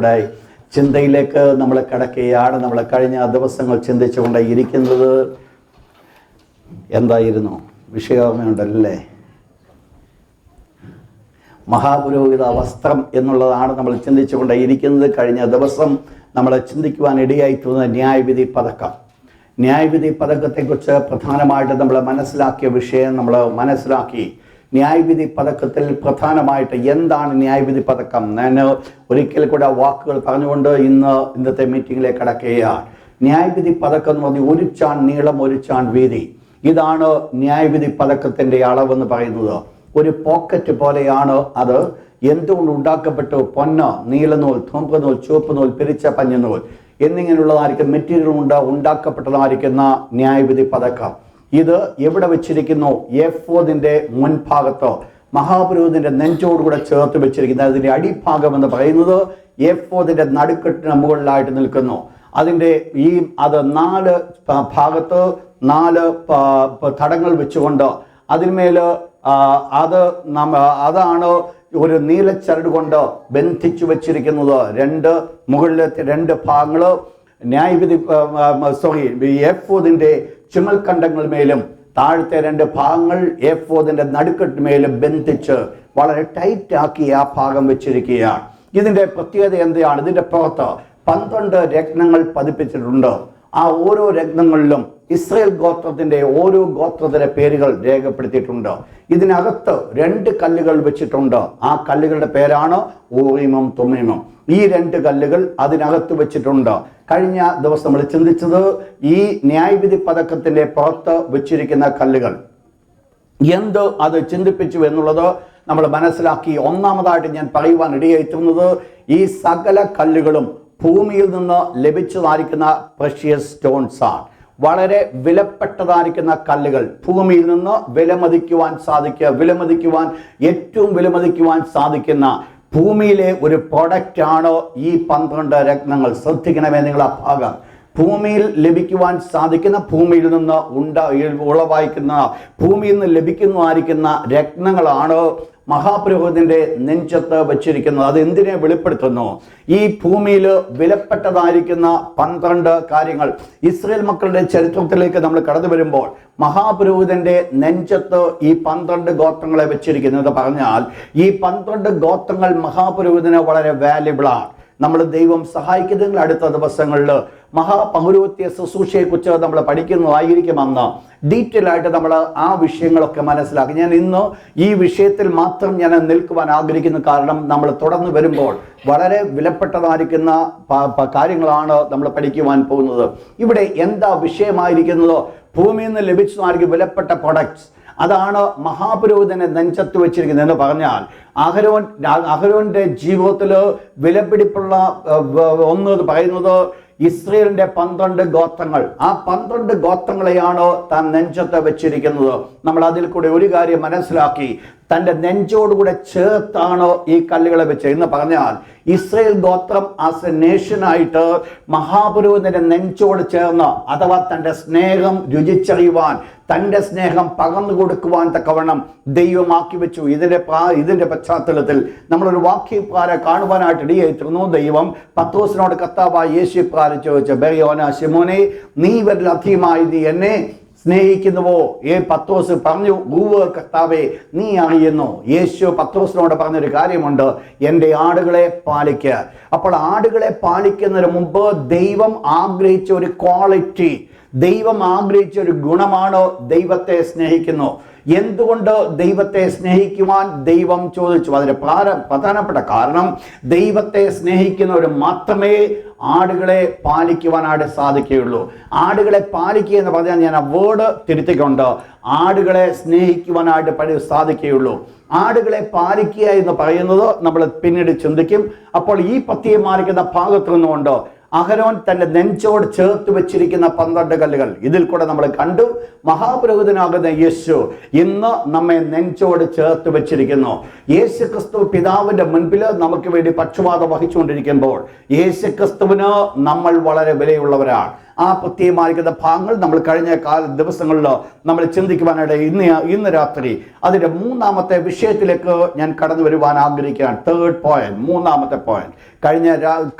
നമ്മുടെ ചിന്തയിലേക്ക് നമ്മൾ കടക്കുകയാണ്. നമ്മൾ കഴിഞ്ഞ ദിവസങ്ങൾ ചിന്തിച്ചുകൊണ്ട് ഇരിക്കുന്നത് എന്തായിരുന്നു? വിഷയോർമ്മയുണ്ടല്ലേ? മഹാപുരോഹിത വസ്ത്രം എന്നുള്ളതാണ് നമ്മൾ ചിന്തിച്ചുകൊണ്ട് ഇരിക്കുന്നത്. കഴിഞ്ഞ ദിവസം നമ്മൾ ചിന്തിക്കുവാൻ ഇടയായിട്ടുള്ള ന്യായവിധി പതക്കം. ന്യായവിധി പതക്കത്തെക്കുറിച്ച് പ്രധാനമായിട്ട് നമ്മൾ മനസ്സിലാക്കിയ വിഷയം നമ്മൾ മനസ്സിലാക്കി. ന്യായവിധി പതക്കത്തിൽ പ്രധാനമായിട്ട് എന്താണ് ന്യായവിധി പതക്കം? ഞാൻ ഒരിക്കൽ കൂടെ വാക്കുകൾ പറഞ്ഞുകൊണ്ട് ഇന്നത്തെ മീറ്റിങ്ങിലേക്ക് കടക്കുകയാണ്. ന്യായവിധി പതക്കം എന്ന് പറഞ്ഞാൽ 1 ചാൺ നീളം 1 ചാൺ വീതി. ഇതാണ് ന്യായവിധി പതക്കത്തിൻ്റെ അളവെന്ന് പറയുന്നത്. ഒരു പോക്കറ്റ് പോലെയാണ് അത്. എന്തുകൊണ്ട് ഉണ്ടാക്കപ്പെട്ടു? പൊന്ന്, നീലനൂൽ, ധൂമ്പ് നൂൽ, ചുവപ്പ് നൂൽ, പിരിച്ച പഞ്ഞനൂൽ എന്നിങ്ങനെയുള്ളതായിരിക്കും മെറ്റീരിയൽ ഉണ്ടാക്കപ്പെട്ടതായിരിക്കുന്ന ന്യായവിധി പതക്കം. ഇത് എവിടെ വെച്ചിരിക്കുന്നു? എഫോദിന്റെ മുൻഭാഗത്തോ മഹാപുരോഹിതന്റെ നെഞ്ചോടുകൂടെ ചേർത്ത് വെച്ചിരിക്കുന്നത്. അതിന്റെ അടിഭാഗം എന്ന് പറയുന്നത് എഫോദിന്റെ നടുക്കെട്ടിന് മുകളിലായിട്ട് നിൽക്കുന്നു. അതിൻ്റെ അത് 4 ഭാഗത്ത് 4 തടങ്ങൾ വെച്ചുകൊണ്ട് അതിന്മേൽ അതാണ് ഒരു നീലച്ചരട് കൊണ്ട് ബന്ധിച്ചു വെച്ചിരിക്കുന്നത്. മുകളിലത്തെ 2 ഭാഗങ്ങൾ ന്യായവിധി എഫോദിന്റെ ചുമൽക്കണ്ടങ്ങൾ മേലും താഴത്തെ 2 ഭാഗങ്ങൾ എഫോദിന്റെ നടുക്കെട്ടുമേലും ബന്ധിച്ച് വളരെ ടൈറ്റ് ആക്കി ആ ഭാഗം വെച്ചിരിക്കുകയാണ്. ഇതിന്റെ പ്രത്യേകത എന്താണ്? ഇതിന്റെ പുറത്ത് 12 രത്നങ്ങൾ പതിപ്പിച്ചിട്ടുണ്ട്. ആ ഓരോ രത്നങ്ങളിലും ഇസ്രായേൽ ഗോത്രത്തിന്റെ ഓരോ ഗോത്രത്തിന്റെ പേരുകൾ രേഖപ്പെടുത്തിയിട്ടുണ്ട്. ഇതിനകത്ത് 2 കല്ലുകൾ വെച്ചിട്ടുണ്ട്. ആ കല്ലുകളുടെ പേരാണ് ഊറീമും തുമ്മീമും. ഈ 2 കല്ലുകൾ അതിനകത്ത് വെച്ചിട്ടുണ്ട്. കഴിഞ്ഞ ദിവസം നമ്മൾ ചിന്തിച്ചത് ഈ ന്യായവിധി പതക്കത്തിന്റെ പുറത്ത് വെച്ചിരിക്കുന്ന കല്ലുകൾ അത് ചിന്തിപ്പിച്ചു എന്നുള്ളത് നമ്മൾ മനസ്സിലാക്കി. ഒന്നാമതായിട്ട് ഞാൻ പറയുവാൻ ഇടയായിട്ടുള്ളത്, ഈ സകല കല്ലുകളും ഭൂമിയിൽ നിന്ന് ലഭിച്ചതായിരിക്കുന്ന പ്രഷ്യസ് സ്റ്റോൺസ് ആണ്. വളരെ വിലപ്പെട്ടതായിരിക്കുന്ന കല്ലുകൾ. ഭൂമിയിൽ നിന്ന് ഏറ്റവും വിലമതിക്കുവാൻ സാധിക്കുന്ന ഭൂമിയിലെ ഒരു പ്രൊഡക്റ്റ് ആണ് ഈ 12 രത്നങ്ങൾ. ശ്രദ്ധിക്കണമേ നിങ്ങൾ ആ ഭാഗം. ഭൂമിയിൽ ലഭിക്കുവാൻ സാധിക്കുന്ന, ഭൂമിയിൽ നിന്ന് ഭൂമിയിൽ നിന്ന് ലഭിക്കുന്നതായിരിക്കുന്ന രത്നങ്ങളാണ് മഹാപുരോഹിതന്റെ നെഞ്ചത്ത് വച്ചിരിക്കുന്നത്. അത് എന്തിനെ വെളിപ്പെടുത്തുന്നു? ഈ ഭൂമിയിൽ വിലപ്പെട്ടതായിരിക്കുന്ന 12 കാര്യങ്ങൾ. ഇസ്രായേൽ മക്കളുടെ ചരിത്രത്തിലേക്ക് നമ്മൾ കടന്നു വരുമ്പോൾ മഹാപുരോഹിതന്റെ നെഞ്ചത്ത് ഈ 12 ഗോത്രങ്ങളെ വെച്ചിരിക്കുന്നത് പറഞ്ഞാൽ ഈ 12 ഗോത്രങ്ങൾ മഹാപുരോഹിതന് വളരെ വാല്യുബിളാണ്. നമ്മൾ ദൈവം സഹായിക്കുന്നതിൽ അടുത്ത ദിവസങ്ങളിൽ മഹാപൗരോഹിത്യ ശുശ്രൂഷയെക്കുറിച്ച് നമ്മൾ പഠിക്കുന്നതായിരിക്കുമെന്ന് ഡീറ്റെയിൽ ആയിട്ട് നമ്മൾ ആ വിഷയങ്ങളൊക്കെ മനസ്സിലാക്കി. ഞാൻ ഇന്ന് ഈ വിഷയത്തിൽ മാത്രം ഞാൻ നിൽക്കുവാൻ ആഗ്രഹിക്കുന്നു. കാരണം നമ്മൾ തുടർന്ന് വരുമ്പോൾ വളരെ വിലപ്പെട്ടതായിരിക്കുന്ന കാര്യങ്ങളാണ് നമ്മൾ പഠിക്കുവാൻ പോകുന്നത്. ഇവിടെ എന്താ വിഷയമായിരിക്കുന്നത്? ഭൂമിയിൽ നിന്ന് ലഭിച്ചതായിരിക്കും വിലപ്പെട്ട പ്രൊഡക്ട്സ്. അതാണ് മഹാപുരോഹിതനെ നെഞ്ചത്ത് വെച്ചിരിക്കുന്നത് എന്ന് പറഞ്ഞാൽ അഹരോന്റെ ജീവിതത്തിൽ വിലപിടിപ്പുള്ള ഒന്ന് പറയുന്നത് ഇസ്രായേലിന്റെ 12 ഗോത്രങ്ങൾ. ആ 12 ഗോത്രങ്ങളെയാണ് താൻ നെഞ്ചത്ത് വെച്ചിരിക്കുന്നത്. നമ്മൾ അതിൽ കൂടെ ഒരു കാര്യം മനസ്സിലാക്കി. തൻ്റെ നെഞ്ചോടുകൂടെ ചേർത്താണ് ഈ കല്ലുകളെ വെച്ച് എന്ന് പറഞ്ഞാൽ ഇസ്രായേൽ ഗോത്രം ആസ് എ നേഷനായിട്ട് മഹാപുരോഹിതന്റെ നെഞ്ചോട് ചേർന്ന്, അഥവാ തൻ്റെ സ്നേഹം രുചിച്ചറിയുവാൻ, തൻ്റെ സ്നേഹം പകർന്നു കൊടുക്കുവാൻ തക്കവണ്ണം ദൈവമാക്കി വെച്ചു. ഇതിന്റെ പശ്ചാത്തലത്തിൽ നമ്മളൊരു വാക്യപ്രാരെ കാണുവാനായിട്ട് ഇടയായിത്തീർന്നു. ദൈവം പത്രോസിനോട് കർത്താവായ യേശു പ്രാരെ ചോദിച്ചു, ബെറിയോന ശിമോനെ, നീ ഇവരിലധികമായി നീ എന്നെ സ്നേഹിക്കുന്നുവോ? പത്രോസ് പറഞ്ഞു, കർത്താവേ, നീ അറിയുന്നു. യേശു പത്രോസിനോട് പറഞ്ഞൊരു കാര്യമുണ്ട്, എൻ്റെ ആടുകളെ പാലിക്കുക. അപ്പോൾ ആടുകളെ പാലിക്കുന്നതിന് മുമ്പ് ദൈവം ആഗ്രഹിച്ച ഒരു ക്വാളിറ്റി, ദൈവം ആഗ്രഹിച്ച ഒരു ഗുണമാണ് ദൈവത്തെ സ്നേഹിക്കുന്നു. എന്തുകൊണ്ട് ദൈവത്തെ സ്നേഹിക്കുവാൻ ദൈവം ചോദിച്ചു? അതിന് പ്രധാനപ്പെട്ട കാരണം ദൈവത്തെ സ്നേഹിക്കുന്നവർ മാത്രമേ ആടുകളെ പാലിക്കുവാനായിട്ട് സാധിക്കുകയുള്ളൂ. ആടുകളെ പാലിക്കുക എന്ന് പറഞ്ഞാൽ ഞാൻ ആ വേർഡ് തിരുത്തിക്കൊണ്ട് ആടുകളെ സ്നേഹിക്കുവാനായിട്ട് സാധിക്കുകയുള്ളൂ. ആടുകളെ പാലിക്കുക എന്ന് പറയുന്നത് നമ്മൾ പിന്നീട് ചിന്തിക്കും. അപ്പോൾ ഈ പത്തിയമാരിക്കുന്ന ഭാഗത്ത് നിന്നുകൊണ്ട് അഹരോൻ തന്റെ നെഞ്ചോട് ചേർത്ത് വെച്ചിരിക്കുന്ന 12 കല്ലുകൾ ഇതിൽ കൂടെ നമ്മൾ കണ്ടു. മഹാപുരോഹിതനാകുന്ന യേശു ഇന്ന് നമ്മെ നെഞ്ചോട് ചേർത്ത് വെച്ചിരിക്കുന്നു. യേശു ക്രിസ്തു പിതാവിന്റെ മുൻപിൽ നമുക്ക് വേണ്ടി പക്ഷപാതം വഹിച്ചുകൊണ്ടിരിക്കുമ്പോൾ യേശു ക്രിസ്തുവിന് നമ്മൾ വളരെ വിലയുള്ളവരാണ്. ആ പ്രത്യേകമായിരിക്കുന്ന ഭാഗങ്ങൾ നമ്മൾ കഴിഞ്ഞ ദിവസങ്ങളിൽ നമ്മൾ ചിന്തിക്കുവാനായിട്ട് ഇന്ന് രാത്രി അതിൻ്റെ മൂന്നാമത്തെ വിഷയത്തിലേക്ക് ഞാൻ കടന്നു വരുവാൻ ആഗ്രഹിക്കുകയാണ്. തേർഡ് പോയിന്റ്, മൂന്നാമത്തെ പോയിന്റ്. കഴിഞ്ഞ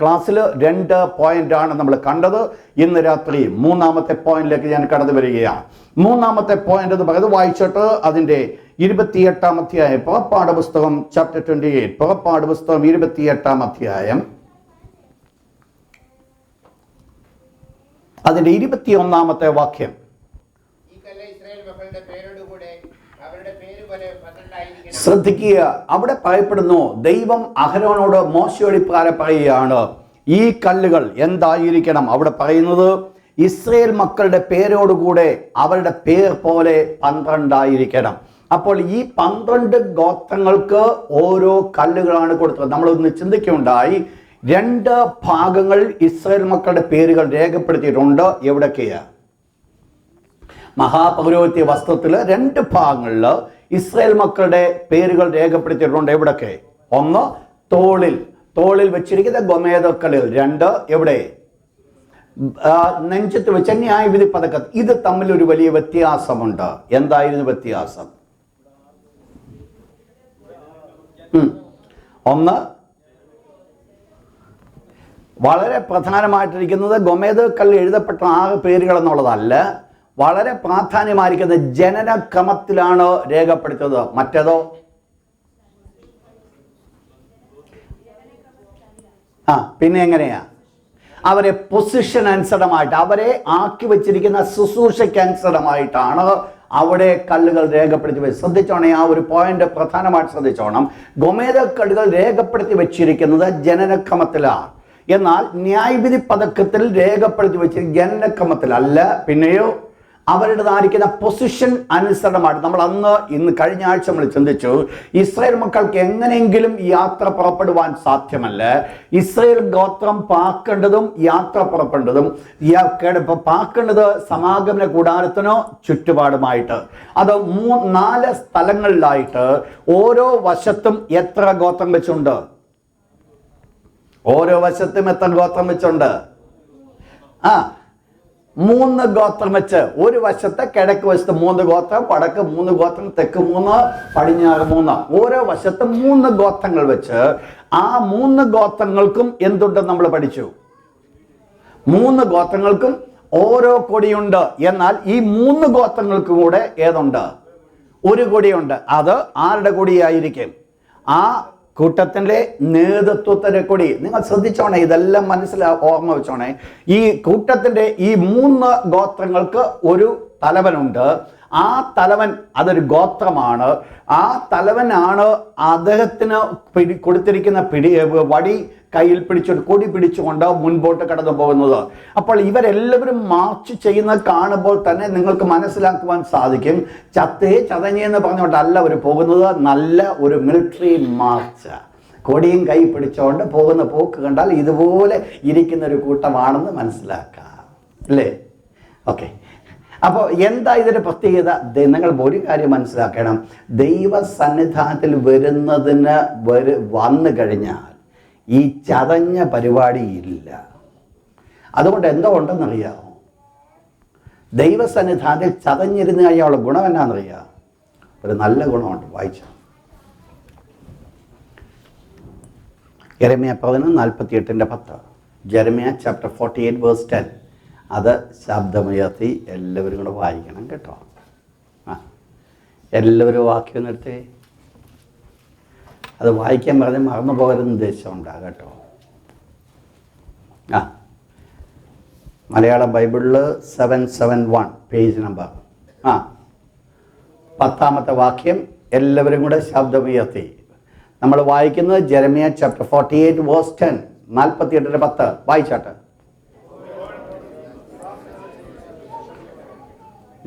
ക്ലാസ്സിൽ 2 പോയിന്റാണ് നമ്മൾ കണ്ടത്. ഇന്ന് രാത്രി മൂന്നാമത്തെ പോയിന്റിലേക്ക് ഞാൻ കടന്നു വരികയാണ്. മൂന്നാമത്തെ പോയിന്റ് എന്ന് പറയുന്നത് വായിച്ചിട്ട് അതിൻ്റെ 28-ാം അധ്യായം, പുറപ്പാട് പുസ്തകം ചാപ്റ്റർ 28, പുറപ്പാട് പുസ്തകം 28-ാം അധ്യായം അതിന്റെ 21-ാമത്തെ വാക്യം. ശ്രദ്ധിക്കുക, അവിടെ പറയപ്പെടുന്നു, ദൈവം അഹരോനോട് മോശയോട് ഇപ്രകാരം പറയുകയാണ്, ഈ കല്ലുകൾ എന്തായിരിക്കണം? അവിടെ പറയുന്നത് ഇസ്രായേൽ മക്കളുടെ പേരോടുകൂടെ അവരുടെ പേർ പോലെ 12 ആയിരിക്കണം. അപ്പോൾ ഈ 12 ഗോത്രങ്ങൾക്ക് ഓരോ കല്ലുകളാണ് കൊടുത്തത്. നമ്മളൊന്ന് ചിന്തിക്കുകയുണ്ടായി. 2 ഭാഗങ്ങൾ ഇസ്രായേൽ മക്കളുടെ പേരുകൾ രേഖപ്പെടുത്തിയിട്ടുണ്ട്. എവിടൊക്കെയാ? മഹാപൗരോഹിത്യ വസ്ത്രത്തിൽ 2 ഭാഗങ്ങളിൽ ഇസ്രായേൽ മക്കളുടെ പേരുകൾ രേഖപ്പെടുത്തിയിട്ടുണ്ട്. എവിടൊക്കെ? ഒന്ന് തോളിൽ വെച്ചിരിക്കുന്ന ഗോമേദക്കല്ലുകൾ. 2 എവിടെ? നെഞ്ചത്ത് വെച്ച ന്യായവിധി പതക്കം. ഇത് തമ്മിൽ ഒരു വലിയ വ്യത്യാസമുണ്ട്. എന്തായിരുന്നു വ്യത്യാസം? ഒന്ന്, വളരെ പ്രധാനമായിട്ടിരിക്കുന്നത് ഗോമേദ് കല്ല് എഴുതപ്പെട്ട 6 പേരുകൾ എന്നുള്ളതല്ല, വളരെ പ്രാധാന്യമായിരിക്കുന്നത് ജനനക്രമത്തിലാണ് രേഖപ്പെടുത്തിയത്. മറ്റേതോ പിന്നെ എങ്ങനെയാ? അവരെ പൊസിഷൻ അനുസൃതമായിട്ട്, അവരെ ആക്കി വെച്ചിരിക്കുന്ന ശുശ്രൂഷയ്ക്ക് അനുസൃതമായിട്ടാണ് അവിടെ കല്ലുകൾ രേഖപ്പെടുത്തി. ശ്രദ്ധിച്ചോണേ, ആ ഒരു പോയിന്റ് പ്രധാനമായിട്ട് ശ്രദ്ധിച്ചോണം. ഗോമേദ് കല്ലുകൾ രേഖപ്പെടുത്തി വെച്ചിരിക്കുന്നത് ജനനക്രമത്തിലാണ്. എന്നാൽ ന്യായവിധി പതക്കത്തിൽ രേഖപ്പെടുത്തി വെച്ചിരിക്കുന്ന ജനനക്രമത്തിലല്ല. പിന്നെയോ അവരുടേതായിരിക്കുന്ന പൊസിഷൻ അനുസരണമായിട്ട്. നമ്മൾ ഇന്ന് കഴിഞ്ഞ ആഴ്ച നമ്മൾ ചിന്തിച്ചു, ഇസ്രായേൽ മക്കൾക്ക് എങ്ങനെയെങ്കിലും യാത്ര പുറപ്പെടുവാൻ സാധ്യമല്ല. ഇസ്രായേൽ ഗോത്രം പാർക്കേണ്ടതും യാത്ര പുറപ്പെടേണ്ടതും പാർക്കേണ്ടത് സമാഗമന കൂടാരത്തിനോ ചുറ്റുപാടുമായിട്ട്. അത് 4 സ്ഥലങ്ങളിലായിട്ട് ഓരോ വശത്തും എത്ര ഗോത്രം വെച്ചുണ്ട്? ഓരോ വശത്തും എത്ര ഗോത്രം വെച്ചുണ്ട്? 3 ഗോത്രം വെച്ച്. ഒരു വശത്ത് കിഴക്ക് വശത്ത് 3 ഗോത്രം, വടക്ക് 3 ഗോത്രം, തെക്ക് 3, പടിഞ്ഞാറ് 3. ഓരോ വശത്ത് 3 ഗോത്രങ്ങൾ വെച്ച്. ആ 3 ഗോത്രങ്ങൾക്കും എന്തുണ്ടെന്ന് നമ്മൾ പഠിച്ചു. 3 ഗോത്രങ്ങൾക്കും ഓരോ കൊടിയുണ്ട്. എന്നാൽ ഈ 3 ഗോത്രങ്ങൾക്കും കൂടെ ഏതുണ്ട്? ഒരു കൊടിയുണ്ട്. അത് ആരുടെ കൊടിയായിരിക്കും? ആ കൂട്ടത്തിൻ്റെ നേതൃത്വത്തിൻ്റെ കൊടി. നിങ്ങൾ ശ്രദ്ധിച്ചോണേ, ഇതെല്ലാം ഓർമ്മ വെച്ചോണേ. ഈ കൂട്ടത്തിൻ്റെ ഈ 3 ഗോത്രങ്ങൾക്ക് ഒരു തലവനുണ്ട്. ആ തലവൻ അതൊരു ഗോത്രമാണ്. ആ തലവനാണ് അദ്ദേഹത്തിന് കൊടുത്തിരിക്കുന്ന വടി കയ്യിൽ പിടിച്ചുകൊണ്ട്, കൊടി പിടിച്ചുകൊണ്ട് മുൻപോട്ട് കടന്നു പോകുന്നത്. അപ്പോൾ ഇവരെല്ലാവരും മാർച്ച് ചെയ്യുന്നത് കാണുമ്പോൾ തന്നെ നിങ്ങൾക്ക് മനസ്സിലാക്കുവാൻ സാധിക്കും, ചതഞ്ഞെന്ന് പറഞ്ഞുകൊണ്ടല്ല അവർ പോകുന്നത്. നല്ല ഒരു മിലിറ്ററി മാർച്ച്. കൊടിയും കൈ പിടിച്ചുകൊണ്ട് പോകുന്ന പോക്ക് കണ്ടാൽ ഇതുപോലെ ഇരിക്കുന്ന ഒരു കൂട്ടമാണെന്ന് മനസ്സിലാക്കാം, അല്ലേ? ഓക്കെ. അപ്പോൾ എന്താ ഇതിൻ്റെ പ്രത്യേകത? നിങ്ങൾ ഒരു കാര്യം മനസ്സിലാക്കണം. ദൈവ സന്നിധാനത്തിൽ വരുന്നതിന് വന്നു കഴിഞ്ഞാൽ ഈ ചതഞ്ഞ പരിപാടിയില്ല. അതുകൊണ്ട് എന്തോ ഉണ്ടെന്നറിയാമോ? ദൈവസന്നിധാനത്തിൽ ചതഞ്ഞിരുന്ന് കഴിഞ്ഞാലുള്ള ഗുണം എന്നാണെന്നറിയാം? ഒരു നല്ല ഗുണമുണ്ട്. വായിച്ചു യെരമ്യാ 11:48-10. ജെറമ്യാ ചാപ്റ്റർ 48:10. അത് ശബ്ദമുയർത്തി എല്ലാവരും കൂടെ വായിക്കണം കേട്ടോ. എല്ലാവരും വാക്യം നിർത്തി അത് വായിക്കാൻ പറഞ്ഞ് മറന്നു പോകരുന്ന ഉദ്ദേശം ഉണ്ടാകും കേട്ടോ. മലയാളം ബൈബിളിൽ 771 പേജ് നമ്പർ 10ാമത്തെ വാക്യം എല്ലാവരും കൂടെ ശബ്ദമുയർത്തി നമ്മൾ വായിക്കുന്നത് ജെറമ്യാ ചാപ്റ്റർ 48:10. 48:10 വായിച്ചാട്ടെ.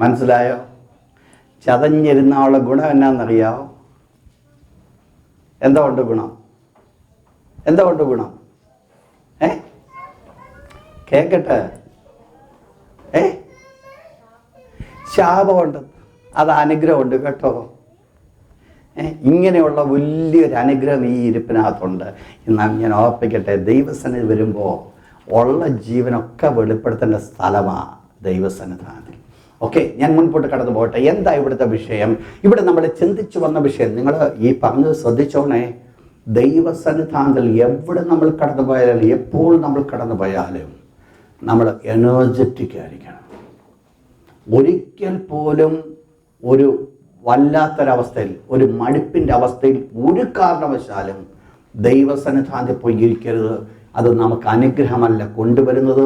മനസ്സിലായോ? ചതഞ്ഞിരുന്നുള്ള ഗുണം എന്നാന്നറിയാവോ? എന്താ ഉണ്ട് ഗുണം? കേക്കട്ടെ. ശാപമുണ്ട്, അത് അനുഗ്രഹമുണ്ട് കേട്ടോ. ഇങ്ങനെയുള്ള വലിയൊരു അനുഗ്രഹം ഈ ഇരിപ്പിനകത്തുണ്ട്. എന്നാൽ ഞാൻ ഓർപ്പിക്കട്ടെ, ദൈവസന്നിധി വരുമ്പോൾ ഉള്ള ജീവനൊക്കെ വെളിപ്പെടുത്തേണ്ട സ്ഥലമാണ് ദൈവസന്നിധാനം. ഓക്കെ, ഞാൻ മുൻപോട്ട് കടന്നു പോകട്ടെ. എന്താ ഇവിടുത്തെ വിഷയം? ഇവിടെ നമ്മൾ ചിന്തിച്ചു വന്ന വിഷയം നിങ്ങൾ ഈ പറഞ്ഞത് ശ്രദ്ധിച്ചോണേ. ദൈവസന്നിധാനത്തിൽ എവിടെ നമ്മൾ കടന്നു പോയാലും, എപ്പോൾ നമ്മൾ കടന്നു പോയാലും നമ്മൾ എനർജറ്റിക് ആയിരിക്കണം. ഒരിക്കൽ പോലും ഒരു വല്ലാത്തൊരവസ്ഥയിൽ, ഒരു മടുപ്പിൻ്റെ അവസ്ഥയിൽ ഒരു കാരണവശാലും ദൈവസന്നിധാനത്തിൽ പോയി ഇരിക്കരുത്. അത് നമുക്ക് അനുഗ്രഹമല്ല കൊണ്ടുവരുന്നത്,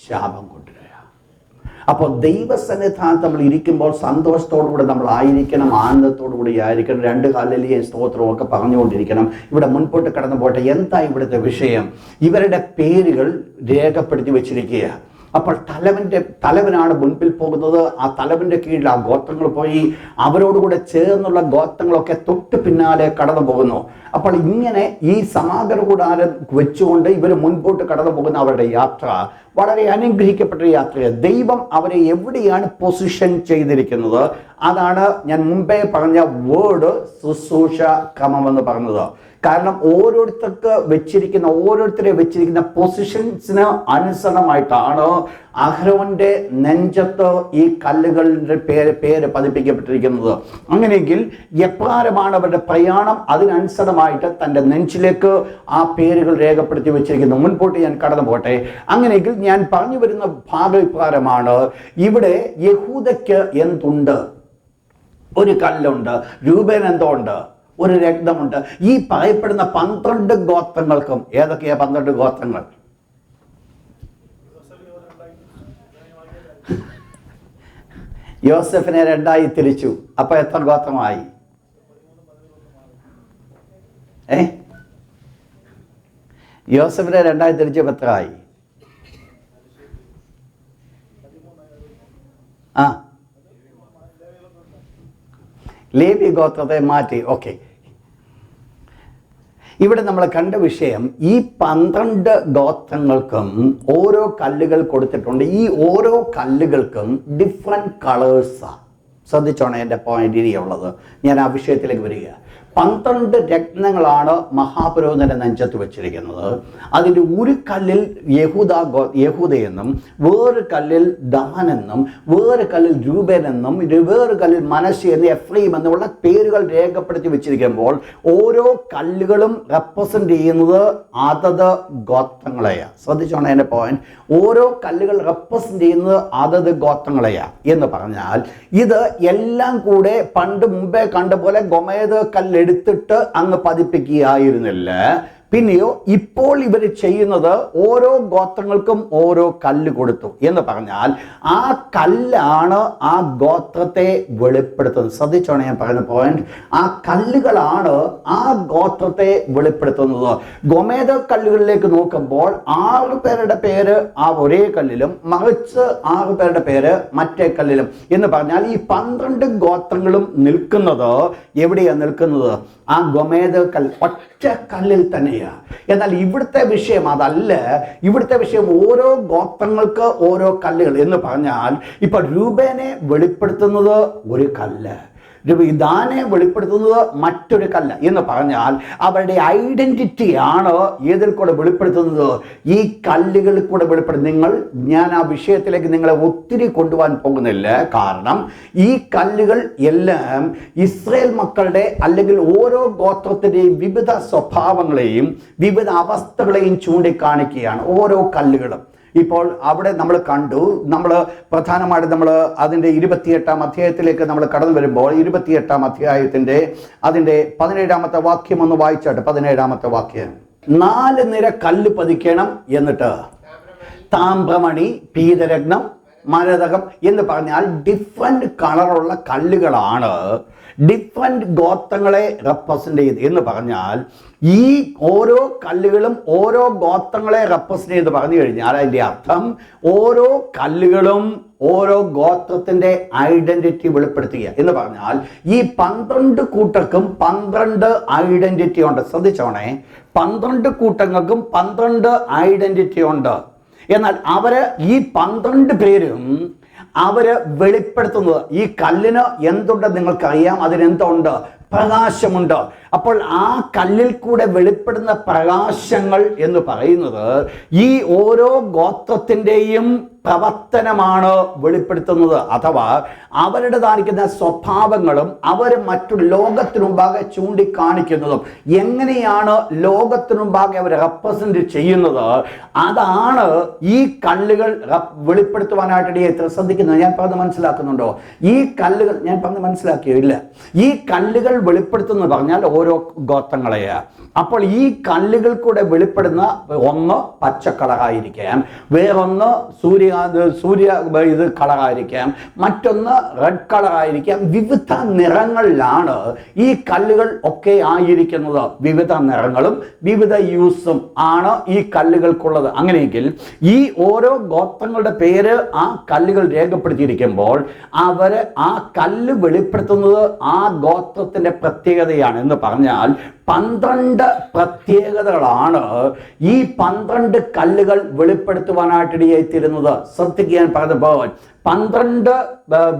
ശാപം കൊണ്ടുവരിക. അപ്പോൾ ദൈവസന്നിധാനത്ത് നമ്മൾ ഇരിക്കുമ്പോൾ സന്തോഷത്തോടുകൂടി നമ്മൾ ആയിരിക്കണം, ആനന്ദത്തോടുകൂടി ആയിരിക്കണം, രണ്ട് കാലിലെയും സ്തോത്രവും ഒക്കെ പറഞ്ഞുകൊണ്ടിരിക്കണം. ഇവിടെ മുൻപോട്ട് കടന്നു പോട്ടെ. എന്താ ഇവിടുത്തെ വിഷയം? ഇവരുടെ പേരുകൾ രേഖപ്പെടുത്തി വെച്ചിരിക്കുക. അപ്പോൾ തലവനാണ് മുൻപിൽ പോകുന്നത്. ആ തലവൻ്റെ കീഴിൽ ആ ഗോത്രങ്ങൾ പോയി അവരോടുകൂടെ ചേർന്നുള്ള ഗോത്രങ്ങളൊക്കെ തൊട്ട് പിന്നാലെ കടന്നു പോകുന്നു. അപ്പോൾ ഇങ്ങനെ ഈ സമാഗമ കൂടാരം വെച്ചുകൊണ്ട് ഇവർ മുൻപോട്ട് കടന്നു പോകുന്ന അവരുടെ യാത്ര വളരെ അനുഗ്രഹിക്കപ്പെട്ട യാത്രയാണ്. ദൈവം അവരെ എവിടെയാണ് പൊസിഷൻ ചെയ്തിരിക്കുന്നത്? അതാണ് ഞാൻ മുമ്പേ പറഞ്ഞ വേർഡ് ശുശ്രൂഷ ക്രമം എന്ന് പറഞ്ഞത്. കാരണം ഓരോരുത്തരെ വെച്ചിരിക്കുന്ന പൊസിഷൻസിന് അനുസരണമായിട്ടാണ് അഹ്റോന്റെ നെഞ്ചത്ത് ഈ കല്ലുകളുടെ പേര് പതിപ്പിക്കപ്പെട്ടിരിക്കുന്നത്. അങ്ങനെയെങ്കിൽ എപ്രകാരമാണ് അവരുടെ പ്രയാണം, അതിനനുസരണമായിട്ട് തൻ്റെ നെഞ്ചിലേക്ക് ആ പേരുകൾ രേഖപ്പെടുത്തി വെച്ചിരിക്കുന്നു. മുൻപോട്ട് ഞാൻ കടന്നു പോട്ടെ. അങ്ങനെയെങ്കിൽ ഞാൻ പറഞ്ഞു വരുന്ന ഭാഗം ഇപ്രകാരമാണ്. ഇവിടെ യഹൂദയ്ക്ക് എന്തുണ്ട്? ഒരു കല്ലുണ്ട്. രൂപേൻ എന്തോ ഉണ്ട്? ഒരു രക്തമുണ്ട്. ഈ പറയപ്പെടുന്ന 12 ഗോത്രങ്ങൾക്കും ഏതൊക്കെയാ 12 ഗോത്രങ്ങൾ? യോസെഫിനെ 2 തിരിച്ചു. അപ്പൊ എത്ര ഗോത്രമായി? യോസെഫിനെ 2 തിരിച്ചപ്പോ എത്ര ആയി? ലേവി ഗോത്രത്തെ മാറ്റി. ഓക്കെ, ഇവിടെ നമ്മൾ കണ്ട വിഷയം, ഈ 12 ഗോത്രങ്ങൾക്കും ഓരോ കല്ലുകൾ കൊടുത്തിട്ടുണ്ട്. ഈ ഓരോ കല്ലുകൾക്കും ഡിഫറെൻറ്റ് കളേഴ്സാണ്. ശ്രദ്ധിച്ചോണേ എൻ്റെ പോയിന്റ് ഇനിയുള്ളത്. ഞാൻ ആ വിഷയത്തിലേക്ക് വരിക. 12 രത്നങ്ങളാണ് മഹാപുരോഹിതന്റെ നെഞ്ചത്ത് വെച്ചിരിക്കുന്നത്. അതിൽ ഒരു കല്ലിൽ യഹൂദയെന്നും, വേറൊരു കല്ലിൽ ദാൻ എന്നും, വേറൊരു കല്ലിൽ രൂബേൻ എന്നും, വേറൊരു കല്ലിൽ മനശ്ശെ എന്നും എഫ്രൈം എന്നുമുള്ള പേരുകൾ രേഖപ്പെടുത്തി വെച്ചിരിക്കുമ്പോൾ ഓരോ കല്ലുകളും റെപ്രസെന്റ് ചെയ്യുന്നത് അതത് ഗോത്രങ്ങളെയാണ്. ശ്രദ്ധിച്ചോണേ എൻ്റെ പോയിന്റ്. ഓരോ കല്ലുകൾ റെപ്രസെന്റ് ചെയ്യുന്നത് അതത് ഗോത്രങ്ങളെയാണ് എന്ന് പറഞ്ഞാൽ ഇത് എല്ലാം കൂടെ പണ്ട് മുമ്പേ കണ്ട പോലെ ഗോമേദ് കല്ല് എടുത്തിട്ട് അങ്ങ് പതിപ്പിക്കുകയായിരുന്നില്ല. പിന്നെയോ ഇപ്പോൾ ഇവർ ചെയ്യുന്നത് ഓരോ ഗോത്രങ്ങൾക്കും ഓരോ കല്ല് കൊടുത്തു എന്ന് പറഞ്ഞാൽ ആ കല്ലാണ് ആ ഗോത്രത്തെ വെളിപ്പെടുത്തുന്നത്. ശ്രദ്ധിച്ചോണേ ഞാൻ പറയുന്ന പോയിന്റ്. ആ കല്ലുകളാണ് ആ ഗോത്രത്തെ വെളിപ്പെടുത്തുന്നത്. ഗോമേദ കല്ലുകളിലേക്ക് നോക്കുമ്പോൾ 6 പേരുടെ പേര് ആ ഒരേ കല്ലിലും, മറിച്ച് 6 പേരുടെ പേര് മറ്റേ കല്ലിലും എന്ന് പറഞ്ഞാൽ ഈ 12 ഗോത്രങ്ങളും നിൽക്കുന്നത് എവിടെയാണ് നിൽക്കുന്നത്? ആ ഗോമേദ കല്ല് ഒറ്റ കല്ലിൽ തന്നെയാണ്. എന്നാൽ ഇവിടുത്തെ വിഷയം അതല്ല. ഇവിടുത്തെ വിഷയം ഓരോ ഗോത്രങ്ങൾക്ക് ഓരോ കല്ലുകൾ എന്ന് പറഞ്ഞാൽ ഇപ്പൊ രൂപേനെ വെളിപ്പെടുത്തുന്നത് ഒരു കല്ല്, ദാനെ വെളിപ്പെടുത്തുന്നത് മറ്റൊരു കല്ല എന്ന് പറഞ്ഞാൽ അവരുടെ ഐഡന്റിറ്റിയാണ് ഏതിൽ കൂടെ വെളിപ്പെടുത്തുന്നത്? ഈ കല്ലുകളിൽ കൂടെ വെളിപ്പെടുത്തും. ഞാൻ ആ വിഷയത്തിലേക്ക് നിങ്ങളെ ഒത്തിരി കൊണ്ടുപോകാൻ പോകുന്നില്ല. കാരണം ഈ കല്ലുകൾ എല്ലാം ഇസ്രായേൽ മക്കളുടെ അല്ലെങ്കിൽ ഓരോ ഗോത്രത്തിൻ്റെയും വിവിധ സ്വഭാവങ്ങളെയും വിവിധ അവസ്ഥകളെയും ചൂണ്ടിക്കാണിക്കുകയാണ് ഓരോ കല്ലുകളും. ഇപ്പോൾ അവിടെ നമ്മൾ കണ്ടു, നമ്മൾ പ്രധാനമായിട്ട് നമ്മൾ അതിൻ്റെ 28-ാം അധ്യായത്തിലേക്ക് നമ്മൾ കടന്നു വരുമ്പോൾ 28-ാം അധ്യായത്തിൻ്റെ അതിൻ്റെ 17-ാമത്തെ വാക്യം ഒന്ന് വായിച്ചാട്ടെ. 17-ാമത്തെ വാക്യം. 4 നിര കല്ല് പതിക്കണം, എന്നിട്ട് താമ്രമണി, പീതരത്നം, മരതകം എന്ന് പറഞ്ഞാൽ ഡിഫറെൻറ്റ് കളറുള്ള കല്ലുകളാണ് ഡിഫറെൻറ്റ് ഗോത്രങ്ങളെ റെപ്രസെൻ്റ് ചെയ്ത് എന്ന് പറഞ്ഞാൽ ഈ ഓരോ കല്ലുകളും ഓരോ ഗോത്രങ്ങളെ റെപ്രസെൻ്റ് ചെയ്ത് പറഞ്ഞു കഴിഞ്ഞാൽ അതിൻ്റെ അർത്ഥം ഓരോ കല്ലുകളും ഓരോ ഗോത്രത്തിൻ്റെ ഐഡന്റിറ്റി വെളിപ്പെടുത്തുക എന്ന് പറഞ്ഞാൽ ഈ 12 കൂട്ടർക്കും 12 ഐഡന്റിറ്റി ഉണ്ട്. ശ്രദ്ധിച്ചോണേ, 12 കൂട്ടങ്ങൾക്കും 12 ഐഡന്റിറ്റി ഉണ്ട്. എന്നാൽ അവര് ഈ 12 പേരും അവര് വെളിപ്പെടുത്തുന്നത് ഈ കല്ലിന് എന്തുണ്ട് നിങ്ങൾക്കറിയാം? അതിനെന്തുണ്ട്? പ്രകാശമുണ്ട്. അപ്പോൾ ആ കല്ലിൽ കൂടെ വെളിപ്പെടുന്ന പ്രകാശങ്ങൾ എന്ന് പറയുന്നത് ഈ ഓരോ ഗോത്രത്തിൻ്റെയും പ്രവർത്തനമാണ് വെളിപ്പെടുത്തുന്നത്. അഥവാ അവരുടേതായിരിക്കുന്ന സ്വഭാവങ്ങളും അവർ മറ്റു ലോകത്തിനുമ്പാകെ ചൂണ്ടിക്കാണിക്കുന്നതും എങ്ങനെയാണ് ലോകത്തിനുമ്പാകെ അവർ റെപ്രസെന്റ് ചെയ്യുന്നത്, അതാണ് ഈ കല്ലുകൾ വെളിപ്പെടുത്തുവാനായിട്ട് ശ്രദ്ധിക്കുന്നത്. ഞാൻ പറഞ്ഞ് മനസ്സിലാക്കുന്നുണ്ടോ? ഈ കല്ലുകൾ ഞാൻ പറഞ്ഞ് മനസ്സിലാക്കിയോ? ഇല്ല. ഈ കല്ലുകൾ വെളിപ്പെടുത്തുന്നത് പറഞ്ഞാൽ ഓരോ ഗോത്രങ്ങളെയാ. അപ്പോൾ ഈ കല്ലുകൾ കൂടെ വെളിപ്പെടുന്ന ഒന്ന് പച്ച കളറായിരിക്കാം, വേറൊന്ന് സൂര്യ ഇത് കളറായിരിക്കാം, മറ്റൊന്ന് റെഡ് കളറായിരിക്കാം. വിവിധ നിറങ്ങളിലാണ് ഈ കല്ലുകൾ ഒക്കെ ആയിരിക്കുന്നത്. വിവിധ നിറങ്ങളും വിവിധ യൂസും ആണ് ഈ കല്ലുകൾക്കുള്ളത്. അങ്ങനെയെങ്കിൽ ഈ ഓരോ ഗോത്രങ്ങളുടെ പേര് ആ കല്ലുകൾ രേഖപ്പെടുത്തിയിരിക്കുമ്പോൾ അവര് ആ കല്ല് വെളിപ്പെടുത്തുന്നത് ആ ഗോത്രത്തിന്റെ പ്രത്യേകതയാണ്. എന്ന് പറഞ്ഞാൽ 12 പ്രത്യേകതകളാണ് ഈ 12 കല്ലുകൾ വെളിപ്പെടുത്തുവാനായിട്ടിടയായിത്തീരുന്നത്. ശ്രദ്ധിക്കാൻ പറഞ്ഞപ്പോൾ 12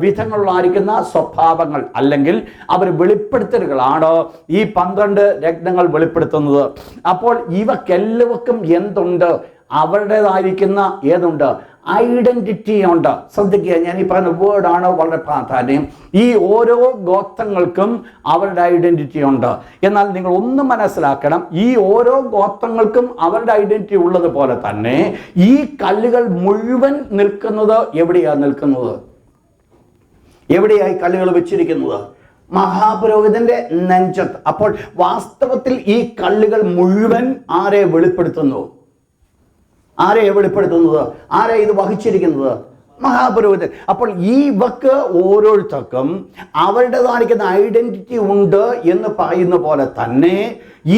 വിധങ്ങളിലായിരിക്കുന്ന സ്വഭാവങ്ങൾ അല്ലെങ്കിൽ അവർ വെളിപ്പെടുത്തലുകളാണ് ഈ 12 രത്നങ്ങൾ വെളിപ്പെടുത്തുന്നത്. അപ്പോൾ ഇവക്കെല്ലാവർക്കും എന്തുണ്ട്? അവരുടേതായിരിക്കുന്ന ഏതുണ്ട്? ഐഡന്റിറ്റി ഉണ്ട്. ശ്രദ്ധിക്കുക, ഞാൻ ഈ പറയുന്ന വേർഡാണ് വളരെ പ്രാധാന്യം. ഈ ഓരോ ഗോത്രങ്ങൾക്കും അവരുടെ ഐഡന്റിറ്റി ഉണ്ട്. എന്നാൽ നിങ്ങൾ ഒന്ന് മനസ്സിലാക്കണം, ഈ ഓരോ ഗോത്രങ്ങൾക്കും അവരുടെ ഐഡന്റിറ്റി ഉള്ളത് പോലെ തന്നെ ഈ കല്ലുകൾ മുഴുവൻ നിൽക്കുന്നത് എവിടെയാണ് നിൽക്കുന്നത്? എവിടെയായി കല്ലുകൾ വെച്ചിരിക്കുന്നത്? മഹാപുരോഹിതന്റെ നെഞ്ചത്ത്. അപ്പോൾ വാസ്തവത്തിൽ ഈ കല്ലുകൾ മുഴുവൻ ആരെ വെളിപ്പെടുത്തുന്നു? ആരെ വെളിപ്പെടുത്തുന്നത്? ആരെ ഇത് വഹിച്ചിരിക്കുന്നത്? മഹാപുരോഹിതൻ. അപ്പോൾ ഈ ഇവക്ക് ഓരോരുത്തർക്കും അവരുടേതായിരിക്കുന്ന ഐഡന്റിറ്റി ഉണ്ട് എന്ന് പറയുന്ന പോലെ തന്നെ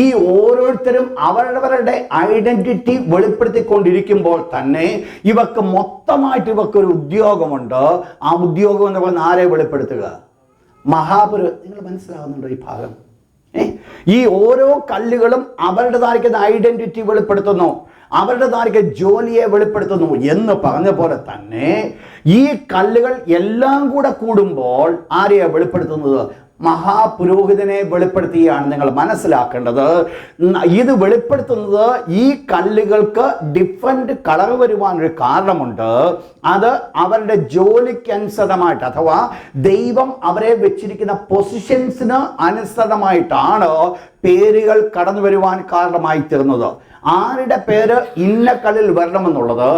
ഈ ഓരോരുത്തരും അവരവരുടെ ഐഡന്റിറ്റി വെളിപ്പെടുത്തിക്കൊണ്ടിരിക്കുമ്പോൾ തന്നെ ഇവക്ക് മൊത്തമായിട്ട് ഇവക്കൊരു ഉദ്യോഗമുണ്ട്. ആ ഉദ്യോഗം എന്ന് പറയുന്നത് ആരെ വെളിപ്പെടുത്തുക? മഹാപുരോഹിതൻ. നിങ്ങൾ മനസ്സിലാകുന്നുണ്ടോ ഈ ഭാഗം? ഈ ഓരോ കല്ലുകളും അവരുടേതായിരിക്കുന്ന ഐഡന്റിറ്റി വെളിപ്പെടുത്തുന്നു, അവരുടേതായ ജോലിയെ വെളിപ്പെടുത്തുന്നു എന്ന് പറഞ്ഞ പോലെ തന്നെ ഈ കല്ലുകൾ എല്ലാം കൂടെ കൂടുമ്പോൾ ആരെയാണ് വെളിപ്പെടുത്തുന്നത്? മഹാപുരോഹിതനെ വെളിപ്പെടുത്തുകയാണ്. നിങ്ങൾ മനസ്സിലാക്കേണ്ടത്, ഇത് വെളിപ്പെടുത്തുന്നത് ഈ കല്ലുകൾക്ക് ഡിഫറെന്റ് കളർ വരുവാനൊരു കാരണമുണ്ട്. അത് അവരുടെ ജോലിക്ക് അനുസൃതമായിട്ട്, അഥവാ ദൈവം അവരെ വെച്ചിരിക്കുന്ന പൊസിഷൻസിന് അനുസൃതമായിട്ടാണ് പേരുകൾ കടന്നു വരുവാൻ കാരണമായി തീർന്നത്. ആരുടെ പേര് ഇന്ന കല്ലിൽ വരണമെന്നുള്ളത്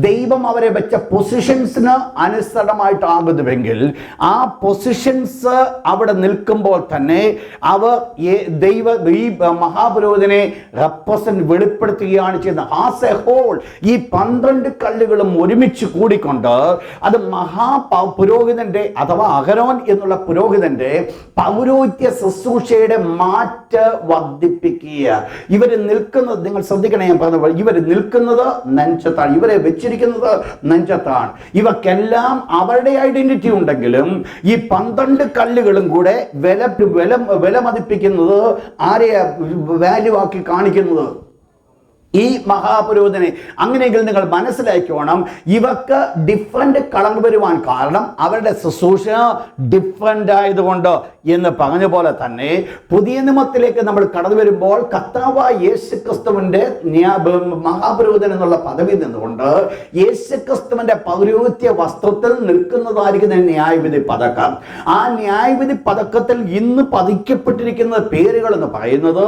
ദൈവം അവരെ വെച്ച പൊസിഷൻസിന് അനുസൃതമായിട്ടാകുന്നുവെങ്കിൽ ആ പൊസിഷൻസ് അവിടെ നിൽക്കുമ്പോൾ തന്നെ അവർ ഈ മഹാപുരോഹിതനെ റെപ്രസെന്റ് വെളിപ്പെടുത്തുകയാണ് ചെയ്യുന്നത്. ആസ് എ ഹോൾ ഈ 12 കല്ലുകളും ഒരുമിച്ച് കൂടിക്കൊണ്ട് അത് പുരോഹിതന്റെ അഥവാ അഹരോൻ എന്നുള്ള പുരോഹിതന്റെ പൗരോഹിത്യ ശുശ്രൂഷയുടെ മാറ്റ് വർദ്ധിപ്പിക്കുക. ഇവർ നിൽക്കുന്നത്, നിങ്ങൾ ശ്രദ്ധിക്കണേ, ഞാൻ പറഞ്ഞ ഇവർ നിൽക്കുന്നത് നെഞ്ചത്താണ്, ഇവരെ വെച്ചിരിക്കുന്നത് നെഞ്ചത്താണ്. ഇവക്കെല്ലാം അവരുടെ ഐഡന്റിറ്റി ഉണ്ടെങ്കിലും ഈ 12 കല്ലുകളും കൂടെ വില മതിപ്പിക്കുന്നത് ആരെയാ വാല്യൂ ആക്കി കാണിക്കുന്നത്? ഈ മഹാപുരോഹിതനെ. അങ്ങനെയെങ്കിൽ നിങ്ങൾ മനസ്സിലാക്കിക്കോണം, ഇവക്ക് ഡിഫറെന്റ് കളർ വരുവാൻ കാരണം അവരുടെ ശുശ്രൂഷ ഡിഫറെന്റ് ആയതുകൊണ്ട് എന്ന് പറഞ്ഞ പോലെ തന്നെ പുതിയ നിയമത്തിലേക്ക് നമ്മൾ കടന്നു വരുമ്പോൾ കർത്താവായ യേശുക്രിസ്തുവിന്റെ മഹാപുരോഹിതൻ എന്നുള്ള പദവി നിന്നുകൊണ്ട് യേശുക്രിസ്തുവിന്റെ പൗരോഹിത്യ വസ്ത്രത്തിൽ നിൽക്കുന്നതായിരിക്കുന്ന ന്യായവിധി പതക്കം. ആ ന്യായവിധി പതക്കത്തിൽ ഇന്ന് പതിക്കപ്പെട്ടിരിക്കുന്ന പേരുകൾ എന്ന് പറയുന്നത്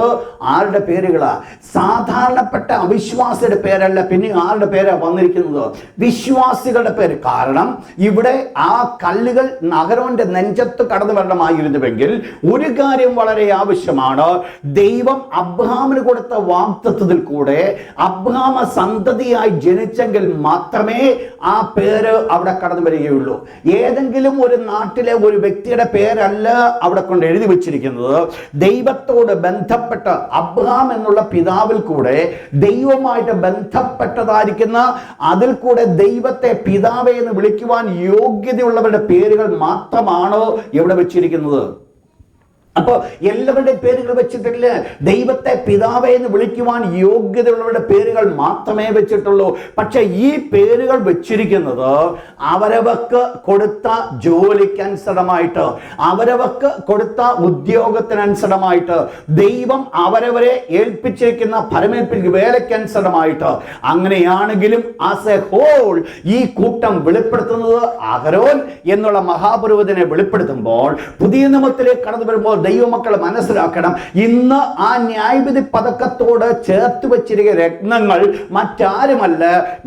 ആരുടെ പേരുകളാ? സാധാരണപ്പെട്ട അവിശ്വാസിയുടെ പേരല്ല. പിന്നെ ആരുടെ പേരാ വന്നിരിക്കുന്നത്? വിശ്വാസികളുടെ പേര്. കാരണം ഇവിടെ ആ കല്ലുകൾ അഹരോന്റെ നെഞ്ചത്ത് കടന്നു വരണമായിരുന്നുവെങ്കിൽ ഒരു കാര്യം വളരെ ആവശ്യമാണ്. ദൈവം അബ്രഹാമിന് കൊടുത്ത വാഗ്ദത്തത്തിൽ കൂടെ അബ്രഹാമ സന്തതിയായി ജനിച്ചെങ്കിൽ മാത്രമേ ആ പേര് അവിടെ കടന്നു വരികയുള്ളൂ. ഏതെങ്കിലും ഒരു നാട്ടിലെ ഒരു വ്യക്തിയുടെ പേരല്ല അവിടെ കൊണ്ട് എഴുതി വെച്ചിരിക്കുന്നത്. ദൈവത്തോട് ബന്ധപ്പെട്ട് അബ്രഹാം എന്നുള്ള പിതാവിൽ കൂടെ ദൈവമായിട്ട് ബന്ധപ്പെട്ടതായിരിക്കുന്ന, അതിൽ കൂടെ ദൈവത്തെ പിതാവേ എന്ന് വിളിക്കുവാൻ യോഗ്യതയുള്ളവരുടെ പേരുകൾ മാത്രമാണ് എവിടെ വെച്ചിരിക്കുന്നത്? അപ്പോൾ എല്ലാവരുടെ പേരുകൾ വെച്ചിട്ടില്ല. ദൈവത്തെ പിതാവേ എന്ന് വിളിക്കുവാൻ യോഗ്യതയുള്ളവരുടെ പേരുകൾ മാത്രമേ വെച്ചിട്ടുള്ളൂ. പക്ഷെ ഈ പേരുകൾ വെച്ചിരിക്കുന്നത് അവരവർക്ക് കൊടുത്ത ജോലിക്കനുസൃതമായിട്ട്, അവരവർക്ക് കൊടുത്ത ഉദ്യോഗത്തിനനുസൃതമായിട്ട്, ദൈവം അവരവരെ ഏൽപ്പിച്ചിരിക്കുന്ന ഫലമേൽപ്പിക്കുന്ന വേലയ്ക്കനുസൃതമായിട്ട്. അങ്ങനെയാണെങ്കിലും ആസ് എ ഹോൾ ഈ കൂട്ടം വെളിപ്പെടുത്തുന്നത് അഹരോൻ എന്നുള്ള മഹാപുരോഹിതനെ വെളിപ്പെടുത്തുമ്പോൾ, പുതിയ നിയമത്തിലേക്ക് കടന്നു വരുമ്പോൾ ദൈവമക്കൾ മനസ്സിലാക്കണം, ഇന്ന് ആ ന്യായവിധി പതക്കത്തോട് ചേർത്ത് വെച്ചിരിക്കുന്ന രത്നങ്ങൾ മറ്റാരുമല്ല,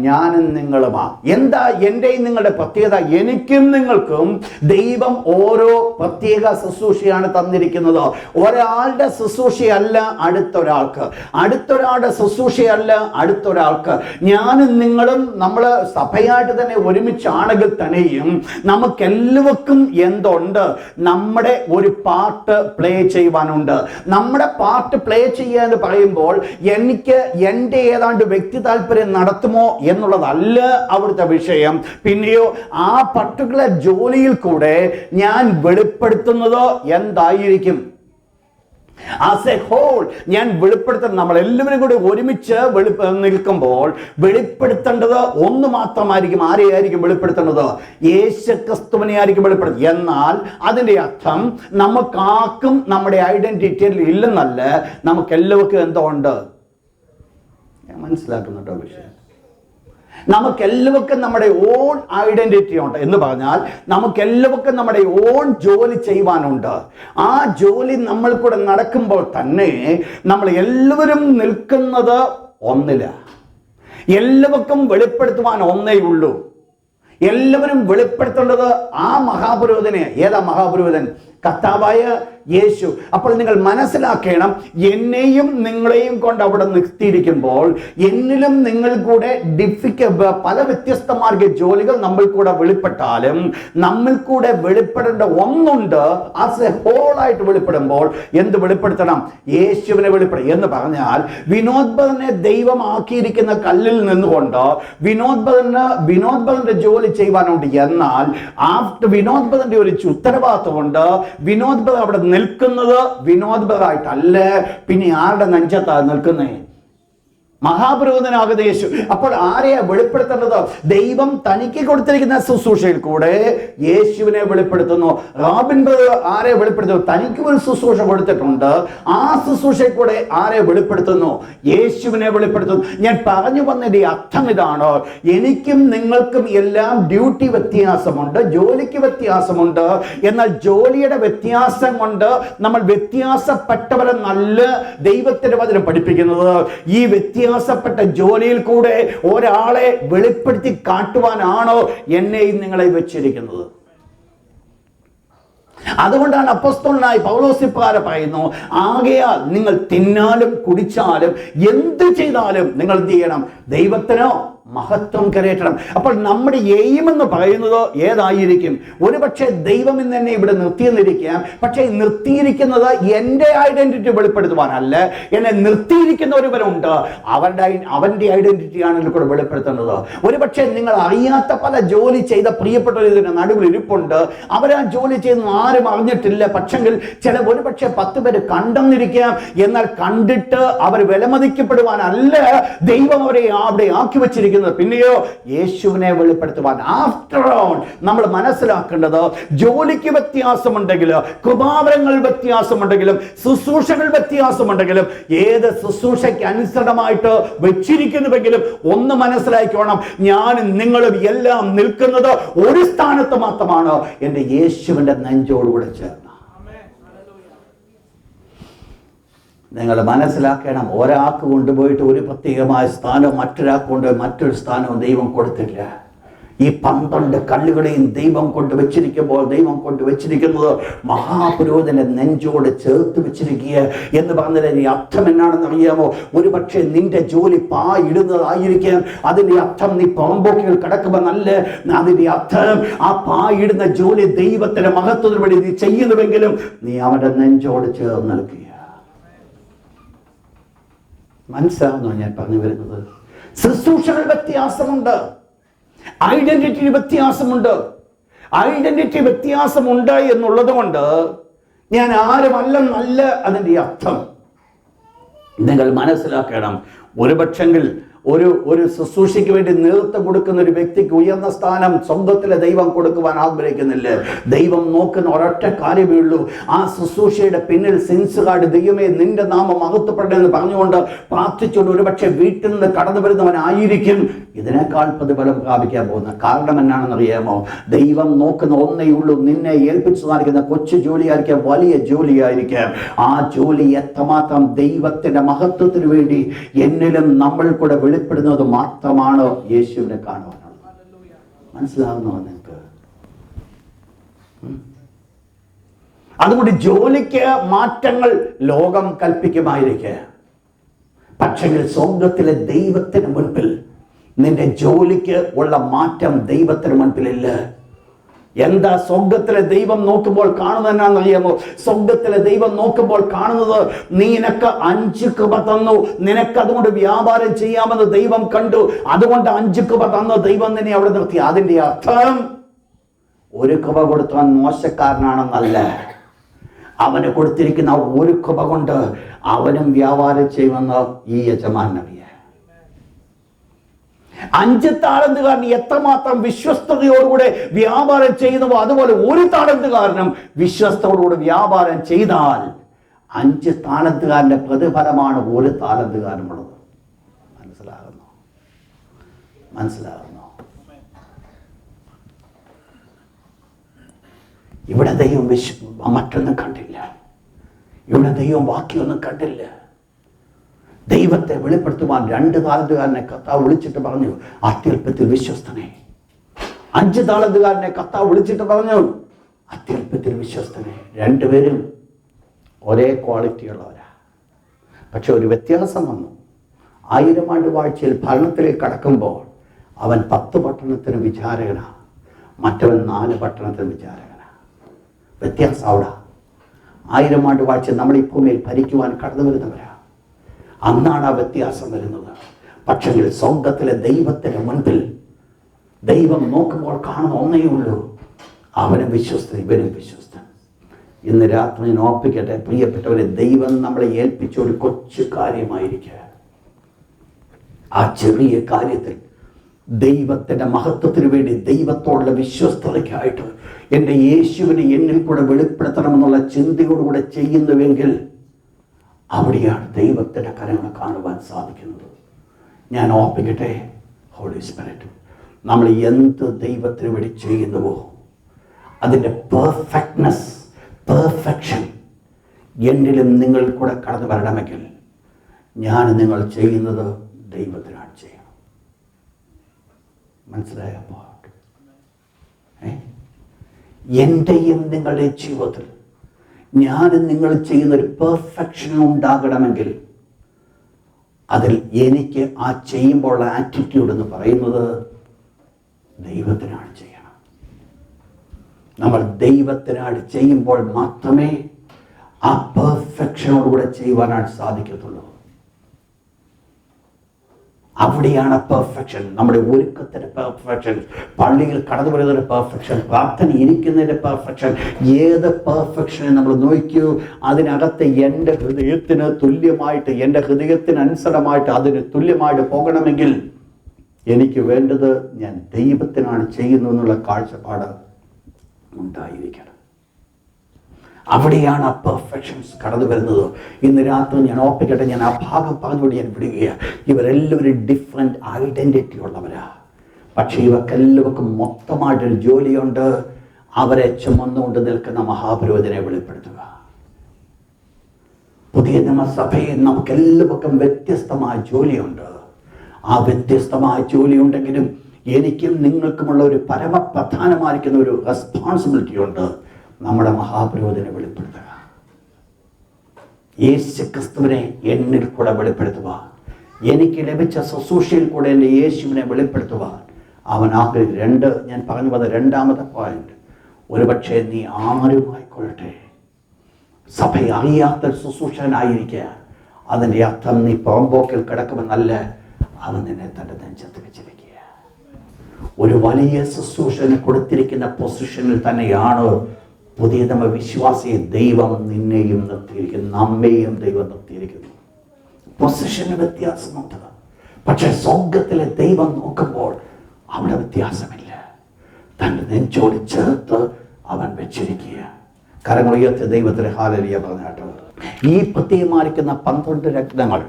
ഞാനും നിങ്ങളുമാ. എന്താ എന്റെയും നിങ്ങളുടെ പ്രത്യേകത? എനിക്കും നിങ്ങൾക്കും ദൈവം ഓരോ പ്രത്യേക ശുശ്രൂഷയാണ് തന്നിരിക്കുന്നത്. ഒരാളുടെ ശുശ്രൂഷയല്ല അടുത്തൊരാൾക്ക്, അടുത്തൊരാളുടെ ശുശ്രൂഷയല്ല അടുത്തൊരാൾക്ക്. ഞാനും നിങ്ങളും നമ്മൾ സഭയായിട്ട് തന്നെ ഒരുമിച്ചാണെങ്കിൽ തന്നെയും നമുക്കെല്ലാവർക്കും എന്തുണ്ട്? നമ്മുടെ ഒരു പാർട്ട് പ്ലേ ചെയ്യുവാനുണ്ട്. നമ്മുടെ പാർട്ട് പ്ലേ ചെയ്യുക എന്ന് പറയുമ്പോൾ എനിക്ക് എൻ്റെ ഏതാണ്ട് വ്യക്തി താല്പര്യം നടത്തുമോ എന്നുള്ളതല്ല അവിടുത്തെ വിഷയം. പിന്നെയോ ആ പർട്ടിക്കുലർ ജോലിയിൽ കൂടെ ഞാൻ വെളിപ്പെടുത്തുന്നത് എന്തായിരിക്കും? ആസ് എ ഹോൾ ഞാൻ വെളിപ്പെടുത്തുന്നത്, നമ്മൾ എല്ലാവരും കൂടി ഒരുമിച്ച് നിൽക്കുമ്പോൾ വെളിപ്പെടുത്തേണ്ടത് ഒന്ന് മാത്രമായിരിക്കും. ആരെയായിരിക്കും വെളിപ്പെടുത്തേണ്ടത്? യേശുക്രിസ്തുവിനെ ആയിരിക്കും വെളിപ്പെടുത്തുന്നത്. എന്നാൽ അതിൻ്റെ അർത്ഥം നമുക്കാർക്കും നമ്മുടെ ഐഡന്റിറ്റിയിൽ ഇല്ലെന്നല്ല, നമുക്ക് എല്ലാവർക്കും എന്തോ ഉണ്ട്. ഞാൻ മനസ്സിലാക്കുന്നുണ്ടോ വിഷയം? നമുക്കെല്ലാവർക്കും നമ്മുടെ ഓൺ ഐഡന്റിറ്റി ഉണ്ട് എന്ന് പറഞ്ഞാൽ നമുക്കെല്ലാവർക്കും നമ്മുടെ ഓൺ ജോലി ചെയ്യുവാനുണ്ട്. ആ ജോലി നമ്മൾ കൂടെ നടക്കുമ്പോൾ തന്നെ നമ്മൾ എല്ലാവരും നിൽക്കുന്നത് ഒന്നില്ല. എല്ലാവർക്കും വെളിപ്പെടുത്തുവാൻ ഒന്നേ ഉള്ളൂ. എല്ലാവരും വെളിപ്പെടുത്തേണ്ടത് ആ മഹാപുരോഹിതനെ. ഏതാ മഹാപുരോഹിതൻ? കർത്താവായ യേശു. അപ്പോൾ നിങ്ങൾ മനസ്സിലാക്കണം, എന്നെയും നിങ്ങളെയും കൊണ്ട് അവിടെ നിർത്തിയിരിക്കുമ്പോൾ എന്നിലും നിങ്ങൾ കൂടെ പല വ്യത്യസ്തമാർഗ ജോലികൾ നമ്മൾ കൂടെ വെളിപ്പെട്ടാലും നമ്മൾ കൂടെ വെളിപ്പെടേണ്ട ഒന്നുണ്ട്. ആസ് എ ഹോൾ ആയിട്ട് വെളിപ്പെടുമ്പോൾ എന്ത് വെളിപ്പെടുത്തണം? യേശുവിനെ വെളിപ്പെടും എന്ന് പറഞ്ഞാൽ വിനോദ്ബദനെ ദൈവമാക്കിയിരിക്കുന്ന കല്ലിൽ നിന്നുകൊണ്ട് വിനോദ്ബദന്റെ ജോലി ചെയ്യുവാനുണ്ട്. എന്നാൽ ആഫ്റ്റർ വിനോദ്ബദന്റെ ഒരു ഉത്തരവാദിത്വമുണ്ട്. വിനോദ്ബദൻ അവിടെ നിൽക്കുന്നത് വിനോദ്ബദായിട്ടല്ല, പിന്നെ ആരുടെ നെഞ്ചത്താണ് നിൽക്കുന്നേ? മഹാപുരോഹിതനാകുന്ന യേശു. അപ്പോൾ ആരെയാ വെളിപ്പെടുത്തേണ്ടത്? ദൈവം തനിക്ക് കൊടുത്തിരിക്കുന്ന ശുശ്രൂഷയിൽ കൂടെ യേശുവിനെ വെളിപ്പെടുത്തുന്നു. റോബിൻ ബ്രദർ ആരെ വെളിപ്പെടുത്തുന്നു? തനിക്ക് ഒരു ശുശ്രൂഷ കൊടുത്തിട്ടുണ്ട്. ആ ശുശ്രൂഷയിൽ കൂടെ ആരെ വെളിപ്പെടുത്തുന്നു? യേശുവിനെ വെളിപ്പെടുത്തുന്നു. ഞാൻ പറഞ്ഞു വന്നതിന്റെ അർത്ഥം ഇതാണ്, എനിക്കും നിങ്ങൾക്കും എല്ലാം ഡ്യൂട്ടി വ്യത്യാസമുണ്ട്, ജോലിക്ക് വ്യത്യാസമുണ്ട്. എന്നാൽ ജോലിയുടെ വ്യത്യാസം കൊണ്ട് നമ്മൾ വ്യത്യാസപ്പെട്ടവരെ നല്ല ദൈവത്തിന്റെ വചനം പഠിപ്പിക്കുന്നത് ഈ വ്യത്യാസപ്പെട്ട ജോലിയിൽ കൂടെ ഒരാളെ വെളിപ്പെടുത്തി കാട്ടുവാനാണോ എന്നെയും നിങ്ങളെ വെച്ചിരിക്കുന്നത്? അതുകൊണ്ടാണ് അപ്പോസ്തലനായ പൗലോസ് ഇപ്രകാരം പറയുന്നു, ആകയാൽ നിങ്ങൾ തിന്നാലും കുടിച്ചാലും എന്ത് ചെയ്താലും നിങ്ങൾ എന്ത് ചെയ്യണം? ദൈവത്തിനോ മഹത്വം കരയറ്റണം. അപ്പോൾ നമ്മുടെ എയിം എന്ന് പറയുന്നത് ഏതായിരിക്കും? ഒരുപക്ഷെ ദൈവം ഇന്ന് എന്നെ ഇവിടെ നിർത്തിയെന്നിരിക്കാം. പക്ഷേ നിർത്തിയിരിക്കുന്നത് എൻ്റെ ഐഡന്റിറ്റി വെളിപ്പെടുത്തുവാനല്ല, എന്നെ നിർത്തിയിരിക്കുന്ന ഒരുവനുണ്ട്. അവന്റെ ഐഡന്റിറ്റിയാണ് കൂടെ വെളിപ്പെടുത്തേണ്ടത്. ഒരുപക്ഷെ നിങ്ങൾ അറിയാത്ത പല ജോലി ചെയ്ത പ്രിയപ്പെട്ടവർ ഇതിന്റെ നടുവിൽ ഇരിപ്പുണ്ട്. അവരാ ജോലി ചെയ്യുന്ന ആരും അറിഞ്ഞിട്ടില്ല. പക്ഷെങ്കിൽ ഒരുപക്ഷെ 10 പേര് കണ്ടെന്നിരിക്കാം. എന്നാൽ കണ്ടിട്ട് അവർ വിലമതിക്കപ്പെടുവാനല്ല ദൈവം അവരെ അവിടെ ആക്കി വെച്ചിരിക്കുന്നത്. പിന്നെയോ യേശുവിനെ വെളിപ്പെടുത്തുവാൻ. ആഫ്റ്റർ ഓൾ നമ്മൾ മനസ്സിലാക്കേണ്ടത്, ജോലിക്ക് വ്യത്യാസമുണ്ടെങ്കിലും, കൃപാവരങ്ങൾ വ്യത്യാസമുണ്ടെങ്കിലും, ശുശ്രൂഷകൾ വ്യത്യാസമുണ്ടെങ്കിലും, ഏത് ശുശ്രൂഷയ്ക്ക് അനുസൃതമായിട്ട് വെച്ചിരിക്കുന്നുവെങ്കിലും ഒന്ന് മനസ്സിലാക്കണം, ഞാനും നിങ്ങളും എല്ലാം നിൽക്കുന്നത് ഒരു സ്ഥാനത്ത് മാത്രമാണ്, എൻ്റെ യേശുവിന്റെ നെഞ്ചോടുകൂടെ ചേർന്ന്. നിങ്ങൾ മനസ്സിലാക്കണം, ഒരാൾക്ക് കൊണ്ടുപോയിട്ട് ഒരു പ്രത്യേകമായ സ്ഥാനം മറ്റൊരാൾക്ക് കൊണ്ടുപോയി മറ്റൊരു സ്ഥാനവും ദൈവം കൊടുത്തില്ല. ഈ 12 കല്ലുകളെയും ദൈവം കൊണ്ട് വെച്ചിരിക്കുമ്പോൾ ദൈവം കൊണ്ട് വെച്ചിരിക്കുന്നത് മഹാപുരോഹിതനെ നെഞ്ചോട് ചേർത്ത് വെച്ചിരിക്കുക എന്ന് പറഞ്ഞതിന്റെ അർത്ഥം എന്നാണെന്ന് അറിയാമോ? ഒരു പക്ഷേ നിന്റെ ജോലി പായിടുന്നതായിരിക്കാം. അതിന്റെ അർത്ഥം നീ പുറമ്പോക്കിൽ കിടക്കുമ്പോൾ നല്ല, അതിന്റെ അർത്ഥം ആ പായിടുന്ന ജോലി ദൈവത്തിന്റെ മഹത്വത്തിന് വേണ്ടി നീ ചെയ്യുന്നുവെങ്കിലും നീ അവന്റെ നെഞ്ചോട് ചേർന്ന് നിൽക്കുക. മനസ്സിലാവുന്നോ ഞാൻ പറഞ്ഞു വരുന്നത്? ശുശ്രൂഷകൾ വ്യത്യാസമുണ്ട്, ഐഡന്റിറ്റി വ്യത്യാസമുണ്ട്. ഐഡന്റിറ്റി വ്യത്യാസമുണ്ട് എന്നുള്ളത് കൊണ്ട് ഞാൻ ആരുമല്ലെന്നല്ല അതിൻ്റെ അർത്ഥം. നിങ്ങൾ മനസ്സിലാക്കണം. ഒരുപക്ഷെങ്കിൽ ഒരു ശുശ്രൂഷയ്ക്ക് വേണ്ടി നേതൃത്വം കൊടുക്കുന്ന ഒരു വ്യക്തിക്ക് ഉയർന്ന സ്ഥാനം സ്വന്തത്തിലെ ദൈവം കൊടുക്കുവാൻ ആഗ്രഹിക്കുന്നില്ല. ദൈവം നോക്കുന്ന ഒരൊറ്റ കാര്യമേ ഉള്ളൂ. ആ ശുശ്രൂഷയുടെ പിന്നിൽ സെൻസുകാട് ദൈവമേ നിന്റെ നാമം മഹത്വപ്പെടണമെന്ന് പറഞ്ഞുകൊണ്ട് പ്രാർത്ഥിച്ചുകൊണ്ട് ഒരുപക്ഷെ വീട്ടിൽ നിന്ന് കടന്നു വരുന്നവനായിരിക്കും ഇതിനേക്കാൾ പ്രതിഫലം പ്രാപിക്കാൻ പോകുന്നത്. കാരണം എന്നാണെന്നറിയാമോ? ദൈവം നോക്കുന്ന ഒന്നേ ഉള്ളൂ. നിന്നെ ഏൽപ്പിച്ചു നൽകുന്ന കൊച്ചു ജോലിയായിരിക്കാം, വലിയ ജോലിയായിരിക്കാം. ആ ജോലി എത്രമാത്രം ദൈവത്തിന്റെ മഹത്വത്തിന് വേണ്ടി എന്നിലും നമ്മൾ കൂടെ വെളിപ്പെടുന്നത് മാത്രമാണ് യേശുവിനെ കാണുവാനുള്ളത്. മനസ്സിലാകുന്നോ നിങ്ങൾക്ക്? അതുകൊണ്ട് ജോലിക്ക് മാറ്റങ്ങൾ ലോകം കൽപ്പിക്കുമായിരിക്കുക. പക്ഷെങ്കിൽ സ്വർഗത്തിലെ ദൈവത്തിന് മുൻപിൽ നിന്റെ ജോലിക്ക് ഉള്ള മാറ്റം ദൈവത്തിന് മുൻപിലില്ല. എന്താ സ്വർഗത്തിലെ ദൈവം നോക്കുമ്പോൾ കാണുന്നത് എന്നാണെന്നറിയാമോ? സ്വർഗത്തിലെ ദൈവം നോക്കുമ്പോൾ കാണുന്നത് നിനക്ക് 5 കൃപ തന്നു, നിനക്ക് അതുകൊണ്ട് വ്യാപാരം ചെയ്യാമെന്ന് ദൈവം കണ്ടു, അതുകൊണ്ട് 5 കൃപ തന്നു ദൈവം നിന്നെ അവിടെ നിർത്തി. അതിന്റെ അർത്ഥം ഒരു കൃപ കൊടുത്തവൻ മോശക്കാരനാണെന്നല്ല. അവന് കൊടുത്തിരിക്കുന്ന 1 കൃപ കൊണ്ട് അവനും വ്യാപാരം ചെയ്യുമെന്ന് ഈ യജമാനൻ അറിയാം. 5 താലന്തുകാരൻ എത്രമാത്രം വിശ്വസ്തയോടുകൂടെ വ്യാപാരം ചെയ്യുന്നുവോ അതുപോലെ 1 താലന്തുകാരനും വിശ്വസ്തയോടുകൂടെ വ്യാപാരം ചെയ്താൽ 5 താലന്തുകാരന്റെ പ്രതിഫലമാണ് 1 താലന്തുകാരനുള്ളത്. മനസ്സിലാകുന്നു? മനസ്സിലാകുന്നു? ഇവിടെ ദൈവം മറ്റൊന്നും കണ്ടില്ല. ഇവിടെ ദൈവം ബാക്കിയൊന്നും കണ്ടില്ല. ദൈവത്തെ വെളിപ്പെടുത്തുവാൻ 2 താലന്തുകാരനെ കർത്താവ് വിളിച്ചിട്ട് പറഞ്ഞു, അത്യല്പത്തിൽ വിശ്വസ്തനെ. 5 താലന്തുകാരനെ കർത്താവ് വിളിച്ചിട്ട് പറഞ്ഞു, അത്യല്പത്തിൽ വിശ്വസ്തനെ. 2 പേരും ഒരേ ക്വാളിറ്റി ഉള്ളവരാ. പക്ഷെ ഒരു വ്യത്യാസം വന്നു. 1000 ആണ്ട് വാഴ്ചയിൽ ഭരണത്തിലേക്ക് കടക്കുമ്പോൾ അവൻ 10 പട്ടണത്തിന് വിചാരകനാ, മറ്റവൻ 4 പട്ടണത്തിന് വിചാരകനാ. വ്യത്യാസം അവിടെ. 1000 ആണ്ട് വാഴ്ച നമ്മൾ ഈ ഭൂമിയിൽ ഭരിക്കുവാൻ കടന്നു വരുന്നവരാ. അന്നാണ് ആ വ്യത്യാസം വരുന്നത്. പക്ഷെങ്കിൽ സ്വർഗത്തിലെ ദൈവത്തിന് മുൻപിൽ ദൈവം നോക്കുമ്പോൾ കാണുന്ന ഒന്നേ ഉള്ളൂ, അവനും വിശ്വസ്തൻ, ഇവനും വിശ്വസ്തൻ. ഇന്ന് രാത്രി ഞാൻ ഓർപ്പിക്കട്ടെ പ്രിയപ്പെട്ടവരെ, ദൈവം നമ്മളെ ഏൽപ്പിച്ച ഒരു കൊച്ചു കാര്യമായിരിക്കുക. ആ ചെറിയ കാര്യത്തിൽ ദൈവത്തിന്റെ മഹത്വത്തിന് വേണ്ടി ദൈവത്തോടുള്ള വിശ്വസ്തതയ്ക്കായിട്ട് എൻ്റെ യേശുവിനെ എന്നിൽ കൂടെ വെളിപ്പെടുത്തണമെന്നുള്ള ചിന്തയോടുകൂടെ ചെയ്യുന്നുവെങ്കിൽ അവിടെയാണ് ദൈവത്തിൻ്റെ കരങ്ങൾ കാണുവാൻ സാധിക്കുന്നത്. ഞാൻ ഓർപ്പിക്കട്ടെ, ഹോളി സ്പിരിറ്റ് നമ്മൾ എന്ത് ദൈവത്തിന് വേണ്ടി ചെയ്യുന്നുവോ അതിൻ്റെ പെർഫെക്ഷൻ എന്നിലും നിങ്ങൾ കൂടെ കടന്നു വരണമെങ്കിൽ ഞാൻ നിങ്ങൾ ചെയ്യുന്നത് ദൈവത്തിനാണ് ചെയ്യണം. മനസ്സിലായപ്പോൾ എൻ്റെയും നിങ്ങളുടെ ജീവിതത്തിൽ ഞാനും നിങ്ങൾ ചെയ്യുന്നൊരു പെർഫെക്ഷൻ ഉണ്ടാകണമെങ്കിൽ അതിൽ എനിക്ക് ആ ചെയ്യുമ്പോൾ ആറ്റിറ്റ്യൂഡ് എന്ന് പറയുന്നത് ദൈവത്തിനാണ് ചെയ്യണം. നമ്മൾ ദൈവത്തിനാണ് ചെയ്യുമ്പോൾ മാത്രമേ ആ പെർഫെക്ഷനോടുകൂടെ ചെയ്യുവാനാണ് സാധിക്കത്തുള്ളൂ. അവിടെയാണ് പെർഫെക്ഷൻ. നമ്മുടെ ഒരുക്കത്തിൻ്റെ പെർഫെക്ഷൻ, പള്ളിയിൽ കടന്നു വരുന്നതിൻ്റെ പെർഫെക്ഷൻ, പ്രാർത്ഥന ഇരിക്കുന്നതിൻ്റെ പെർഫെക്ഷൻ, ഏത് പെർഫെക്ഷനെ നമ്മൾ നോക്കിയോ അതിനകത്ത് എൻ്റെ ഹൃദയത്തിന് തുല്യമായിട്ട്, എൻ്റെ ഹൃദയത്തിനനുസരമായിട്ട് അതിന് തുല്യമായിട്ട് പോകണമെങ്കിൽ എനിക്ക് വേണ്ടത് ഞാൻ ദൈവത്തിനാണ് ചെയ്യുന്നു എന്നുള്ള കാഴ്ചപ്പാട് ഉണ്ടായിരിക്കണം. അവിടെയാണ് ആ പെർഫെക്ഷൻസ് കടന്നു വരുന്നത്. ഇന്ന് രാത്രി ഞാൻ ഓർപ്പിക്കട്ടെ, ഞാൻ ആ ഭാഗം പറഞ്ഞുകൊണ്ട് ഞാൻ വിടുകയാണ്. ഇവരെല്ലാവരും ഡിഫറെൻ്റ് ഐഡൻറ്റിറ്റി ഉള്ളവരാ. പക്ഷേ ഇവർക്കെല്ലാവർക്കും മൊത്തമായിട്ടൊരു ജോലിയുണ്ട്, അവരെ ചുമന്നുകൊണ്ട് നിൽക്കുന്ന മഹാപുരോഹിതനെ വെളിപ്പെടുത്തുക. പുതിയ നിയമസഭയിൽ നമുക്കെല്ലാവർക്കും വ്യത്യസ്തമായ ജോലിയുണ്ട്. ആ വ്യത്യസ്തമായ ജോലി ഉണ്ടെങ്കിലും എനിക്കും നിങ്ങൾക്കുമുള്ള ഒരു പരമപ്രധാനമായിരിക്കുന്ന ഒരു റെസ്പോൺസിബിലിറ്റി ഉണ്ട്, നമ്മുടെ മഹാപുരോഹിതനെ വെളിപ്പെടുത്തുക. യേശു ക്രിസ്തുവിനെ എന്നിൽ കൂടെ വെളിപ്പെടുത്തുക. എനിക്ക് ലഭിച്ച ശുശ്രൂഷയിൽ കൂടെ എൻ്റെ യേശുവിനെ വെളിപ്പെടുത്തുക. അവൻ ആഗ്രഹിച്ചു. ഞാൻ പറഞ്ഞു വന്ന 2ാമത്തെ പോയിന്റ്, ഒരുപക്ഷെ നീ ആരുമായിക്കൊള്ളട്ടെ, സഭ അറിയാത്ത ശുശ്രൂഷനായിരിക്കുക, അതിൻ്റെ അർത്ഥം നീ പുറമ്പോക്കിൽ കിടക്കുമെന്നല്ല, അവൻ നിന്നെ തൻ്റെ നെഞ്ചത്ത് വെച്ചിരിക്കുക. ഒരു വലിയ ശുശ്രൂഷന് കൊടുത്തിരിക്കുന്ന പൊസിഷനിൽ തന്നെയാണ് പുതിയ നമ്മ വിശ്വാസിയെ ദൈവം നിന്നെയും നിർത്തിയിരിക്കുന്നു, നമ്മെയും ദൈവം നിർത്തിയിരിക്കുന്നു. പൊസിഷന് വ്യത്യാസമുണ്ട്, പക്ഷെ സ്വർഗത്തിലെ ദൈവം നോക്കുമ്പോൾ അവിടെ വ്യത്യാസമില്ല. തൻ്റെ നെഞ്ചോട് ചേർത്ത് അവൻ വെച്ചിരിക്കുക. കരങ്ങളുയർത്തി ദൈവത്തിന് ഹല്ലേലൂയ പറഞ്ഞാട്ടോ. ഈ പ്രത്യയമായിരിക്കുന്ന 12 രത്നങ്ങൾ,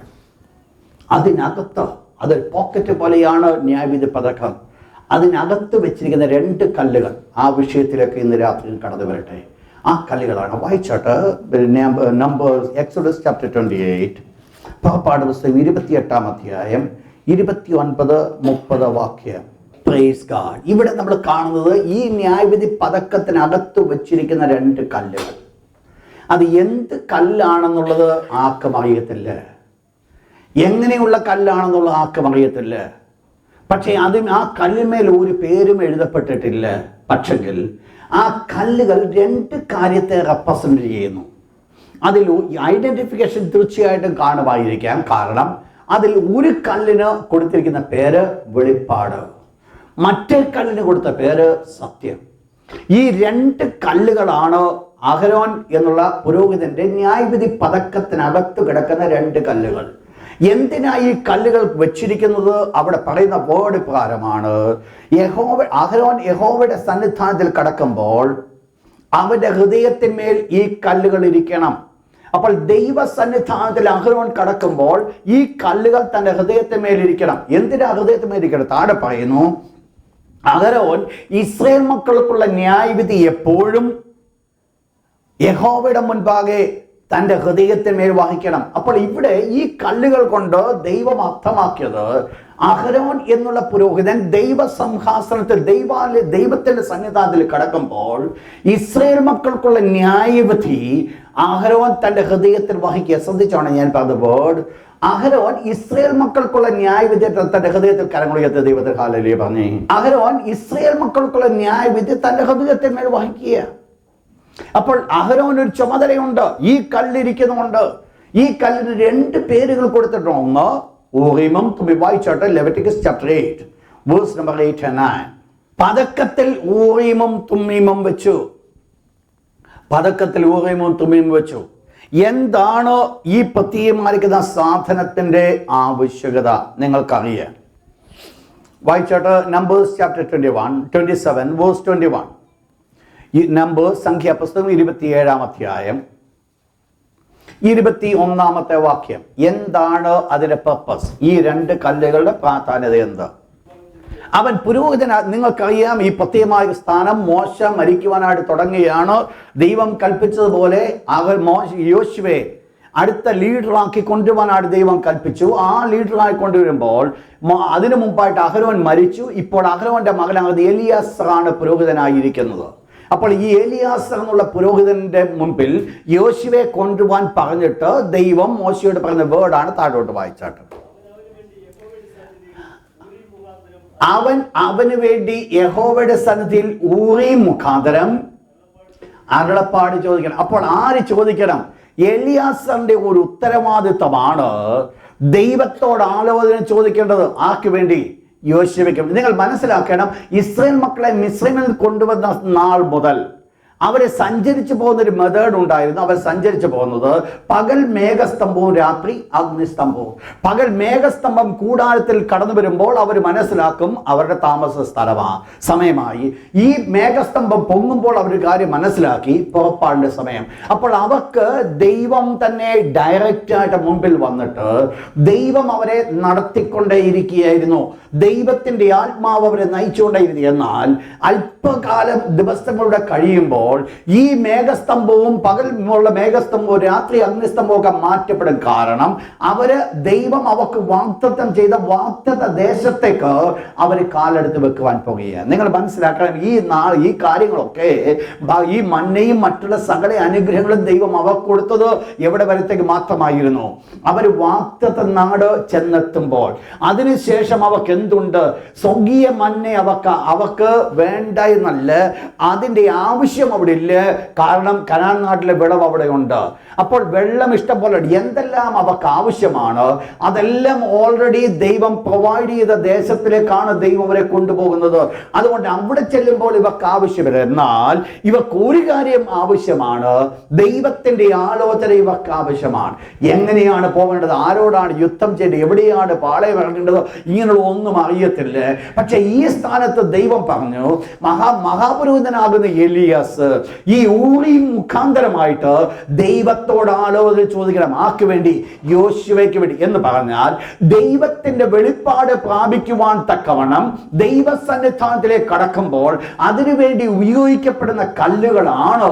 അതിനകത്ത് അതൊരു പോക്കറ്റ് പോലെയാണ് ന്യായവിധി പതക്കം. അതിനകത്ത് വെച്ചിരിക്കുന്ന 2 കല്ലുകൾ, ആ വിഷയത്തിലേക്ക് ഇന്ന് രാത്രി കടന്നു വരട്ടെ. ആ കല്ലുകളാണ് വായിച്ചാട്ട് നമ്പേഴ്സ്, എക്സോഡസ് ചാപ്റ്റർ 28, പുറപ്പാട് പുസ്തകം 28-ാം അധ്യായം 29-30 വാക്യം. Praise God. ഇവിടെ നമ്മൾ കാണുന്നത് ഈ ന്യായവിധി പതക്കത്തിനകത്ത് വെച്ചിരിക്കുന്ന 2 കല്ലുകൾ. അത് എന്ത് കല്ലാണെന്നുള്ളത് ആർക്കും അറിയത്തില്ല, എങ്ങനെയുള്ള കല്ലാണെന്നുള്ള ആർക്കും അറിയത്തില്ല. പക്ഷേ ആ കല്ലിന്മേൽ ഒരു പേരും എഴുതപ്പെട്ടിട്ടില്ല. പക്ഷെങ്കിൽ ആ കല്ലുകൾ 2 കാര്യത്തെ റെപ്രസെന്റ് ചെയ്യുന്നു. അതിൽ ഐഡന്റിഫിക്കേഷൻ തീർച്ചയായിട്ടും കാണുമായിരിക്കാം. കാരണം അതിൽ ഒരു കല്ലിന് കൊടുത്തിരിക്കുന്ന പേര് വെളിപ്പാട്, മറ്റേ കല്ലിന് കൊടുത്ത പേര് സത്യം. ഈ 2 കല്ലുകളാണ് അഹരോൻ എന്നുള്ള പുരോഹിതന്റെ ന്യായവിധി പതക്കത്തിനകത്ത് കിടക്കുന്ന 2 കല്ലുകൾ. എന്തിനാ ഈ കല്ലുകൾ വെച്ചിരിക്കുന്നത്? അവിടെ പറയുന്ന വേർഡ് പ്രകാരമാണ്, അഹരോൻ യഹോവയുടെ സന്നിധാനത്തിൽ കടക്കുമ്പോൾ അവന്റെ ഹൃദയത്തിന്മേൽ ഈ കല്ലുകൾ ഇരിക്കണം. അപ്പോൾ ദൈവ സന്നിധാനത്തിൽ അഹരോൻ കടക്കുമ്പോൾ ഈ കല്ലുകൾ തന്റെ ഹൃദയത്തിന്മേൽ ഇരിക്കണം. എന്തിനാ ഹൃദയത്തിന്മേൽ ഇരിക്കണം? താഴെ പറയുന്നു, അഹരോൻ ഇസ്രായേൽ മക്കൾക്കുള്ള ന്യായവിധി എപ്പോഴും യഹോവയുടെ മുൻപാകെ തൻ്റെ ഹൃദയത്തിന്മേൽ വഹിക്കണം. അപ്പോൾ ഇവിടെ ഈ കല്ലുകൾ കൊണ്ട് ദൈവം അർത്ഥമാക്കിയത്, അഹരോൻ എന്നുള്ള പുരോഹിതൻ ദൈവ സിംഹാസനത്തിൽ ദൈവത്തിന്റെ സന്നിധാനത്തിൽ കടക്കുമ്പോൾ ഇസ്രായേൽ മക്കൾക്കുള്ള ന്യായവിധി അഹരോൻ തൻ്റെ ഹൃദയത്തിൽ വഹിക്കുക. ശ്രദ്ധിച്ചാണ് ഞാൻ പറഞ്ഞ വേർഡ്. അഹരോൻ ഇസ്രായേൽ മക്കൾക്കുള്ള ന്യായവിധി തന്റെ ഹൃദയത്തിൽ, കരങ്ങളുയർത്തി ദൈവത്തിൽ ഹല്ലേലൂയ പറഞ്ഞേ. അഹരോൻ ഇസ്രായേൽ മക്കൾക്കുള്ള ന്യായവിധി തന്റെ ഹൃദയത്തിന്മേൽ വഹിക്കുക. അപ്പോൾ അഹരോന് ഒരു ചുമതലയുണ്ട്. ഈ കല്ലിരിക്കുന്നുണ്ട്. ഈ കല്ലിന് 2 പേരുകൾ കൊടുത്തിട്ടുണ്ട്. ഒന്ന് ഊറീമും തുമ്മീമും. വായിച്ചോട്ടെ, Leviticus chapter 8 verse number 8 and 9. പതക്കത്തിൽ ഊറീമും തുമ്മീമും വെച്ചു. പതക്കത്തിൽ ഊറീമും തുമ്മീമും വെച്ചു. എന്താണ് ഈ പ്രത്യയമായിരിക്കുന്ന സാധനത്തിന്റെ ആവശ്യകത നിങ്ങൾക്കറിയാം. വായിച്ചോട്ടെ, നമ്പേഴ്സ് ചാപ്റ്റർ 27 വേഴ്സ് 21. ഈ നമ്പേഴ്സ്, സംഖ്യാപുസ്തകം 27-ാം അധ്യായം 21-ാമത്തെ വാക്യം. എന്താണ് അതിന്റെ പർപ്പസ്? ഈ 2 കല്ലുകളുടെ പ്രാധാന്യത എന്ത്? അവൻ പുരോഹിതന, നിങ്ങൾക്കറിയാം ഈ പ്രത്യേകമായ സ്ഥാനം മോശ മരിക്കുവാനായിട്ട് തുടങ്ങുകയാണ്. ദൈവം കൽപ്പിച്ചതുപോലെ യോശുവയെ അടുത്ത ലീഡറാക്കി കൊണ്ടുവരാനായിട്ട് ദൈവം കൽപ്പിച്ചു. ആ ലീഡറായി കൊണ്ടുവരുമ്പോൾ അതിനു മുമ്പായിട്ട് അഹരോൻ മരിച്ചു. ഇപ്പോൾ അഹരോന്റെ മകനായത് എലിയാസറാണ് പുരോഹിതനായിരിക്കുന്നത്. അപ്പോൾ ഈ എലിയാസർ എന്നുള്ള പുരോഹിതന്റെ മുമ്പിൽ യോശുവയെ കൊണ്ടുപോകാൻ പറഞ്ഞിട്ട് ദൈവം മോശയോട് പറഞ്ഞ വേർഡാണ് താഴോട്ട് വായിച്ചാട്ട്. അവന് വേണ്ടി യഹോവയുടെ സന്നിധിയിൽ ഊറീം മുഖാന്തരം അരുളപ്പാട് ചോദിക്കണം. അപ്പോൾ ആര് ചോദിക്കണം? എലിയാസറിന്റെ ഒരു ഉത്തരവാദിത്തമാണ് ദൈവത്തോട് ആലോചന ചോദിക്കേണ്ടത്. ആർക്ക് വേണ്ടി? യോശുവയ്ക്ക്. നിങ്ങൾ മനസ്സിലാക്കണം, ഇസ്രായേൽ മക്കളെ മിസ്രൈമിൽ കൊണ്ടുവന്ന നാൾ മുതൽ അവരെ സഞ്ചരിച്ചു പോകുന്ന ഒരു മെത്തേഡ് ഉണ്ടായിരുന്നു. അവർ സഞ്ചരിച്ചു പോകുന്നത് പകൽ മേഘസ്തംഭവും രാത്രി അഗ്നിസ്തംഭവും. പകൽ മേഘസ്തംഭം കൂടാരത്തിൽ കടന്നു വരുമ്പോൾ അവർ മനസ്സിലാക്കും അവരുടെ താമസ സമയമായി. ഈ മേഘസ്തംഭം പൊങ്ങുമ്പോൾ അവർ കാര്യം മനസ്സിലാക്കി, പുറപ്പാടിന്റെ സമയം. അപ്പോൾ അവർക്ക് ദൈവം തന്നെ ഡയറക്റ്റായിട്ട് മുമ്പിൽ വന്നിട്ട് ദൈവം അവരെ നടത്തിക്കൊണ്ടേയിരിക്കുകയായിരുന്നു. ദൈവത്തിന്റെ ആത്മാവ് അവരെ നയിച്ചുകൊണ്ടേയിരുന്നു. എന്നാൽ അല്പകാലം ദിവസങ്ങളുടെ കഴിയുമ്പോൾ ഈ മേഘസ്തംഭവും പകലുള്ള മേഘസ്തംഭവും രാത്രി അഗ്നിസ്തംഭവും ഒക്കെ മാറ്റപ്പെടും. കാരണം അവര് ദൈവം അവർക്ക് വാഗ്ദത്തം ചെയ്ത വാഗ്ദത്ത ദേശത്തേക്ക് അവർ കാലെടുത്ത് വെക്കുവാൻ പോകുകയാണ്. നിങ്ങൾ മനസ്സിലാക്കണം, ഈ കാര്യങ്ങളൊക്കെ ഈ മന്നയും മറ്റുള്ള സകല അനുഗ്രഹങ്ങളും ദൈവം അവർക്ക് കൊടുത്തത് എവിടെ വരത്തേക്ക് മാത്രമായിരുന്നു? അവർ വാഗ്ദത്ത നാട് ചെന്നെത്തുമ്പോൾ അതിനുശേഷം അവർക്ക് എന്തുണ്ട്? സ്വർഗീയ മന്ന അവർക്ക് വേണ്ട എന്നല്ല, അതിൻ്റെ ആവശ്യം അവിടെ ഇല്ല, കാരണം കനാൻ നാട്ടിലെ വിളവ് അവിടെ ഉണ്ട്. അപ്പോൾ വെള്ളം ഇഷ്ടം പോലെ എന്തെല്ലാം അവർക്ക് ആവശ്യമാണ് അതെല്ലാം ഓൾറെഡി ദൈവം പ്രൊവൈഡ് ചെയ്ത ദേശത്തിലേക്കാണ് ദൈവം അവരെ കൊണ്ടുപോകുന്നത്. അതുകൊണ്ട് അവിടെ ചെല്ലുമ്പോൾ ഇവർക്ക് ആവശ്യമില്ല. എന്നാൽ ഇവർക്ക് ഒരു കാര്യം ആവശ്യമാണ്, ദൈവത്തിന്റെ ആലോചന ഇവർക്ക് ആവശ്യമാണ്. എങ്ങനെയാണ് പോകേണ്ടത്, ആരോടാണ് യുദ്ധം ചെയ്യേണ്ടത്, എവിടെയാണ് പാളയം ഇറങ്ങേണ്ടത്, ഇങ്ങനെയുള്ള ഒന്നും അറിയത്തില്ല. പക്ഷെ ഈ സ്ഥാനത്ത് ദൈവം പറഞ്ഞു, മഹാപുരോഹിതനാകുന്ന എലിയാസ് ഈ ഊരീം മുഖാന്തരമായിട്ട് ദൈവത്തോട് ആലോചന ചോദിക്കണം. ആർക്ക് വേണ്ടി? യോശുവയ്ക്ക് വേണ്ടി. എന്ന് പറഞ്ഞാൽ ദൈവത്തിന്റെ വെളിപ്പാട് പ്രാപിക്കുവാൻ തക്കവണ്ണം ദൈവസന്നിധാനത്തിലേക്ക് കടക്കുമ്പോൾ അതിനുവേണ്ടി ഉപയോഗിക്കപ്പെടുന്ന കല്ലുകളാണ്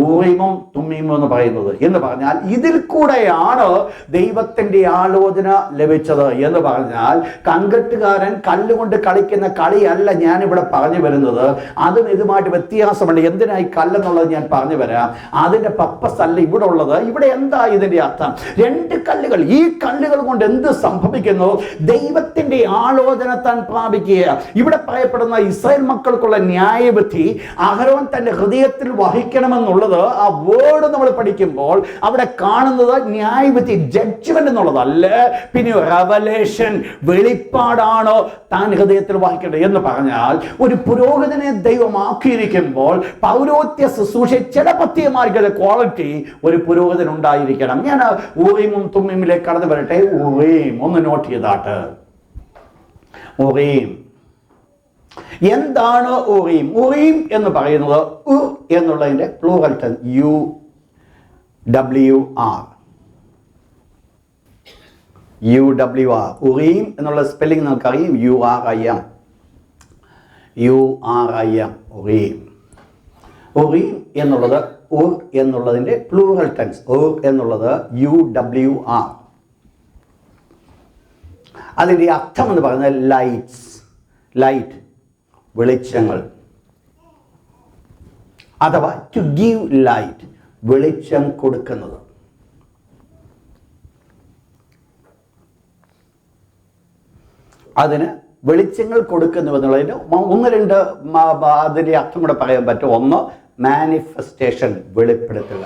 ഊറീമും തുമ്മീമും എന്ന് പറയുന്നത്. എന്ന് പറഞ്ഞാൽ ഇതിൽ കൂടെയാണ് ദൈവത്തിന്റെ ആലോചന ലഭിച്ചത്. എന്ന് പറഞ്ഞാൽ കങ്കട്ടുകാരൻ കല്ലുകൊണ്ട് കളിക്കുന്ന കളിയല്ല ഞാനിവിടെ പറഞ്ഞു വരുന്നത്. അതും ഇതുമായിട്ട് വ്യത്യാസമുണ്ട്. എന്തിനായി കല്ലെന്നുള്ളത് ഞാൻ പറഞ്ഞു വരാം. അതിന്റെ പർപ്പസ് അല്ല ഇവിടെ ഉള്ളത്. ഇവിടെ എന്താ ഇതിന്റെ അർത്ഥം? രണ്ട് കല്ലുകൾ. ഈ കല്ലുകൾ കൊണ്ട് എന്ത് സംഭവിക്കുന്നു? ദൈവത്തിന്റെ ആലോചന താൻ പ്രാപിക്കുക. ഇവിടെ പറയപ്പെടുന്ന ഇസ്രായേൽ മക്കൾക്കുള്ള ന്യായവിധി അഹരോൻ തന്റെ ഹൃദയത്തിൽ വഹിക്കണമെന്നുള്ളത് ആ വേർഡ് നമ്മൾ പഠിക്കുമ്പോൾ അവിടെ കാണുന്നത് ന്യായവിധി, ജഡ്ജ്മെന്റ് എന്നുള്ളതല്ല, പിന്നെ റെവലേഷൻ, വെളിപ്പാടാണ് താൻ ഹൃദയത്തിൽ വഹിക്കേണ്ടത്. എന്ന് പറഞ്ഞാൽ ഒരു പുരോഹിതനെ ദൈവമാക്കിയിരിക്കുമ്പോൾ പൗരോഹിത്യ ശുശ്രൂഷ ചില പ്രത്യേകമായിരിക്കുന്ന ക്വാളിറ്റി ഒരു പുരോഹിതൻ ഉണ്ടായിരിക്കണം. ഞാൻ ഊറീമും തുമ്മീമിലേക്ക് കടന്നു വരട്ടെ. ഊറീം ഒന്ന് നോട്ട് ചെയ്താട്ട്. ഊറീം എന്താണ്? ഊറീം ഊറീം എന്ന് പറയുന്നത് ഉ എന്നുള്ളതിന്റെ പ്ലൂറൽ ടെൻസ് UWR. UWR ഊറീം എന്നുള്ള സ്പെല്ലിംഗ് നമുക്കറിയാം. URIM ഊറീം. ഊറീം എന്നുള്ളത് ഉർ എന്നുള്ളതിന്റെ പ്ലൂറൽ ടെൻസ്. ഉർ എന്നുള്ളത് UWR. അതിന്റെ അർത്ഥം എന്ന് പറയുന്നത് ലൈറ്റ്സ്, ലൈറ്റ്, വെളിച്ചങ്ങൾ, അഥവാ ടു ഗീവ് ലൈറ്റ്, വെളിച്ചം കൊടുക്കുന്നത്. അതിന് വെളിച്ചങ്ങൾ കൊടുക്കുന്നു എന്നുള്ളതിന് ഒന്ന് രണ്ട് അതിന്റെ അർത്ഥം കൂടെ പറയാൻ പറ്റും. ഒന്ന് മാനിഫെസ്റ്റേഷൻ, വെളിപ്പെടുത്തുക.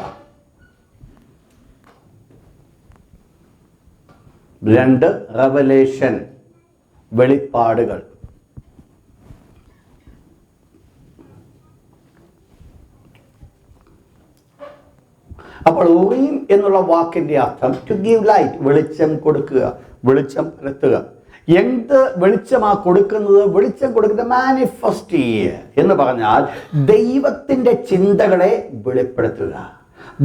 രണ്ട് റെവലേഷൻ, വെളിപ്പാടുകൾ. അപ്പോൾ ഊറീം എന്നുള്ള വാക്കിന്റെ അർത്ഥം ടു ഗീവ് ലൈറ്റ്, വെളിച്ചം കൊടുക്കുക, വെളിച്ചം പരത്തുക. എന്ത് വെളിച്ചമാ കൊടുക്കുന്നത്? വെളിച്ചം കൊടുക്കുന്നത് മാനിഫെസ്റ്റ് ചെയ്യുക എന്ന് പറഞ്ഞാൽ ദൈവത്തിന്റെ ചിന്തകളെ വെളിപ്പെടുത്തുക,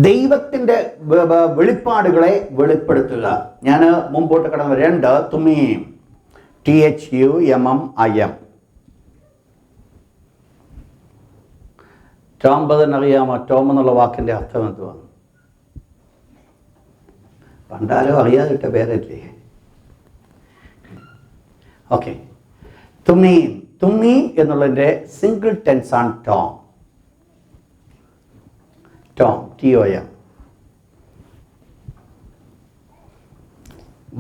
ദൈവത്തിന്റെ വെളിപ്പാടുകളെ വെളിപ്പെടുത്തുക. ഞാൻ മുമ്പോട്ട് കടന്നു. രണ്ട് തുമ്മീം, THUMMIM. ടോം ബദറിനറിയാമോ? ടോം എന്നുള്ള വാക്കിന്റെ അർത്ഥം എന്തുവാണ്? പണ്ടാരോ അറിയാതിട്ട പേരല്ലേ? ഓക്കെ. തുമ്മീം. തുമ്മീം എന്നുള്ളതിന്റെ സിംഗിൾ ടെൻസ് ആണ് ടോം. Tom, TOM.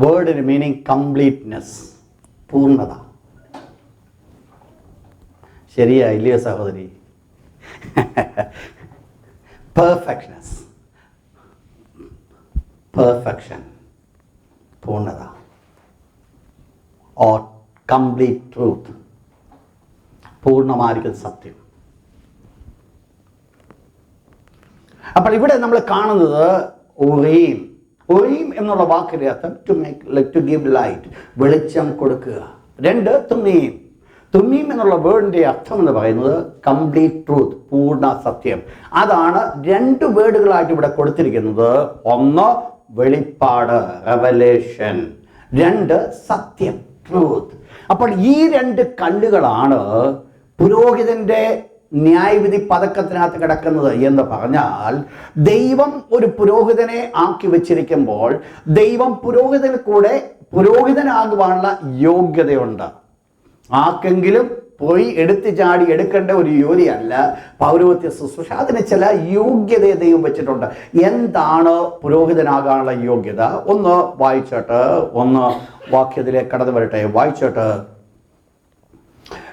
വേർഡിന് മീനിങ് കംപ്ലീറ്റ്നെസ്, പൂർണ്ണത. ശരിയായില്ലയോ സഹോദരി? പെർഫെക്ഷനസ്, പെർഫെക്ഷൻ, പൂർണ്ണത. ഓർ കംപ്ലീറ്റ് ട്രൂത്ത്, പൂർണ്ണമായിരിക്കുന്ന സത്യം. അപ്പോൾ ഇവിടെ നമ്മൾ കാണുന്നത് ഊറീം. ഊറീം എന്നുള്ള വാക്കിന്റെ അർത്ഥം ടു ഗിവ് ലൈറ്റ്, വെളിച്ചം കൊടുക്കുക. രണ്ട് തുമ്മീം. തുമ്മീം എന്നുള്ള വേർഡിന്റെ അർത്ഥം എന്ന് പറയുന്നത് കംപ്ലീറ്റ് ട്രൂത്ത്, പൂർണ്ണ സത്യം. അതാണ് രണ്ട് വേർഡുകളായിട്ട് ഇവിടെ കൊടുത്തിരിക്കുന്നത്. ഒന്ന് വെളിപ്പാട്, റെവലേഷൻ. രണ്ട് സത്യം, ട്രൂത്ത്. അപ്പോൾ ഈ രണ്ട് കല്ലുകളാണ് പുരോഹിതന്റെ ന്യായവിധി പതക്കത്തിനകത്ത് കിടക്കുന്നത്. എന്ന് പറഞ്ഞാൽ ദൈവം ഒരു പുരോഹിതനെ ആക്കി വെച്ചിരിക്കുമ്പോൾ ദൈവം പുരോഹിതന് കൂടെ പുരോഹിതനാകുവാനുള്ള യോഗ്യതയുണ്ട്. ആർക്കെങ്കിലും പോയി എടുത്തു ചാടി എടുക്കേണ്ട ഒരു ജോലിയല്ല പൗരോഹിത്യ ശുശ്രൂഷ. അതിന് ചില യോഗ്യതയെ ദൈവം വെച്ചിട്ടുണ്ട്. എന്താണ് പുരോഹിതനാകാനുള്ള യോഗ്യത? ഒന്ന് വായിച്ചോട്ട്, ഒന്ന് വാക്യത്തിലേക്ക് കടന്നു വരട്ടെ. വായിച്ചോട്ട്.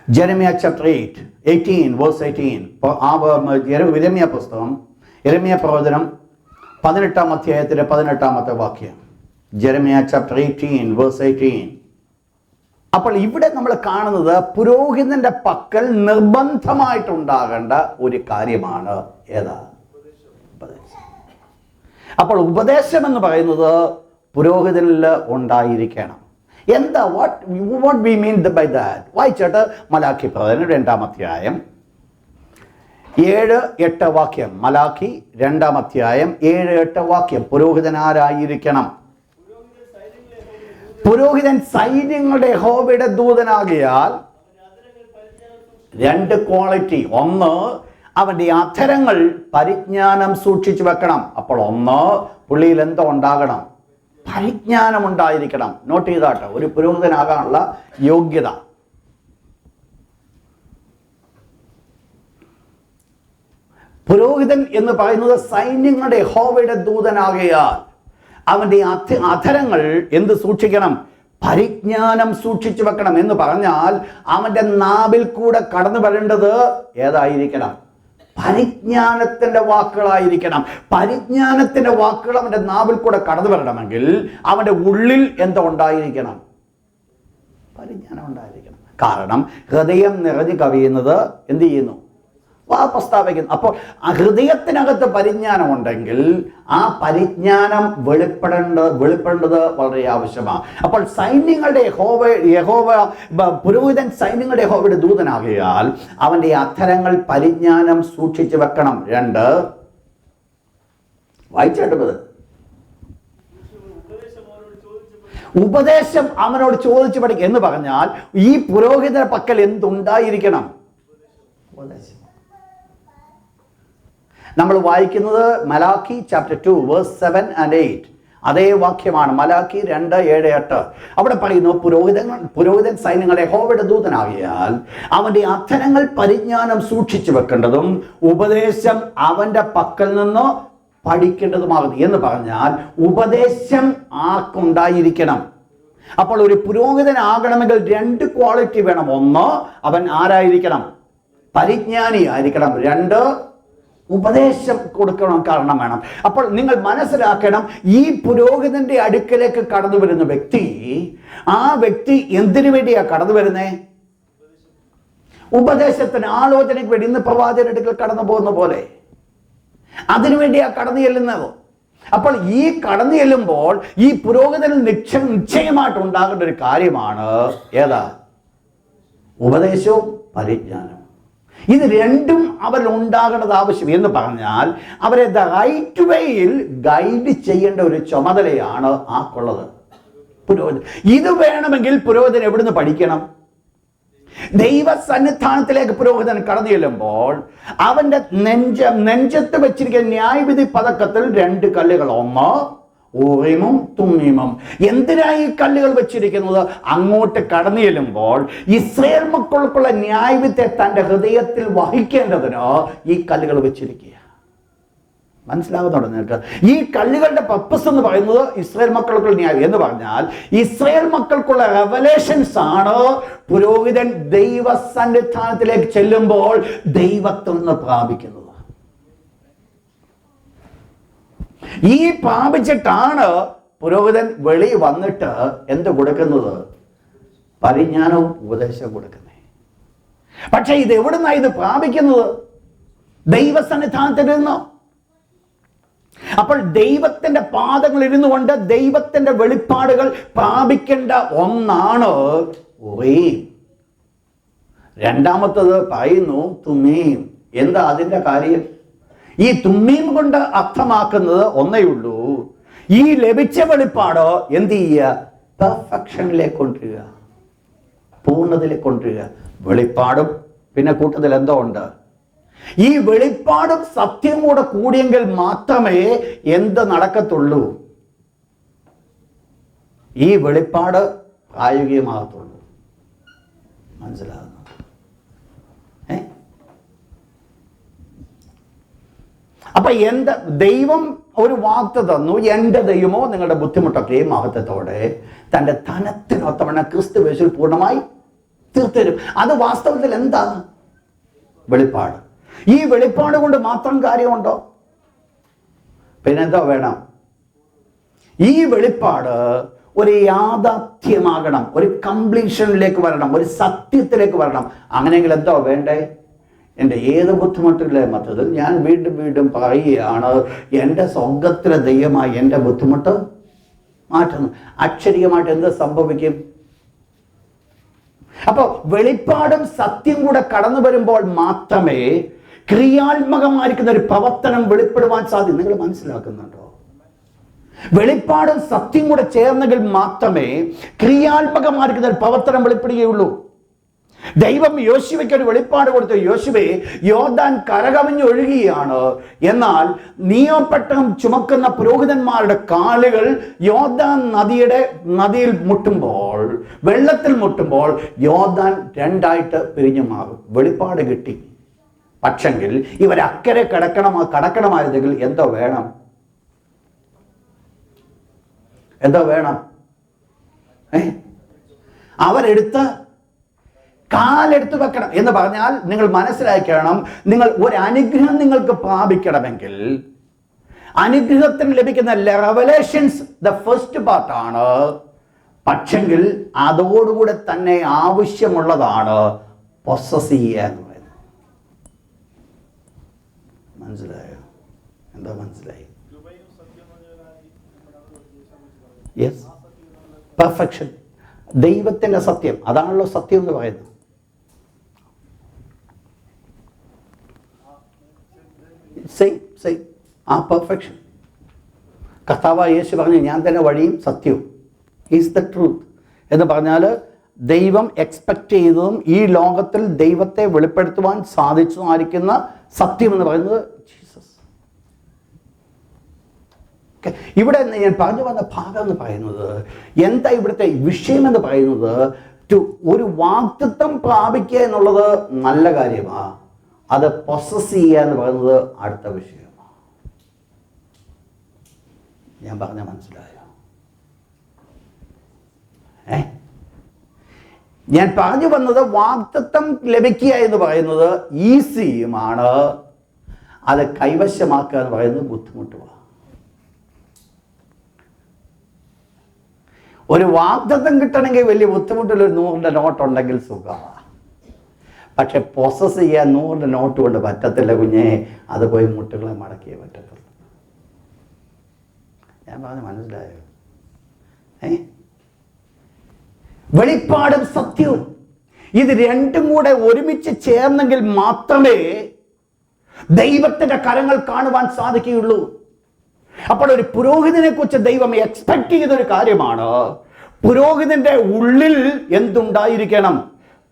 Jeremiah chapter 18 verse 18. യിരെമ്യാ പുസ്തകം, യിരെമ്യാ പ്രവചനം 18-ാം അധ്യായത്തിലെ 18-ാമത്തെ വാക്യം. Jeremiah chapter 18 verse 18. അപ്പോൾ ഇവിടെ നമ്മൾ കാണുന്നത് പുരോഹിതന്റെ പക്കൽ നിർബന്ധമായിട്ടുണ്ടാകേണ്ട ഒരു കാര്യമാണ് ഏതാ? ഉപദേശം. അപ്പോൾ ഉപദേശം എന്ന് പറയുന്നത് പുരോഹിതനിൽ ഉണ്ടായിരിക്കണം. എന്താ what we mean by that? വായിച്ചിട്ട് മലാഖി പ്രവചനം 2-ാം അധ്യായം 7-8 വാക്യം. മലാഖി 2-ാം അധ്യായം 7-8 വാക്യം. പുരോഹിതൻ ആരായിരിക്കണം? പുരോഹിതൻ സൈന്യങ്ങളുടെ യഹോവയുടെ ദൂതനാകിയാൽ 2 ക്വാളിറ്റി. ഒന്ന്, അവന്റെ അധരങ്ങൾ പരിജ്ഞാനം സൂക്ഷിച്ചു വെക്കണം. അപ്പോൾ ഒന്ന്, പുള്ളിയിൽ എന്തോ ഉണ്ടാകണം? പരിജ്ഞാനം ഉണ്ടായിരിക്കണം. നോട്ട് ചെയ്താട്ടെ, ഒരു പുരോഹിതനാകാനുള്ള യോഗ്യത. പുരോഹിതൻ എന്ന് പറയുന്നത് സൈന്യങ്ങളുടെ യഹോവയുടെ ദൂതനാകിയാൽ അവന്റെ അധരങ്ങൾ എന്ത് സൂക്ഷിക്കണം? പരിജ്ഞാനം സൂക്ഷിച്ചു വെക്കണം. എന്ന് പറഞ്ഞാൽ അവന്റെ നാവിൽ കൂടെ കടന്നു വരേണ്ടത് ഏതായിരിക്കണം? പരിജ്ഞാനത്തിന്റെ വാക്കുകളായിരിക്കണം. പരിജ്ഞാനത്തിന്റെ വാക്കുകൾ അവന്റെ നാവിൽ കൂടെ കടന്നു വരണമെങ്കിൽ അവന്റെ ഉള്ളിൽ എന്തോ ഉണ്ടായിരിക്കണം? പരിജ്ഞാനം ഉണ്ടായിരിക്കണം. കാരണം ഹൃദയം നിറഞ്ഞു കവിയുന്നത് എന്ത് ചെയ്യുന്നു? പ്രസ്താവിക്കുന്നു. അപ്പോൾ ആ ഹൃദയത്തിനകത്ത് പരിജ്ഞാനം ഉണ്ടെങ്കിൽ ആ പരിജ്ഞാനം വെളിപ്പെടേണ്ടത് വളരെ ആവശ്യമാണ്. അപ്പോൾ സൈന്യങ്ങളുടെ യഹോവ പുരോഹിതൻ സൈന്യങ്ങളുടെ യഹോവയുടെ ദൂതനാകിയാൽ അവന്റെ അധരങ്ങൾ പരിജ്ഞാനം സൂക്ഷിച്ചു വെക്കണം. 2, വായിച്ചെടുപ്പത്, ഉപദേശം അവനോട് ചോദിച്ചു പഠിക്കുക. എന്ന് പറഞ്ഞാൽ ഈ പുരോഹിതന്റെ പക്കൽ എന്തുണ്ടായിരിക്കണം? ഉപദേശം. നമ്മൾ വായിക്കുന്നത് മലാഖി ചാപ്റ്റർ 2 വേഴ്സ് 7 and 8. അതേ വാക്യമാണ്. മലാഖി 2, 7, 8. അവിടെ പറയുന്നു, പുരോഹിതൻ സൈന്യങ്ങളുടെ യഹോവയുടെ ദൂതനാകിയാൽ അവന്റെ അധരങ്ങൾ പരിജ്ഞാനം സൂക്ഷിച്ചു വെക്കേണ്ടതും ഉപദേശം അവന്റെ പക്കൽ നിന്ന് പഠിക്കേണ്ടതുമാകുന്നു. എന്ന് പറഞ്ഞാൽ ഉപദേശം ആർക്കുണ്ടായിരിക്കണം? അപ്പോൾ ഒരു പുരോഹിതനാകണമെങ്കിൽ 2 ക്വാളിറ്റി വേണം. ഒന്ന്, അവൻ ആരായിരിക്കണം? പരിജ്ഞാനി ആയിരിക്കണം. 2, ഉപദേശം കൊടുക്കണം, കാരണം വേണം. അപ്പോൾ നിങ്ങൾ മനസ്സിലാക്കണം, ഈ പുരോഹിതന്റെ അടുക്കലേക്ക് കടന്നു വരുന്ന വ്യക്തി, ആ വ്യക്തി എന്തിനു വേണ്ടിയാ കടന്നു വരുന്നേ? ഉപദേശത്തിന്, ആലോചനയ്ക്ക് വേണ്ടി. ഇന്ന് പ്രവാചകന്റെ അടുക്കൽ കടന്നു പോകുന്ന പോലെ അതിനുവേണ്ടിയാ കടന്നു ചെല്ലുന്നത്. അപ്പോൾ ഈ കടന്നു ചെല്ലുമ്പോൾ ഈ പുരോഹിതനിൽ നിശ്ചയമായിട്ട് ഉണ്ടാകേണ്ട ഒരു കാര്യമാണ് ഏതാ? ഉപദേശവും പരിജ്ഞാനവും. ഇത് രണ്ടും അവരിൽ ഉണ്ടാകേണ്ടത് ആവശ്യം. എന്ന് പറഞ്ഞാൽ അവരെ ദ റൈറ്റ് വേയിൽ ഗൈഡ് ചെയ്യേണ്ട ഒരു ചുമതലയാണ് ആർക്കുള്ളത്? പുരോഹിതൻ. ഇത് വേണമെങ്കിൽ പുരോഹിതൻ എവിടുന്ന് പഠിക്കണം? ദൈവ സന്നിധാനത്തിലേക്ക് പുരോഹിതൻ കടന്നു ചെല്ലുമ്പോൾ അവന്റെ നെഞ്ചത്ത് വെച്ചിരിക്കുന്ന ന്യായവിധി പതക്കത്തിൽ 2 കല്ലുകൾ. ഒന്ന്, ഊറീമും തുമ്മീമും. എന്തിനാ ഈ കല്ലുകൾ വെച്ചിരിക്കുന്നത്? അങ്ങോട്ട് കടന്നു ചെല്ലുമ്പോൾ ഇസ്രായേൽ മക്കൾക്കുള്ള ന്യായവിധിയെ തന്റെ ഹൃദയത്തിൽ വഹിക്കേണ്ടതിന് ഈ കല്ലുകൾ വെച്ചിരിക്കുക. മനസ്സിലാകുന്നുണ്ടോ നിങ്ങൾക്ക്? ഈ കല്ലുകളുടെ പർപ്പസ് എന്ന് പറയുന്നത് ഇസ്രായേൽ മക്കൾക്കുള്ള ന്യായം. എന്ന് പറഞ്ഞാൽ ഇസ്രായേൽ മക്കൾക്കുള്ള റെവലേഷൻസ് ആണ് പുരോഹിതൻ ദൈവ സന്നിധാനത്തിലേക്ക് ചെല്ലുമ്പോൾ ദൈവത്തിൽ നിന്ന് പ്രാപിക്കുന്നത്. ഈ പ്രാപിച്ചിട്ടാണ് പുരോഹിതൻ വെളി വന്നിട്ട് എന്ത് കൊടുക്കുന്നത്? പരിജ്ഞാനവും ഉപദേശവും കൊടുക്കുന്നത്. പക്ഷെ ഇത് എവിടുന്നാണ് ഇത് പ്രാപിക്കുന്നത്? ദൈവസന്നിധാനത്തിൽ നിന്നോ? അപ്പോൾ ദൈവത്തിന്റെ പാദങ്ങൾ ഇരുന്നു കൊണ്ട് ദൈവത്തിന്റെ വെളിപ്പാടുകൾ പ്രാപിക്കേണ്ട ഒന്നാണ് ഉറീം. രണ്ടാമത്തത് പറയുന്നു തുമ്മീം. എന്താ അതിന്റെ കാര്യം? ഈ തുമ്മീം കൊണ്ട് അർത്ഥമാക്കുന്നത് ഒന്നേയുള്ളൂ, ഈ ലഭിച്ച വെളിപ്പാട് എന്ത് ചെയ്യുക? പെർഫെക്ഷനിലേക്ക് കൊണ്ടുവരിക, പൂർണ്ണതയിലേക്ക് കൊണ്ടുവരിക. വെളിപ്പാടും പിന്നെ കൂട്ടത്തിൽ എന്തോ ഉണ്ട്? ഈ വെളിപ്പാടും സത്യം കൂടെ കൂടിയെങ്കിൽ മാത്രമേ എന്ത് നടക്കത്തുള്ളൂ? ഈ വെളിപ്പാട് പ്രായോഗികമാകത്തുള്ളൂ. മനസ്സിലാകുന്നു? അപ്പൊ എന്താ? ദൈവം ഒരു വാക്ക് തന്നു, എൻ്റെ ദൈവമോ നിങ്ങളുടെ ബുദ്ധിമുട്ടൊക്കെയും മഹത്വത്തോടെ തൻ്റെ ധനത്തിനൊത്തവണ്ണം ക്രിസ്തുവേശുവിൽ പൂർണ്ണമായി തീർത്തരും. അത് വാസ്തവത്തിൽ എന്താണ്? വെളിപ്പാട്. ഈ വെളിപ്പാട് കൊണ്ട് മാത്രം കാര്യമുണ്ടോ? പിന്നെന്തോ വേണം? ഈ വെളിപ്പാട് ഒരു യാഥാർത്ഥ്യമാകണം, ഒരു കംപ്ലീഷനിലേക്ക് വരണം, ഒരു സത്യത്തിലേക്ക് വരണം. അങ്ങനെയെങ്കിൽ എന്തോ വേണ്ടേ? എൻ്റെ ഏത് ബുദ്ധിമുട്ടിലെ മറ്റതിൽ ഞാൻ വീണ്ടും വീണ്ടും പറയുകയാണ്, എൻ്റെ സ്വർഗത്തിലെ ദൈവമായി എൻ്റെ ബുദ്ധിമുട്ട് മാറ്റുന്നു. അക്ഷരികമായിട്ട് എന്ത് സംഭവിക്കും? അപ്പോൾ വെളിപ്പാടും സത്യം കൂടെ കടന്നു വരുമ്പോൾ മാത്രമേ ക്രിയാത്മകമായിരിക്കുന്ന ഒരു പ്രവർത്തനം വെളിപ്പെടുവാൻ സാധിക്കും. നിങ്ങൾ മനസ്സിലാക്കുന്നുണ്ടോ? വെളിപ്പാടും സത്യം കൂടെ ചേർന്നെങ്കിൽ മാത്രമേ ക്രിയാത്മകമായിരിക്കുന്ന ഒരു പ്രവർത്തനം വെളിപ്പെടുകയുള്ളൂ. ദൈവം യോശുവയ്ക്ക് ഒരു വെളിപ്പാട് കൊടുത്തു. യോശുവേ, യോർദാൻ കരകവിഞ്ഞ് ഒഴുകുകയാണ്, എന്നാൽ നിയമപെട്ടകം ചുമക്കുന്ന പുരോഹിതന്മാരുടെ കാലുകൾ യോർദാൻ നദിയിൽ മുട്ടുമ്പോൾ, വെള്ളത്തിൽ മുട്ടുമ്പോൾ യോർദാൻ രണ്ടായിട്ട് പിരിഞ്ഞു മാറും. വെളിപ്പാട് കിട്ടി. പക്ഷെങ്കിൽ ഇവരക്കരെ കടക്കണമായിരുന്നെങ്കിൽ എന്തോ വേണം? അവരെടുത്ത് കാലെടുത്ത് വെക്കണം എന്ന് പറഞ്ഞാൽ നിങ്ങൾ മനസ്സിലാക്കണം, നിങ്ങൾ ഒരു അനുഗ്രഹം നിങ്ങൾക്ക് പ്രാപിക്കണമെങ്കിൽ അനുഗ്രഹത്തിന് ലഭിക്കുന്ന റെവലേഷൻസ് ദ ഫസ്റ്റ് പാർട്ടാണ്. പക്ഷെങ്കിൽ അതോടുകൂടെ തന്നെ ആവശ്യമുള്ളതാണ് പൊസസ് ചെയ്യുക എന്ന് പറയുന്നത്. മനസ്സിലായോ? എന്താ മനസ്സിലായി? യെസ്, പെർഫെക്ഷൻ, ദൈവത്തിൻ്റെ സത്യം. അതാണല്ലോ സത്യം എന്ന് പറയുന്നത്. ആ പെർഫെക്ഷൻ. കർത്താവായ യേശു പറഞ്ഞു, ഞാൻ തന്നെ വഴിയും സത്യവും, ഈസ് ദ ട്രൂത്ത് എന്ന് പറഞ്ഞാൽ ദൈവം എക്സ്പെക്റ്റ് ചെയ്തതും ഈ ലോകത്തിൽ ദൈവത്തെ വെളിപ്പെടുത്തുവാൻ സാധിച്ചതായിരിക്കുന്ന സത്യം എന്ന് പറയുന്നത് ജീസസ്. ഇവിടെ ഞാൻ പറഞ്ഞു വന്ന ഭാഗം എന്ന് പറയുന്നത് എന്താ? ഇവിടുത്തെ വിഷയം എന്ന് പറയുന്നത് ഒരു വാഗ്ദത്തം പ്രാപിക്കുക എന്നുള്ളത് നല്ല കാര്യമാണ്. അത് പൊസസ് ചെയ്യുക എന്ന് പറയുന്നത് അടുത്ത വിഷയമാണ്. ഞാൻ പറഞ്ഞ മനസ്സിലായോ? ഞാൻ പറഞ്ഞു വന്നത് വാഗ്ദത്തം ലഭിക്കുക എന്ന് പറയുന്നത് ഈസിയുമാണ്, അത് കൈവശമാക്കുക എന്ന് പറയുന്നത് ബുദ്ധിമുട്ടുമാണ്. ഒരു വാഗ്ദത്തം കിട്ടണമെങ്കിൽ വലിയ ബുദ്ധിമുട്ടുള്ള ഒരു 100ന്റെ നോട്ടുണ്ടെങ്കിൽ സുഖമാണ്. പക്ഷെ പൊസസ് ചെയ്യാൻ 100ന്റെ നോട്ട് കൊണ്ട് പറ്റത്തില്ല കുഞ്ഞേ. അത് പോയി മുട്ടുകളെ മടക്കിയേ പറ്റത്തുള്ളൂ. ഞാൻ പറഞ്ഞ് മനസ്സിലായോ? വെളിപ്പാടും സത്യവും ഇത് രണ്ടും കൂടെ ഒരുമിച്ച് ചേർന്നെങ്കിൽ മാത്രമേ ദൈവത്തിന്റെ കരങ്ങൾ കാണുവാൻ സാധിക്കുകയുള്ളൂ. അപ്പോൾ ഒരു പുരോഹിതനെ കുറിച്ച് ദൈവം എക്സ്പെക്ട് ചെയ്തൊരു കാര്യമാണ്, പുരോഹിതന്റെ ഉള്ളിൽ എന്തുണ്ടായിരിക്കണം?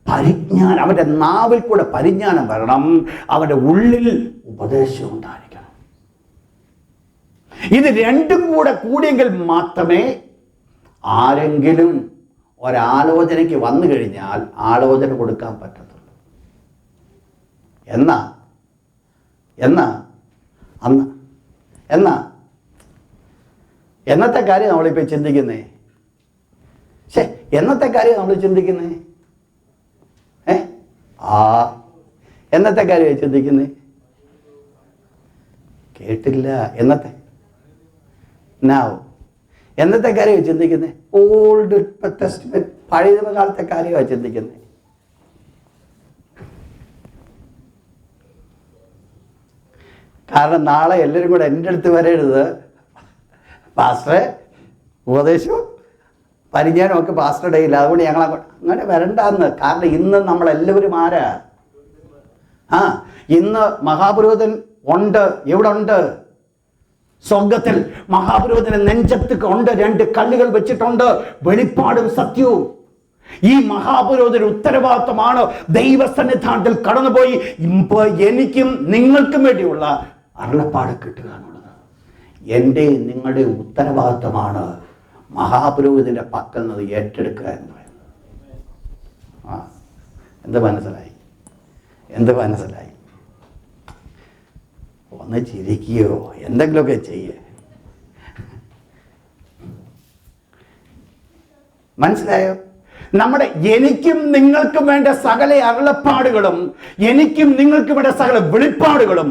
പരിജ്ഞാനം. അവന്റെ നാവിൽ കൂടെ പരിജ്ഞാനം വരണം, അവന്റെ ഉള്ളിൽ ഉപദേശം ഉണ്ടായിരിക്കണം. ഇത് രണ്ടും കൂടെ കൂടിയെങ്കിൽ മാത്രമേ ആരെങ്കിലും ഒരാലോചനയ്ക്ക് വന്നു കഴിഞ്ഞാൽ ആലോചന കൊടുക്കാൻ പറ്റത്തുള്ളൂ. എന്നത്തെ കാര്യം നമ്മളിപ്പോൾ ചിന്തിക്കുന്നേ? എന്നത്തെ കാര്യം നമ്മൾ ചിന്തിക്കുന്നേ? എന്നത്തെ കാര്യമായി ചിന്തിക്കുന്നേ? കേട്ടില്ല. എന്നത്തെ കാര്യമായി ചിന്തിക്കുന്നേ? ഓൾഡ് ടെസ്റ്റ്മെന്റ്, പഴയ കാലത്തെ കാര്യമായി ചിന്തിക്കുന്നേ. കാരണം നാളെ എല്ലാവരും കൂടെ എൻ്റെ അടുത്ത് വരരുത്, പാസ്റ്ററെ ഉപദേശവും പരിജ്ഞാനം ഒക്കെ പാസ്റ്ററുടെ ഇല്ല, അതുകൊണ്ട് ഞങ്ങൾ അങ്ങനെ വരണ്ടെന്ന്. കാരണം ഇന്ന് നമ്മളെല്ലാവരും ആരാ? ഇന്ന് മഹാപുരോഹിതൻ ഉണ്ട്. എവിടെ ഉണ്ട്? സ്വർഗത്തിൽ. മഹാപുരോഹിതന് നെഞ്ചത്ത് ഉണ്ട് 2 കല്ലുകൾ വെച്ചിട്ടുണ്ട്, വെളിപ്പാടും സത്യവും. ഈ മഹാപുരോഹിതൻ ഉത്തരവാദിത്വമാണ് ദൈവസന്നിധാനത്തിൽ കടന്നുപോയി എനിക്കും നിങ്ങൾക്കും വേണ്ടിയുള്ള അരുളപ്പാട് കിട്ടുക എന്നുള്ളത്. എൻ്റെ നിങ്ങളുടെ ഉത്തരവാദിത്വമാണ് മഹാപുരോഹിതന്റെ പക്കൽ നിന്ന് ഏറ്റെടുക്കുക എന്ന് പറയുന്നത്. എന്ത് മനസ്സിലായി? ഒന്ന് ചിരിക്കുകയോ എന്തെങ്കിലുമൊക്കെ ചെയ്യേ. മനസ്സിലായോ? നമ്മുടെ എനിക്കും നിങ്ങൾക്കും വേണ്ട സകല അരുളപ്പാടുകളും, എനിക്കും നിങ്ങൾക്കും വേണ്ട സകല വെളിപ്പാടുകളും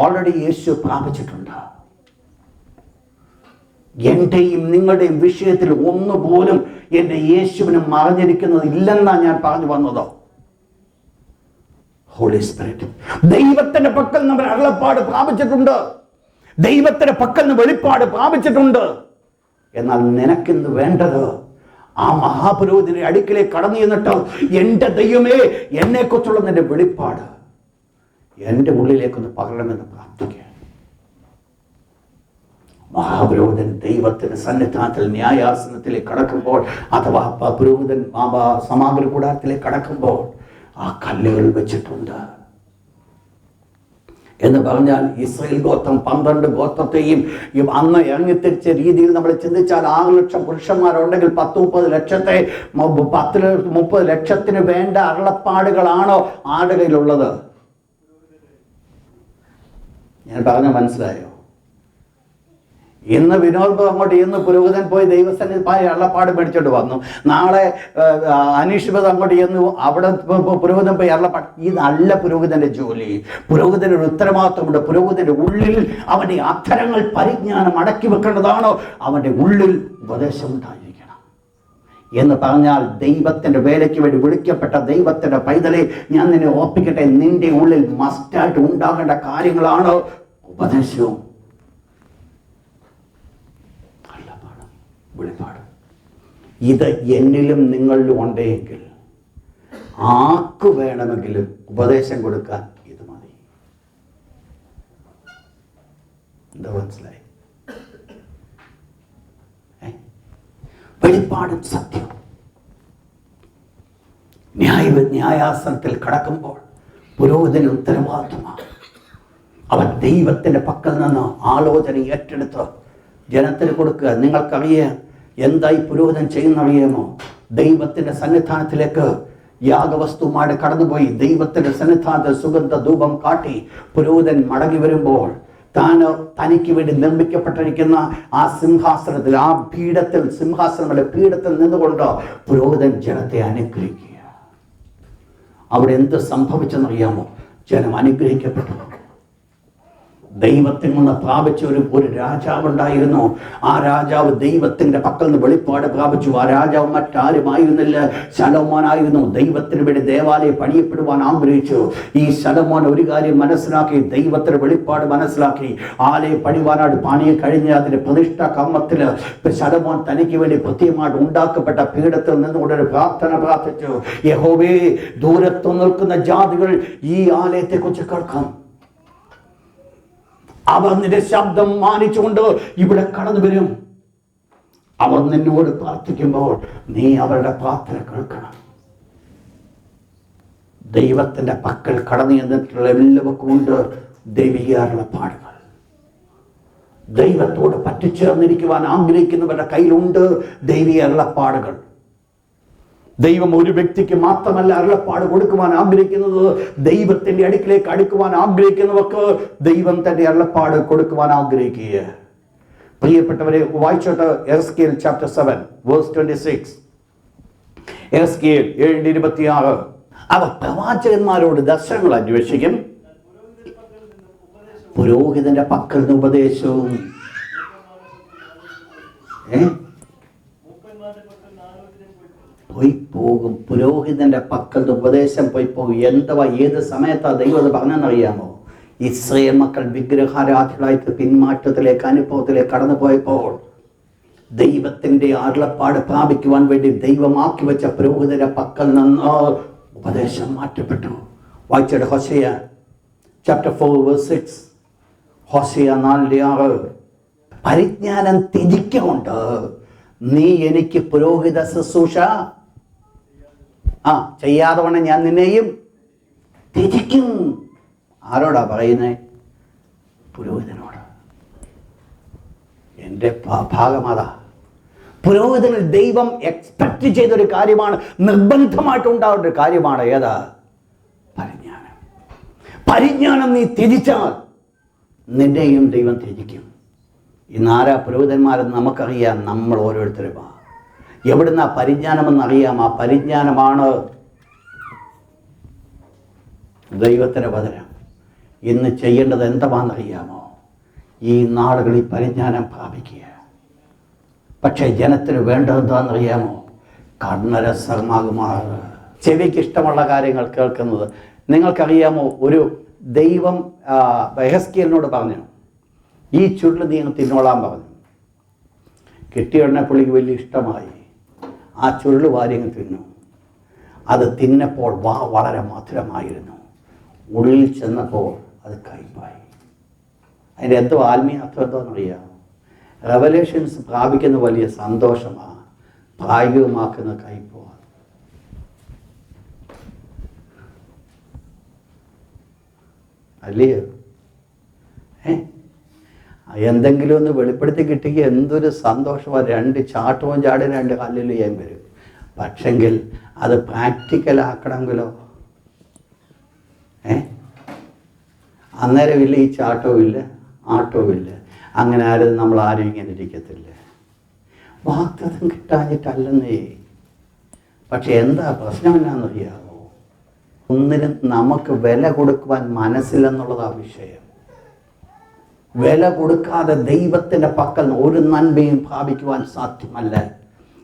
ഓൾറെഡി യേശു പ്രാപിച്ചിട്ടുണ്ട്. എന്റെയും നിങ്ങളുടെയും വിഷയത്തിൽ ഒന്നുപോലും എന്റെ യേശുവിന് മറഞ്ഞിരിക്കുന്നത് ഇല്ലെന്നാണ് ഞാൻ പറഞ്ഞു വന്നത്. ഹോളി സ്പിരിറ്റ് ദൈവത്തിന്റെ പക്കൽ നമ്മൾ അരുളപ്പാട് പ്രാപിച്ചിട്ടുണ്ട്, ദൈവത്തിന്റെ പക്കൽ നിന്ന് വെളിപ്പാട് പ്രാപിച്ചിട്ടുണ്ട്. എന്നാൽ നിനക്കിന്ന് വേണ്ടത് ആ മഹാപുരോഹിതന്റെ അടുക്കിലേക്ക് കടന്നു ചെന്നിട്ട്, എന്റെ ദൈവമേ, എന്നെ കുറിച്ചുള്ള നിന്റെ വെളിപ്പാട് എന്റെ ഉള്ളിലേക്കൊന്ന് പകരണമെന്ന് പ്രാർത്ഥിക്കുക. മഹാപുരോഹിതൻ ദൈവത്തിന്റെ സന്നിധാനത്തിൽ ന്യായാസനത്തിലേക്ക് കടക്കുമ്പോൾ, അഥവാ പുരോഹിതൻ സമാഗമന കൂടാരത്തിലേക്ക് കടക്കുമ്പോൾ ആ കല്ലുകൾ വെച്ചിട്ടുണ്ട് എന്ന് പറഞ്ഞാൽ ഇസ്രായേൽ ഗോത്രം 12 ഗോത്രത്തെയും അന്ന് ഇറങ്ങിത്തിരിച്ച രീതിയിൽ നമ്മൾ ചിന്തിച്ചാൽ 6 ലക്ഷം പുരുഷന്മാരുണ്ടെങ്കിൽ 10-30 ലക്ഷത്തെ 10-30 ലക്ഷത്തിന് വേണ്ട അരുളപ്പാടുകളാണോ ആരുടെ കയ്യിലുള്ളത്? ഞാൻ പറഞ്ഞ മനസ്സിലായോ? ഇന്ന് വിനോദ് അങ്ങോട്ട് ഇന്ന് പുരോഹിതൻ പോയി ദൈവസന്നിധി അരുളപ്പാട് മേടിച്ചോണ്ട് വന്നു, നാളെ അനീഷിബത് അങ്ങോട്ട് ചെന്നു, അവിടെ പുരോഹിതൻ പോയി അരുളപ്പാട്. ഇതല്ല പുരോഹിതന്റെ ജോലി. പുരോഹിതന്റെ ഒരു ഉത്തരവാദിത്വമുണ്ട്. പുരോഹിതന്റെ ഉള്ളിൽ അവന്റെ അധരങ്ങൾ പരിജ്ഞാനം അടക്കി വെക്കേണ്ടതാണോ? അവന്റെ ഉള്ളിൽ ഉപദേശം ഉണ്ടായിരിക്കണം എന്ന് പറഞ്ഞാൽ, ദൈവത്തിന്റെ വേലയ്ക്ക് വേണ്ടി വിളിക്കപ്പെട്ട ദൈവത്തിന്റെ പൈതലെ, ഞാൻ നിന്നെ ഓർപ്പിക്കട്ടെ, നിന്റെ ഉള്ളിൽ മസ്റ്റായിട്ട് ഉണ്ടാകേണ്ട കാര്യങ്ങളാണ് ഉപദേശവും വെളിപ്പാട്. ഇത് എന്നിലും നിങ്ങളിലും ഉണ്ടെങ്കിൽ ആർക്ക് വേണമെങ്കിലും ഉപദേശം കൊടുക്കാൻ ഇത് മതി. എന്താ മനസ്സിലായി? വെളിപ്പാടും സത്യവും. ന്യായാസനത്തിൽ കടക്കുമ്പോൾ പുരോഹിതന് ഉത്തരവാദിത്തമാണ്. അവൻ ദൈവത്തിന്റെ പക്കൽ നിന്ന് ആലോചന ഏറ്റെടുത്ത് ജനത്തിന് കൊടുക്കുക. നിങ്ങൾക്കറിയാം എന്തായി പുരോഹിതൻ ചെയ്യുന്നറിയാമോ? ദൈവത്തിന്റെ സന്നിധാനത്തിലേക്ക് യാഗവസ്തുമായിട്ട് കടന്നുപോയി ദൈവത്തിന്റെ സന്നിധാനത്തിൽ സുഗന്ധ ധൂപം കാട്ടി പുരോഹിതൻ മടങ്ങി വരുമ്പോൾ തനിക്ക് വേണ്ടി നിർമ്മിക്കപ്പെട്ടിരിക്കുന്ന ആ സിംഹാസനത്തിൽ, ആ പീഠത്തിൽ, സിംഹാസനങ്ങളുടെ പീഠത്തിൽ നിന്നുകൊണ്ട് പുരോഹിതൻ ജനത്തെ അനുഗ്രഹിക്കുക. അവിടെ എന്ത് സംഭവിച്ചെന്നറിയാമോ? ജനം അനുഗ്രഹിക്കപ്പെട്ടു. ദൈവത്തിൽ നിന്ന് പ്രാപിച്ച ഒരു രാജാവുണ്ടായിരുന്നു. ആ രാജാവ് ദൈവത്തിന്റെ പക്കൽ നിന്ന് വെളിപ്പാട് പ്രാപിച്ചു. ആ രാജാവ് മറ്റാരുമായിരുന്നില്ല, ശലോമോനായിരുന്നു. ദൈവത്തിന് വേണ്ടി ദേവാലയം പണിയപ്പെടുവാൻ ആഗ്രഹിച്ചു. ഈ ശലോമോൻ ഒരു കാര്യം മനസ്സിലാക്കി, ദൈവത്തിന്റെ വെളിപ്പാട് മനസ്സിലാക്കി. ആലയം പണിവാനായിട്ട് പണിയെ കഴിഞ്ഞ് അതിന്റെ പ്രതിഷ്ഠാ കർമ്മത്തില് ശലോമോൻ തനിക്ക് വേണ്ടി പ്രത്യേകമായിട്ട് ഉണ്ടാക്കപ്പെട്ട പീഠത്തിൽ നിന്നുകൊണ്ട് ഒരു പ്രാർത്ഥന പ്രാർത്ഥിച്ചു. യഹോവേ, ദൂരത്തു നിൽക്കുന്ന ജാതികൾ ഈ ആലയത്തെ കുറിച്ച് കേൾക്കാം. അവർ നിന്റെ ശബ്ദം മാനിച്ചുകൊണ്ട് ഇവിടെ കടന്നു വരും. അവർ നിന്നോട് പ്രാർത്ഥിക്കുമ്പോൾ നീ അവരുടെ പ്രാർത്ഥന കേൾക്കണം. ദൈവത്തിന്റെ പക്കൽ കടന്നു ചെന്നിട്ടുള്ള എല്ലാവർക്കും ഉണ്ട് ദൈവിക അരുളപ്പാടുകൾ. ദൈവത്തോട് പറ്റിച്ചേർന്നിരിക്കുവാൻ ആഗ്രഹിക്കുന്നവരുടെ കയ്യിലുണ്ട് ദൈവിക അരുളപ്പാടുകൾ. ദൈവം ഒരു വ്യക്തിക്ക് മാത്രമല്ല അരുളപ്പാട് കൊടുക്കുവാൻ ആഗ്രഹിക്കുന്നത്, ദൈവത്തിന്റെ അടുക്കിലേക്ക് അടുക്കുവാൻ ആഗ്രഹിക്കുന്നവർക്ക് ദൈവം തന്റെ അരുളപ്പാട് കൊടുക്കുവാൻ ആഗ്രഹിക്കുക. പ്രിയപ്പെട്ടവരെ, വായിച്ചോട്ട് എസ്കേൽ ചാപ്റ്റർ 7 വേഴ്സ് 26. എസ്കേൽ 7:26. അവർ പ്രവാചകന്മാരോട് ദർശനങ്ങൾ അന്വേഷിക്കും, പുരോഹിതന്റെ പക്കൽ നിന്ന് ഉപദേശവും. പോയി പോകും. പുരോഹിതന്റെ പക്കൽ ഉപദേശം പോയി പോകും. എന്തുവാ, ഏത് സമയത്താ ദൈവം അത് പറഞ്ഞെന്നറിയാമോ? ഇസ്രായേൽ മക്കൾ വിഗ്രഹാരാധികളായിട്ട് പിന്മാറ്റത്തിലേക്ക്, അനുഭവത്തിലേക്ക് കടന്നു പോയപ്പോൾ ദൈവത്തിന്റെ അരുളപ്പാട് പ്രാപിക്കുവാൻ വേണ്ടി ദൈവമാക്കി വെച്ച പുരോഹിതന്റെ പക്കൽ നിന്ന് ഉപദേശം മാറ്റപ്പെട്ടു. വായിച്ചത് ഹോശേയ ചാപ്റ്റർ 4 വേഴ്സ് 6. ഹോശേയ 4:6. പരിജ്ഞാനം ത്യജിക്കൊണ്ട് നീ എനിക്ക് പുരോഹിത ശുശ്രൂഷ ചെയ്യാതെ വണ്ണം ഞാൻ നിന്നെയും ത്യജിക്കും. ആരോടാ പറയുന്നേ? പുരോഹിതനോട്. എൻ്റെ ഭാഗമാതാ. പുരോഹിതനിൽ ദൈവം എക്സ്പെക്ട് ചെയ്തൊരു കാര്യമാണ്, നിർബന്ധമായിട്ട് ഉണ്ടാവേണ്ട ഒരു കാര്യമാണ്. ഏതാ? പരിജ്ഞാനം. പരിജ്ഞാനം നീ ത്യജിച്ചാൽ നിന്നെയും ദൈവം ത്യജിക്കും. ഇന്നാരാ പുരോഹിതന്മാരെന്ന് നമുക്കറിയാം. നമ്മൾ ഓരോരുത്തരുമാ. എവിടുന്ന പരിജ്ഞാനമെന്നറിയാം. ആ പരിജ്ഞാനമാണ് ദൈവത്തിൻ്റെ വചനം. ഇന്ന് ചെയ്യേണ്ടത് എന്താണെന്നറിയാമോ? ഈ നാളുകളിൽ പരിജ്ഞാനം പ്രാപിക്കുക. പക്ഷേ ജനത്തിന് വേണ്ടത് എന്താണെന്നറിയാമോ? കർണരസമാകുമാർ, ചെവിക്ക് ഇഷ്ടമുള്ള കാര്യങ്ങൾ കേൾക്കുന്നത്. നിങ്ങൾക്കറിയാമോ, ഒരു ദൈവം യെഹെസ്കേലിനോട് പറഞ്ഞു, ഈ ചുരുള് നീ തിന്നോളാൻ പറഞ്ഞു. കിട്ടിയ ഉടനെ പുള്ളിക്ക് വലിയ ഇഷ്ടമായി. ആ ചുരുള് വാരിയങ്ങ് തിന്നു. അത് തിന്നപ്പോൾ വളരെ മധുരമായിരുന്നു. ഉള്ളിൽ ചെന്നപ്പോൾ അത് കയ്പായി. അതിൻ്റെ എന്തോ ആത്മീയ അർത്ഥം എന്തോന്നറിയാമോ? റെവലേഷൻസ് പ്രാപിക്കുന്ന വലിയ സന്തോഷമാണ്, പ്രായോഗികമാക്കുന്ന കയ്പോ. അല്ലയോ? എന്തെങ്കിലും ഒന്ന് വെളിപ്പെടുത്തി കിട്ടിക്കുക എന്തൊരു സന്തോഷമാണ്. 2 ചാട്ടവും ചാടും 2 കല്ലിൽ ചെയ്യാൻ വരും. പക്ഷെങ്കിൽ അത് പ്രാക്ടിക്കലാക്കണമെങ്കിലോ അന്നേരമില്ല, ഈ ചാട്ടവും ഇല്ല, ആട്ടവും ഇല്ല. അങ്ങനെ നമ്മൾ ആരും ഇങ്ങനെ ഇരിക്കത്തില്ല. വാഗ്ദത്തം കിട്ടാഞ്ഞിട്ടല്ലെന്നേ. പക്ഷെ എന്താ പ്രശ്നം എന്നാന്നറിയാമോ? ഒന്നിനും നമുക്ക് വില കൊടുക്കുവാൻ മനസ്സില്ലെന്നുള്ളതാ വിഷയം. വില കൊടുക്കാതെ ദൈവത്തിൻ്റെ പക്കൽ ഒരു നന്മയും പ്രാപിക്കുവാൻ സാധ്യമല്ല.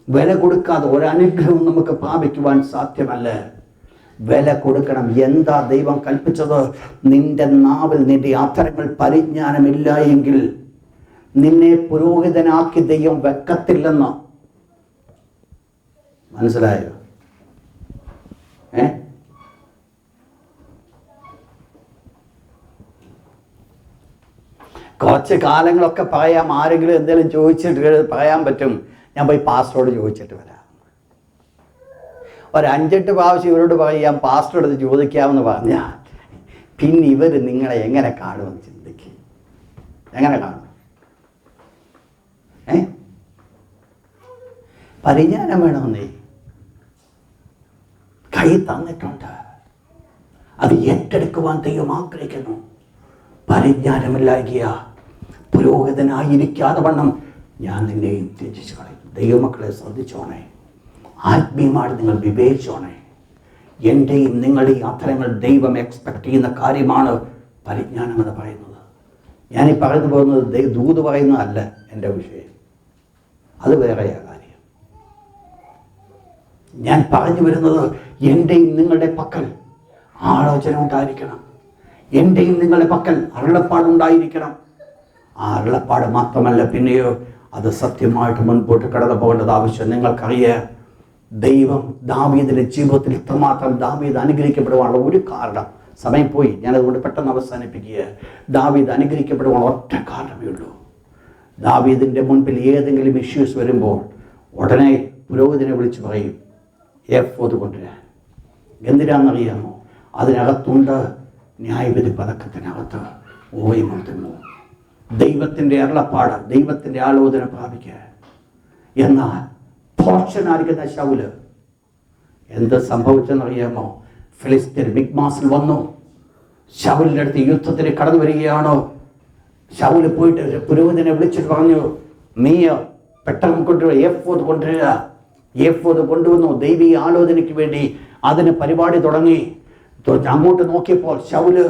വില കൊടുക്കാതെ ഒരനുഗ്രഹവും നമുക്ക് പ്രാപിക്കുവാൻ സാധ്യമല്ല. വില കൊടുക്കണം. എന്താ ദൈവം കൽപ്പിച്ചത്? നിന്റെ നാവിൽ നിന്റെ അധരങ്ങൾ പരിജ്ഞാനമില്ല എങ്കിൽ നിന്നെ പുരോഹിതനാക്കി ദൈവം വെക്കത്തില്ലെന്ന്. മനസ്സിലായോ? കുറച്ച് കാലങ്ങളൊക്കെ പറയാം. ആരെങ്കിലും എന്തെങ്കിലും ചോദിച്ചിട്ട് പറയാൻ പറ്റും, ഞാൻ പോയി പാസ്റ്ററോട് ചോദിച്ചിട്ട് വരാം. ഒരു 5-8 പ്രാവശ്യം ഇവരോട് പറയാം, പാസ്റ്ററോട് ചോദിക്കാമെന്ന് പറഞ്ഞാൽ പിന്നെ ഇവർ നിങ്ങളെ എങ്ങനെ കാണുമെന്ന് ചിന്തിക്കും. എങ്ങനെ കാണും? പരിജ്ഞാനം വേണമെന്നേ. കൈ തന്നിട്ടുണ്ട്, അത് ഏറ്റെടുക്കുവാൻ ദൈവം ആഗ്രഹിക്കുന്നു. പരിജ്ഞാനമില്ലാകിയ പുരോഹിതനായിരിക്കാതെ വണ്ണം ഞാൻ നിന്നെയും ത്യജിച്ചു കളയും. ദൈവമക്കളെ ശ്രദ്ധിച്ചോണേ, ആത്മീയമായിട്ട് നിങ്ങൾ വിവേചിച്ചോണേ. എൻ്റെയും നിങ്ങളുടെയും അധരങ്ങൾ ദൈവം എക്സ്പെക്ട് ചെയ്യുന്ന കാര്യമാണ് പരിജ്ഞാനം എന്ന് പറയുന്നത്. ഞാനീ പറഞ്ഞു പോകുന്നത് ദൂത് പറയുന്നതല്ല എൻ്റെ വിഷയം, അത് വേറെയാ കാര്യം. ഞാൻ പറഞ്ഞു വരുന്നത് എൻ്റെയും നിങ്ങളുടെ പക്കൽ ആലോചന ഉണ്ടായിരിക്കണം. എൻ്റെയും നിങ്ങളുടെ പക്കൽ അരുളപ്പാടുണ്ടായിരിക്കണം. ആ അരുളപ്പാട് മാത്രമല്ല, പിന്നെയോ അത് സത്യമായിട്ട് മുൻപോട്ട് കടന്നു പോകേണ്ടത് ആവശ്യം. നിങ്ങൾക്കറിയാം, ദൈവം ദാവീദിന്റെ ജീവിതത്തിൽ ഇത്രമാത്രം ദാവീദ് അനുഗ്രഹിക്കപ്പെടുവാനുള്ള ഒരു കാരണം, സമയം പോയി, ഞാനതുകൊണ്ട് പെട്ടെന്ന് അവസാനിപ്പിക്കുക. ദാവീദ് അനുഗ്രഹിക്കപ്പെടുവാനുള്ള ഒറ്റ കാരണമേ ഉള്ളൂ. ദാവീദിന്റെ മുൻപിൽ ഏതെങ്കിലും ഇഷ്യൂസ് വരുമ്പോൾ ഉടനെ പുരോഹിതനെ വിളിച്ച് പറയും, എഫോദ് കൊണ്ടുവരാൻ. എന്തിനാണെന്നറിയാമോ? അതിനകത്തുണ്ട് ന്യായവിധി പതക്കത്തിനകത്ത് ഓയമർത്തുന്നു. ദൈവത്തിൻ്റെ അരുളപ്പാട്, ദൈവത്തിൻ്റെ ആലോചന പ്രാപിക്കുക. എന്നാൽ ഭോഷനായിരിക്കുന്ന ശൗല് എന്ത് സംഭവിച്ചെന്നറിയാമോ? ഫിലിസ്ത്യൻ മിക്മാസിൽ വന്നു. ശൗലിൻ്റെ അടുത്ത് യുദ്ധത്തിന് കടന്നു വരികയാണ്. ശൗല് പോയിട്ട് പുരോഹിതനെ വിളിച്ചിട്ട് പറഞ്ഞു, നീ പെട്ടെന്ന് കൊണ്ടുവരിക, എഫോദ് കൊണ്ടുവരിക. എഫോദ് കൊണ്ടുവന്നു. ദൈവീയ ആലോചനയ്ക്ക് വേണ്ടി അതിന് പരിപാടി തുടങ്ങി. അങ്ങോട്ട് നോക്കിയപ്പോൾ ശൗല്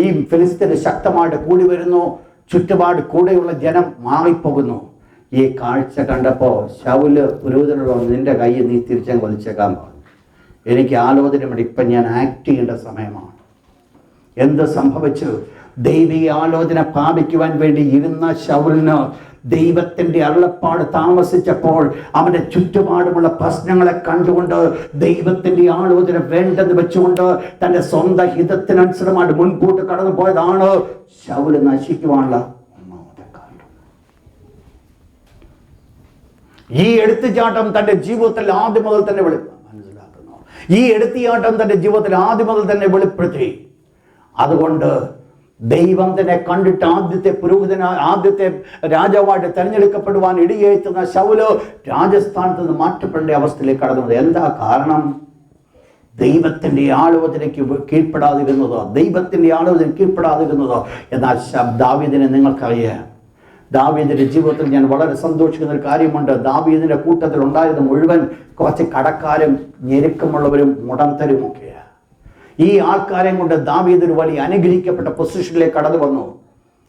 ഈ ഫിലിസ്ത്യന് ശക്തമായിട്ട് കൂടി വരുന്നു. ചുറ്റുപാട് കൂടെയുള്ള ജനം മാറിപ്പോകുന്നു. ഈ കാഴ്ച കണ്ടപ്പോൾ ശൗല് പുരോഹിതനോട് പറഞ്ഞു, നിന്റെ കൈ നീ തിരിച്ചാൽ വലിച്ചേക്കാൻ പറഞ്ഞു. എനിക്ക് ആലോചന വേണ്ടി ഇപ്പം ഞാൻ ആക്ട് ചെയ്യേണ്ട സമയമാണ്. എന്ത് സംഭവിച്ചു? ദൈവീയ ആലോചന പ്രാപിക്കുവാൻ വേണ്ടി ഇരുന്ന ശൗലിന് ദൈവത്തിൻ്റെ അരുളപ്പാട് താമസിച്ചപ്പോൾ അവൻ്റെ ചുറ്റുപാടുമുള്ള പ്രശ്നങ്ങളെ കണ്ടുകൊണ്ട് ദൈവത്തിൻ്റെ ആലോചന വേണ്ടെന്ന് വെച്ചുകൊണ്ട് തൻ്റെ സ്വന്തം ഹിതത്തിനനുസൃതമായിട്ട് മുൻകൂട്ട് കടന്നു പോയതാണ് ശൗല് നശിക്കുവാനുള്ള ഒന്നാമത്തെ കാരണം. ഈ എടുത്തുചാട്ടം തൻ്റെ ജീവിതത്തിൽ ആദ്യം മുതൽ തന്നെ മനസ്സിലാക്കുന്നു. ഈ എടുത്തിയാട്ടം തൻ്റെ ജീവിതത്തിൽ ആദ്യം മുതൽ തന്നെ വെളിപ്പെടുത്തി. അതുകൊണ്ട് ദൈവം തന്നെ കണ്ടിട്ട് ആദ്യത്തെ പുരോഹിതനായി, ആദ്യത്തെ രാജാവായിട്ട് തെരഞ്ഞെടുക്കപ്പെടുവാൻ ഇടിയേറ്റുന്ന ശൗല് രാജസ്ഥാനത്ത് നിന്ന് മാറ്റപ്പെടേണ്ട അവസ്ഥയിലേക്ക് കടന്നത്. എന്താ കാരണം? ദൈവത്തിൻ്റെ ആലോചനയ്ക്ക് കീഴ്പ്പെടാതിരുന്നതോ, ദൈവത്തിൻ്റെ ആലോചന കീഴ്പ്പെടാതിരുന്നതോ. എന്നാൽ ദാവീദിനെ നിങ്ങൾക്കറിയാം. ദാവീദിന്റെ ജീവിതത്തിൽ ഞാൻ വളരെ സന്തോഷിക്കുന്ന ഒരു കാര്യമുണ്ട്. ദാവീദിന്റെ കൂട്ടത്തിൽ ഉണ്ടായിരുന്ന മുഴുവൻ കുറച്ച് കടക്കാരും ഞെരുക്കമുള്ളവരും മുടന്തരുമൊക്കെയാണ്. ഈ ആൾക്കാരെയും കൊണ്ട് ദാവീദ് ഒരു വലിയ അനുഗ്രഹിക്കപ്പെട്ട പൊസിഷനിലേക്ക് കടന്നു വന്നു.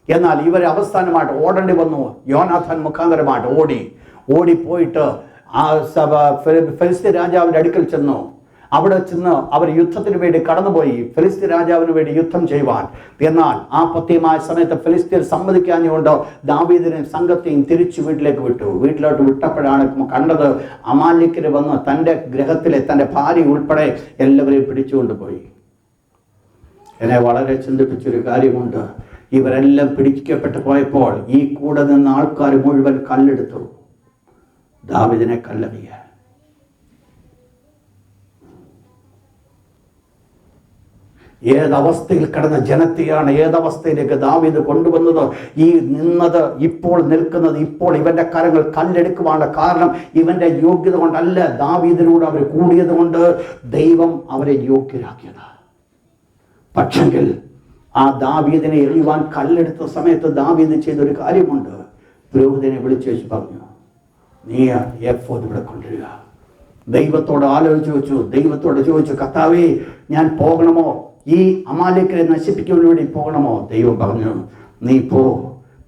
എന്നാൽ ഇവരെ അവസാനമായിട്ട് ഓടേണ്ടി വന്നു. യോനാഥാൻ മുഖാന്തരമായിട്ട് ഓടിപ്പോയിട്ട് ആ ഫെലിസ്ത്യ രാജാവിന്റെ അടുക്കൽ ചെന്നു. അവിടെ ചെന്ന് അവർ യുദ്ധത്തിന് വേണ്ടി കടന്നുപോയി, ഫെലിസ്ത്യ രാജാവിന് വേണ്ടി യുദ്ധം ചെയ്യുവാൻ. എന്നാൽ ആ പത്യമായ സമയത്ത് ഫെലിസ്ത്യർ സമ്മതിക്കാഞ്ഞുകൊണ്ട് ദാവീദിനെയും സംഘത്തെയും തിരിച്ചു വീട്ടിലേക്ക് വിട്ടു. വീട്ടിലോട്ട് വിട്ടപ്പോഴാണ് കണ്ടത് അമാലിക്കര് വന്ന് തൻ്റെ ഗ്രഹത്തിലെ തൻ്റെ ഭാര്യ ഉൾപ്പെടെ എല്ലാവരെയും പിടിച്ചുകൊണ്ടുപോയി. എന്നെ വളരെ ചിന്തിപ്പിച്ചൊരു കാര്യമുണ്ട്. ഇവരെല്ലാം പിടിക്കപ്പെട്ടു പോയപ്പോൾ ഈ കൂടെ നിന്ന ആൾക്കാർ മുഴുവൻ കല്ലെടുത്തു ദാവീദിനെ കല്ലെറിയാൻ. ഏതവസ്ഥയിൽ കിടന്ന ജനത്തെയാണ് ഏതവസ്ഥയിലേക്ക് ദാവീദ് കൊണ്ടുവന്നത്. ഈ നിന്നത് ഇപ്പോൾ നിൽക്കുന്നത്, ഇപ്പോൾ ഇവന്റെ കരങ്ങൾ കല്ലെടുക്കുവാനുള്ള കാരണം ഇവന്റെ യോഗ്യത കൊണ്ടല്ല, ദാവീദിനോട് അവർ കൂടിയത് കൊണ്ട് ദൈവം അവരെ യോഗ്യരാക്കിയത്. പക്ഷെങ്കിൽ ആ ദാവീദിനെ എറിയുവാൻ കല്ലെടുത്ത സമയത്ത് ദാവീദ് ചെയ്തൊരു കാര്യമുണ്ട്. പുരോഹിതനെ വിളിച്ചു വെച്ച് പറഞ്ഞു, നീ എഫോദ് ഇവിടെ കൊണ്ടുവരിക. ദൈവത്തോട് ആലോചിച്ച് വെച്ചു. ദൈവത്തോട് ചോദിച്ചു, കർത്താവേ ഞാൻ പോകണമോ? ഈ അമാലേക്കരെ നശിപ്പിക്കാൻ വേണ്ടി പോകണമോ? ദൈവം പറഞ്ഞു, നീ പോ,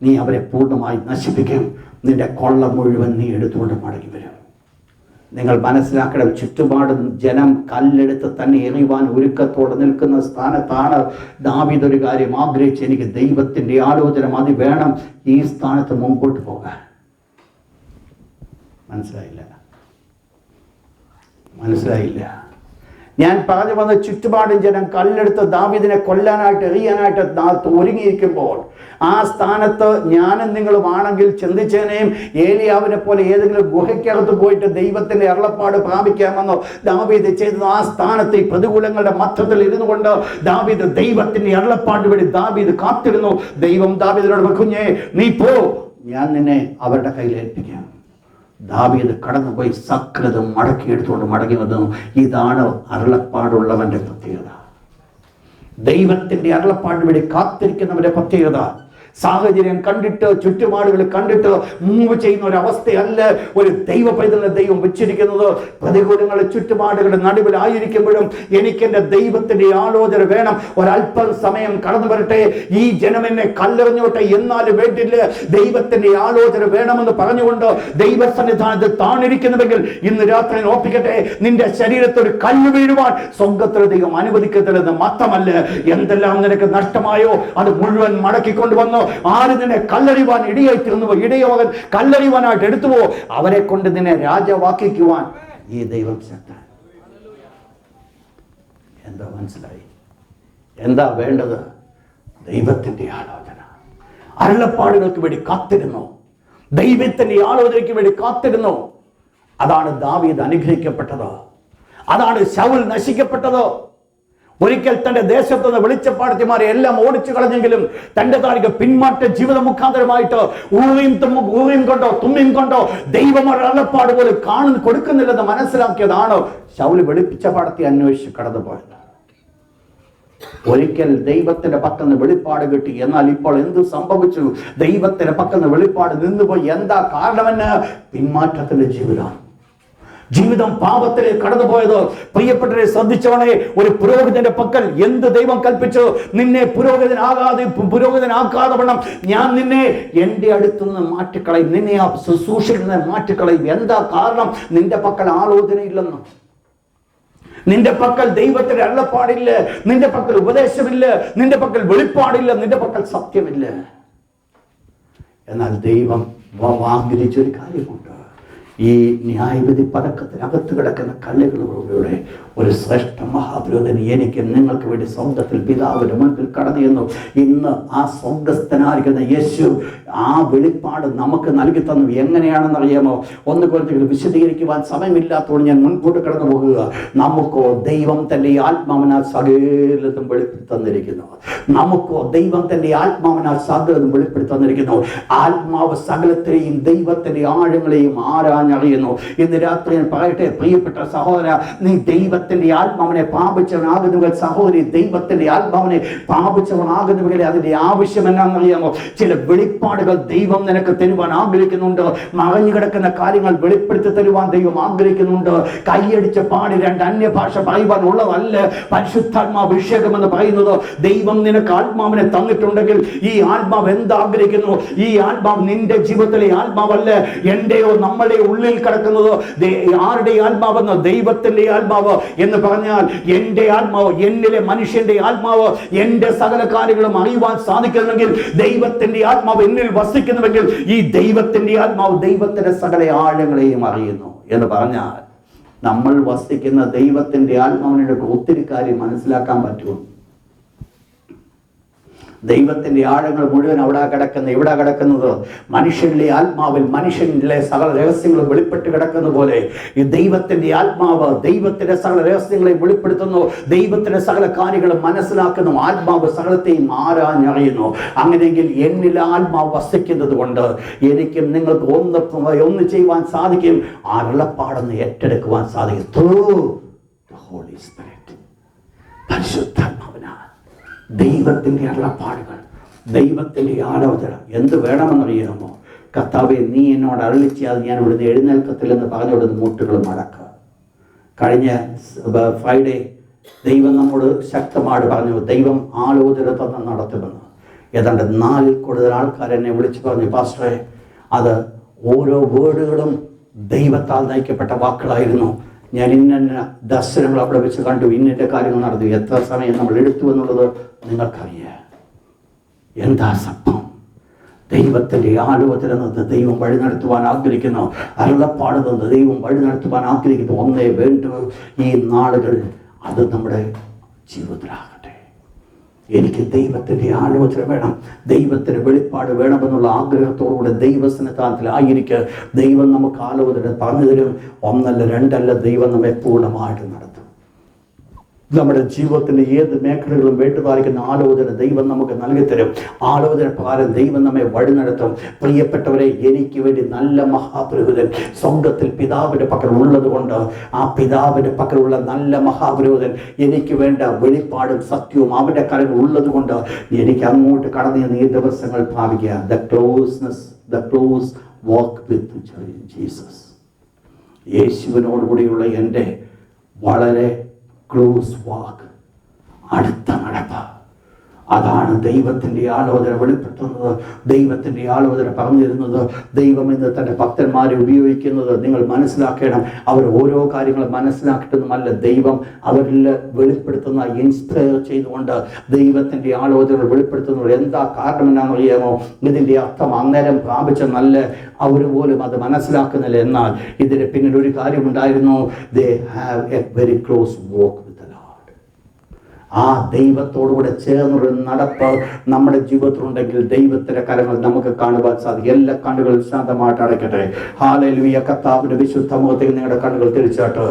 നീ അവരെ പൂർണ്ണമായി നശിപ്പിക്കും, നിന്റെ കൊള്ള മുഴുവൻ നീ എടുത്തുകൊണ്ട് മടങ്ങി വരും. നിങ്ങൾ മനസ്സിലാക്കണം, ചുറ്റുപാടും ജനം കല്ലെടുത്ത് തന്നെ എറിയുവാൻ ഒരുക്കത്തോടെ നിൽക്കുന്ന സ്ഥാനത്താണ് ദാവീദ് ഒരു കാര്യം ആഗ്രഹിച്ച്, എനിക്ക് ദൈവത്തിൻ്റെ ആലോചന മതി, വേണം ഈ സ്ഥാനത്ത് മുമ്പോട്ട് പോകാൻ. മനസ്സിലായില്ല. ഞാൻ പറഞ്ഞു വന്ന ചുറ്റുപാടും ജനം കല്ലെടുത്ത് ദാവീദിനെ കൊല്ലാനായിട്ട് എറിയാനായിട്ട് ഒരുങ്ങിയിരിക്കുമ്പോൾ ആ സ്ഥാനത്ത് ഞാനും നിങ്ങളും ആണെങ്കിൽ ചിന്തിച്ചേനെയും ഏലിയാവിനെ പോലെ ഏതെങ്കിലും ഗുഹയ്ക്കകത്ത് പോയിട്ട് ദൈവത്തിന്റെ അരുളപ്പാട് പ്രാപിക്കാമെന്നോ ദാവീദ് ചെയ്തത്. ആ സ്ഥാനത്ത് ഈ പ്രതികൂലങ്ങളുടെ മധ്യത്തിൽ ഇരുന്നു കൊണ്ട് ദാവീദ് ദൈവത്തിന്റെ അരുളപ്പാട് വേണ്ടി ദാവീദ് കാത്തിരുന്നു. ദൈവം ദാവീദിനോട്, കുഞ്ഞേ നീ പോ, ഞാൻ നിന്നെ അവരുടെ കയ്യിൽ ഏൽപ്പിക്കാം. ദാവീദ് കടന്നുപോയി സകലതും മടക്കിയെടുത്തുകൊണ്ട് മടങ്ങി വന്നു. ഇതാണ് അരുളപ്പാടുള്ളവന്റെ പ്രത്യേകത. ദൈവത്തിന്റെ അരുളപ്പാടിന് വേണ്ടി കാത്തിരിക്കുന്നവന്റെ പ്രത്യേകത. സാഹചര്യം കണ്ടിട്ട്, ചുറ്റുപാടുകൾ കണ്ടിട്ട് മൂവ് ചെയ്യുന്ന ഒരു അവസ്ഥയല്ല ഒരു ദൈവ പൈതലിനെ ദൈവം വെച്ചിരിക്കുന്നത്. പ്രതികൂലങ്ങളുടെ ചുറ്റുപാടുകളുടെ നടുവിലായിരിക്കുമ്പോഴും എനിക്ക് എൻ്റെ ദൈവത്തിന്റെ ആലോചന വേണം. ഒരല്പം സമയം കടന്നു വരട്ടെ, ഈ ജനം എന്നെ കല്ലെറിഞ്ഞോട്ടെ, എന്നാലും വേണ്ടില്ല, ദൈവത്തിന്റെ ആലോചന വേണമെന്ന് പറഞ്ഞുകൊണ്ട് ദൈവസന്നിധാനത്തിൽ താണിരിക്കുന്നുവെങ്കിൽ ഇന്ന് രാത്രി ഓർപ്പിക്കട്ടെ, നിന്റെ ശരീരത്തിൽ ഒരു കല്ല് വീഴുവാൻ സ്വർഗ്ഗത്തിലെ ദൈവം അനുവദിക്കത്തില്ലെന്ന്. മാത്രമല്ല, എന്തെല്ലാം നിനക്ക് നഷ്ടമായോ അത് മുഴുവൻ മടക്കിക്കൊണ്ടുവന്നു. ആര് നിന്നെ കല്ലെറിയുവാൻ ഇടയായി തീർന്നുവോ, ഇടയമകൻ കല്ലെറിയുവാനായിട്ട് എടുത്തുവോ, അവരെ കൊണ്ട് നിന്നെ രാജാവാക്കിക്കുവാൻ ഈ ദൈവം ശക്തൻ. എന്താ മനസ്സിലായി? എന്താ വേണ്ടത്? ദൈവത്തിന്റെ ആലോചന. അരുളപ്പാടുകൾക്ക് വേണ്ടി കാത്തിരുന്നു, ദൈവത്തിന്റെ ആലോചനയ്ക്ക് വേണ്ടി കാത്തിരുന്നു. അതാണ് ദാവീദ് അനുഗ്രഹിക്കപ്പെട്ടത്. അതാണ് ശൗൽ നശിക്കപ്പെട്ടത്. ഒരിക്കൽ തന്റെ ദേശത്ത് നിന്ന് വെളിച്ചപ്പാടത്തിമാരെ എല്ലാം ഓടിച്ചു കളഞ്ഞെങ്കിലും തന്റെ താരിക പിന്മാറ്റ ജീവിത മുഖാന്തരമായിട്ട് ഊറിയും കൊണ്ടോ തുമ്മിയും കൊണ്ടോ ദൈവം അരുളപ്പാട് പോലും കൊടുക്കുന്നില്ലെന്ന് മനസ്സിലാക്കിയതാണ് ശൗല് വെളിച്ചപ്പാടത്തെ അന്വേഷിച്ച് കടന്നുപോയത്. ഒരിക്കൽ ദൈവത്തിന്റെ പക്കന്ന് വെളിപ്പാട് കിട്ടി. എന്നാൽ ഇപ്പോൾ എന്ത് സംഭവിച്ചു? ദൈവത്തിന്റെ പക്കന്ന് വെളിപ്പാട് നിന്നുപോയി. എന്താ കാരണമെന്ന്? പിന്മാറ്റത്തിന്റെ ജീവിതം പാപത്തിലേക്ക് കടന്നുപോയത്. പ്രിയപ്പെട്ടവരെ ശ്രദ്ധിച്ചോണേ, ഒരു പുരോഹിതന്റെ പക്കൽ എന്ത് ദൈവം കൽപ്പിച്ചു? നിന്നെ പുരോഹിതനാക്കാതെ വണ്ണം ഞാൻ നിന്നെ എന്റെ അടുത്തുനിന്ന് മാറ്റിക്കളയും, നിന്നെ ആ ശുശ്രൂഷയിൽ നിന്ന് മാറ്റിക്കളയും. എന്താ കാരണം? നിന്റെ പക്കൽ ആലോചനയില്ലെന്ന്, നിന്റെ പക്കൽ ദൈവത്തിന്റെ അരുളപ്പാടില്ല, നിന്റെ പക്കൽ ഉപദേശമില്ല, നിന്റെ പക്കൽ വെളിപ്പാടില്ല, നിന്റെ പക്കൽ സത്യമില്ല. എന്നാൽ ദൈവം ആഗ്രഹിച്ചൊരു കാര്യമുണ്ട്. ഈ ന്യായവിധി പതക്കത്തിനകത്ത് കിടക്കുന്ന കല്ലുകളിലൂടെ ഒരു ശ്രേഷ്ഠ മഹാപുരോഹിതൻ എനിക്ക് നിങ്ങൾക്ക് വേണ്ടി സ്വർഗ്ഗത്തിൽ പിതാവിന്റെ മുൻപിൽ കടന്നു ചെന്നു. ഇന്ന് ആ സ്വർഗ്ഗസ്ഥനായിരിക്കുന്ന യേശു ആ വെളിപ്പാട് നമുക്ക് നൽകി തന്നു. എങ്ങനെയാണെന്ന് അറിയാമോ? ഒന്ന് കുറച്ച് വിശദീകരിക്കുവാൻ സമയമില്ലാത്തതുകൊണ്ട് ഞാൻ മുൻപോട്ട് കടന്നു പോകുക. നമുക്കോ ദൈവം തന്റെ ആത്മാവിനാൽ സകലതും വെളിപ്പെടുത്തി തന്നിരിക്കുന്നു. നമുക്കോ ദൈവം തന്റെ ആത്മാവിനാൽ സകലതും വെളിപ്പെടുത്തി തന്നിരിക്കുന്നു. ആത്മാവ് സകലത്തെയും ദൈവത്തിന്റെ ആഴങ്ങളെയും ആരാഞ്ഞറിയുന്നു. ഇന്ന് രാത്രി ഞാൻ പറയട്ടെ, പ്രിയപ്പെട്ട സഹോദര, നീ ദൈവത്തെ ദൈവത്തിന്റെ ആത്മാവിനെ പ്രാപിച്ചവനാകുന്നവർ, സഹോദരി, ദൈവത്തിന്റെ ആത്മാവിനെ പ്രാപിച്ചവനാകുന്നവരെ അതിന്റെ ആവശ്യം എന്നാണെന്നറിയാമോ? ചില വെളിപ്പാടുകൾ ദൈവം നിനക്ക് തരുവാൻ ആഗ്രഹിക്കുന്നുണ്ട്. മറഞ്ഞു കിടക്കുന്ന കാര്യങ്ങൾ വെളിപ്പെടുത്തി തരുവാൻ ദൈവം ആഗ്രഹിക്കുന്നുണ്ട്. കൈയടിച്ച പാടി രണ്ട് അന്യഭാഷ പറയുവാൻ ഉള്ളതല്ല പരിശുദ്ധാത്മാ അഭിഷേകം എന്ന് പറയുന്നത്. ദൈവം നിനക്ക് ആത്മാവിനെ തന്നിട്ടുണ്ടെങ്കിൽ ഈ ആത്മാവ് എന്താഗ്രഹിക്കുന്നു? ഈ ആത്മാവ് നിന്റെ ജീവിതത്തിലെ ആത്മാവല്ല, എന്റെയോ നമ്മുടെയോ ഉള്ളിൽ കിടക്കുന്നത്. ആരുടെ ആത്മാവെന്ന്? ദൈവത്തിന്റെ ആത്മാവ് എന്ന് പറഞ്ഞാൽ എന്റെ ആത്മാവ്, എന്നിലെ മനുഷ്യന്റെ ആത്മാവ്, എന്റെ സകല കാര്യങ്ങളും അറിയുവാൻ സാധിക്കുന്നുവെങ്കിൽ, ദൈവത്തിന്റെ ആത്മാവ് എന്നിൽ വസിക്കുന്നുവെങ്കിൽ, ഈ ദൈവത്തിന്റെ ആത്മാവ് ദൈവത്തിന്റെ സകല ആഴങ്ങളെയും അറിയുന്നു എന്ന് പറഞ്ഞാൽ നമ്മൾ വസിക്കുന്ന ദൈവത്തിന്റെ ആത്മാവിനെ ഒത്തിരി കാര്യം മനസ്സിലാക്കാൻ പറ്റുമോ? ദൈവത്തിന്റെ ആഴങ്ങൾ മുഴുവൻ അവിടെ കിടക്കുന്നത് മനുഷ്യന്റെ ആത്മാവിൽ, മനുഷ്യന്റെ സകല രഹസ്യങ്ങളും വെളിപ്പെട്ട് കിടക്കുന്ന പോലെ ഈ ദൈവത്തിന്റെ ആത്മാവ് ദൈവത്തിന്റെ സകല രഹസ്യങ്ങളെ വെളിപ്പെടുത്തുന്നു. ദൈവത്തിന്റെ സകല കാര്യങ്ങളും മനസ്സിലാക്കുന്നു. ആത്മാവ് സകലത്തെയും ആരാഞ്ഞറിയുന്നു. അങ്ങനെയെങ്കിൽ എന്നിൽ ആത്മാവ് വസിക്കുന്നത് കൊണ്ട് എനിക്കും നിങ്ങൾക്ക് ഒന്ന് ചെയ്യുവാൻ സാധിക്കും. ആ അരുളപ്പാടെന്ന് ഏറ്റെടുക്കുവാൻ സാധിക്കും. Through the Holy Spirit. പരിശുദ്ധാത്മാവിനാൽ ദൈവത്തിന്റെ അരുളപ്പാടുകൾ, ദൈവത്തിന്റെ ആലോചന എന്ത് വേണമെന്നറിയാമോ? കർത്താവേ, നീ എന്നോട് അരുളിച്ചാൽ ഞാൻ ഇവിടുന്ന് എഴുന്നേൽക്കത്തില്ലെന്ന് പറഞ്ഞ ഇവിടുന്ന് മുട്ടുകൾ മടക്കുക. കഴിഞ്ഞ ഫ്രൈഡേ ദൈവം നമ്മോട് ശക്തമായിട്ട് പറഞ്ഞു, ദൈവം ആലോചന തന്ന് നടത്തുമെന്ന്. ഏതാണ്ട് 4 കൂടുതൽ ആൾക്കാർ എന്നെ വിളിച്ചു പറഞ്ഞു, പാസ്റ്ററെ, അത് ഓരോ വേർഡുകളും ദൈവത്താൽ നയിക്കപ്പെട്ട വാക്കുകളായിരുന്നു. ഞാൻ ഇന്ന ദർശനങ്ങൾ അവിടെ വെച്ച് കണ്ടു, ഇന്നിൻ്റെ കാര്യങ്ങൾ നടന്നു. എത്ര സമയം നമ്മൾ എടുത്തു എന്നുള്ളത് നിങ്ങൾക്കറിയാം. എന്താ സത്യം? ദൈവത്തിൻ്റെ ആലോചന നിന്ന് ദൈവം വഴി നടത്തുവാൻ ആഗ്രഹിക്കുന്നു. അരുളപ്പാട് നിന്ന് ദൈവം വഴി നടത്തുവാൻ ആഗ്രഹിക്കുന്നു. ഒന്നേ വേണ്ടു, ഈ നാളുകൾ അത് നമ്മുടെ ജീവിതത്തിലാകട്ടെ. എനിക്ക് ദൈവത്തിൻ്റെ ആലോചന വേണം, ദൈവത്തിൻ്റെ വെളിപ്പാട് വേണമെന്നുള്ള ആഗ്രഹത്തോടുകൂടെ ദൈവസന്നിധാനത്തിലായിരിക്കുക. ദൈവം നമുക്ക് ആലോചന പറഞ്ഞു തരും. 1 അല്ല 2 അല്ല, ദൈവം നമ്മെ പൂർണ്ണമായിട്ട് നടത്തും. നമ്മുടെ ജീവിതത്തിൻ്റെ ഏത് മേഖലകളും വേട്ടുപാലിക്കുന്ന ആലോചന ദൈവം നമുക്ക് നൽകിത്തരും. ആലോചന പ്രകാരം ദൈവം നമ്മെ വഴി നടത്തും. പ്രിയപ്പെട്ടവരെ, എനിക്ക് വേണ്ടി നല്ല മഹാപുരോഹിതൻ സ്വർഗ്ഗത്തിൽ പിതാവിൻ്റെ പക്കൽ ഉള്ളത് കൊണ്ട്, ആ പിതാവിൻ്റെ പക്കലുള്ള നല്ല മഹാപുരോഹിതൻ എനിക്ക് വേണ്ട വെളിപ്പാടും സത്യവും അവൻ്റെ കരങ്ങൾ ഉള്ളത് കൊണ്ട് എനിക്ക് അങ്ങോട്ട് കടന്നു ഈ ദിവസങ്ങൾ ഭാവിക്കുക. the close walk with Jesus. യേശുവിനോടുകൂടിയുള്ള എൻ്റെ വളരെ ക്ലോസ് വാക്ക്, അടുത്ത നടപ്പ്, അതാണ് ദൈവത്തിൻ്റെ ആലോചന വെളിപ്പെടുത്തുന്നത്. ദൈവത്തിൻ്റെ ആലോചന പറഞ്ഞു തരുന്നത്. ദൈവം ഇന്ന് തൻ്റെ ഭക്തന്മാരെ ഉപയോഗിക്കുന്നത് നിങ്ങൾ മനസ്സിലാക്കണം. അവർ ഓരോ കാര്യങ്ങളും മനസ്സിലാക്കിയിട്ടൊന്നുമല്ല, ദൈവം അവരിൽ വെളിപ്പെടുത്തുന്ന ഇൻസ്പയർ ചെയ്തുകൊണ്ട് ദൈവത്തിൻ്റെ ആലോചന വെളിപ്പെടുത്തുന്നത്. എന്താ കാരണം എന്നാണെന്ന് അറിയാമോ? ഇതിൻ്റെ അർത്ഥം അന്നേരം പ്രാപിച്ച നല്ല അവർ പോലും അത് മനസ്സിലാക്കുന്നില്ല. എന്നാൽ ഇതിന് പിന്നിൽ ഒരു കാര്യമുണ്ടായിരുന്നു. They have a very close walk with the Lord. ആ ദൈവത്തോടുകൂടെ ചേർന്നൊരു നടപ്പ് നമ്മുടെ ജീവിതത്തിലുണ്ടെങ്കിൽ ദൈവത്തിന്റെ കരങ്ങൾ നമുക്ക് കാണുവാൻ സാധിക്കും. എല്ലാ കണ്ണുകളും ശാന്തമായിട്ട് അടയ്ക്കട്ടെ. ഹല്ലേലൂയ. കർത്താവിന്റെ വിശുദ്ധ മുഖത്തേക്ക് നിങ്ങളുടെ കണ്ണുകൾ തിരിച്ചാട്ട്.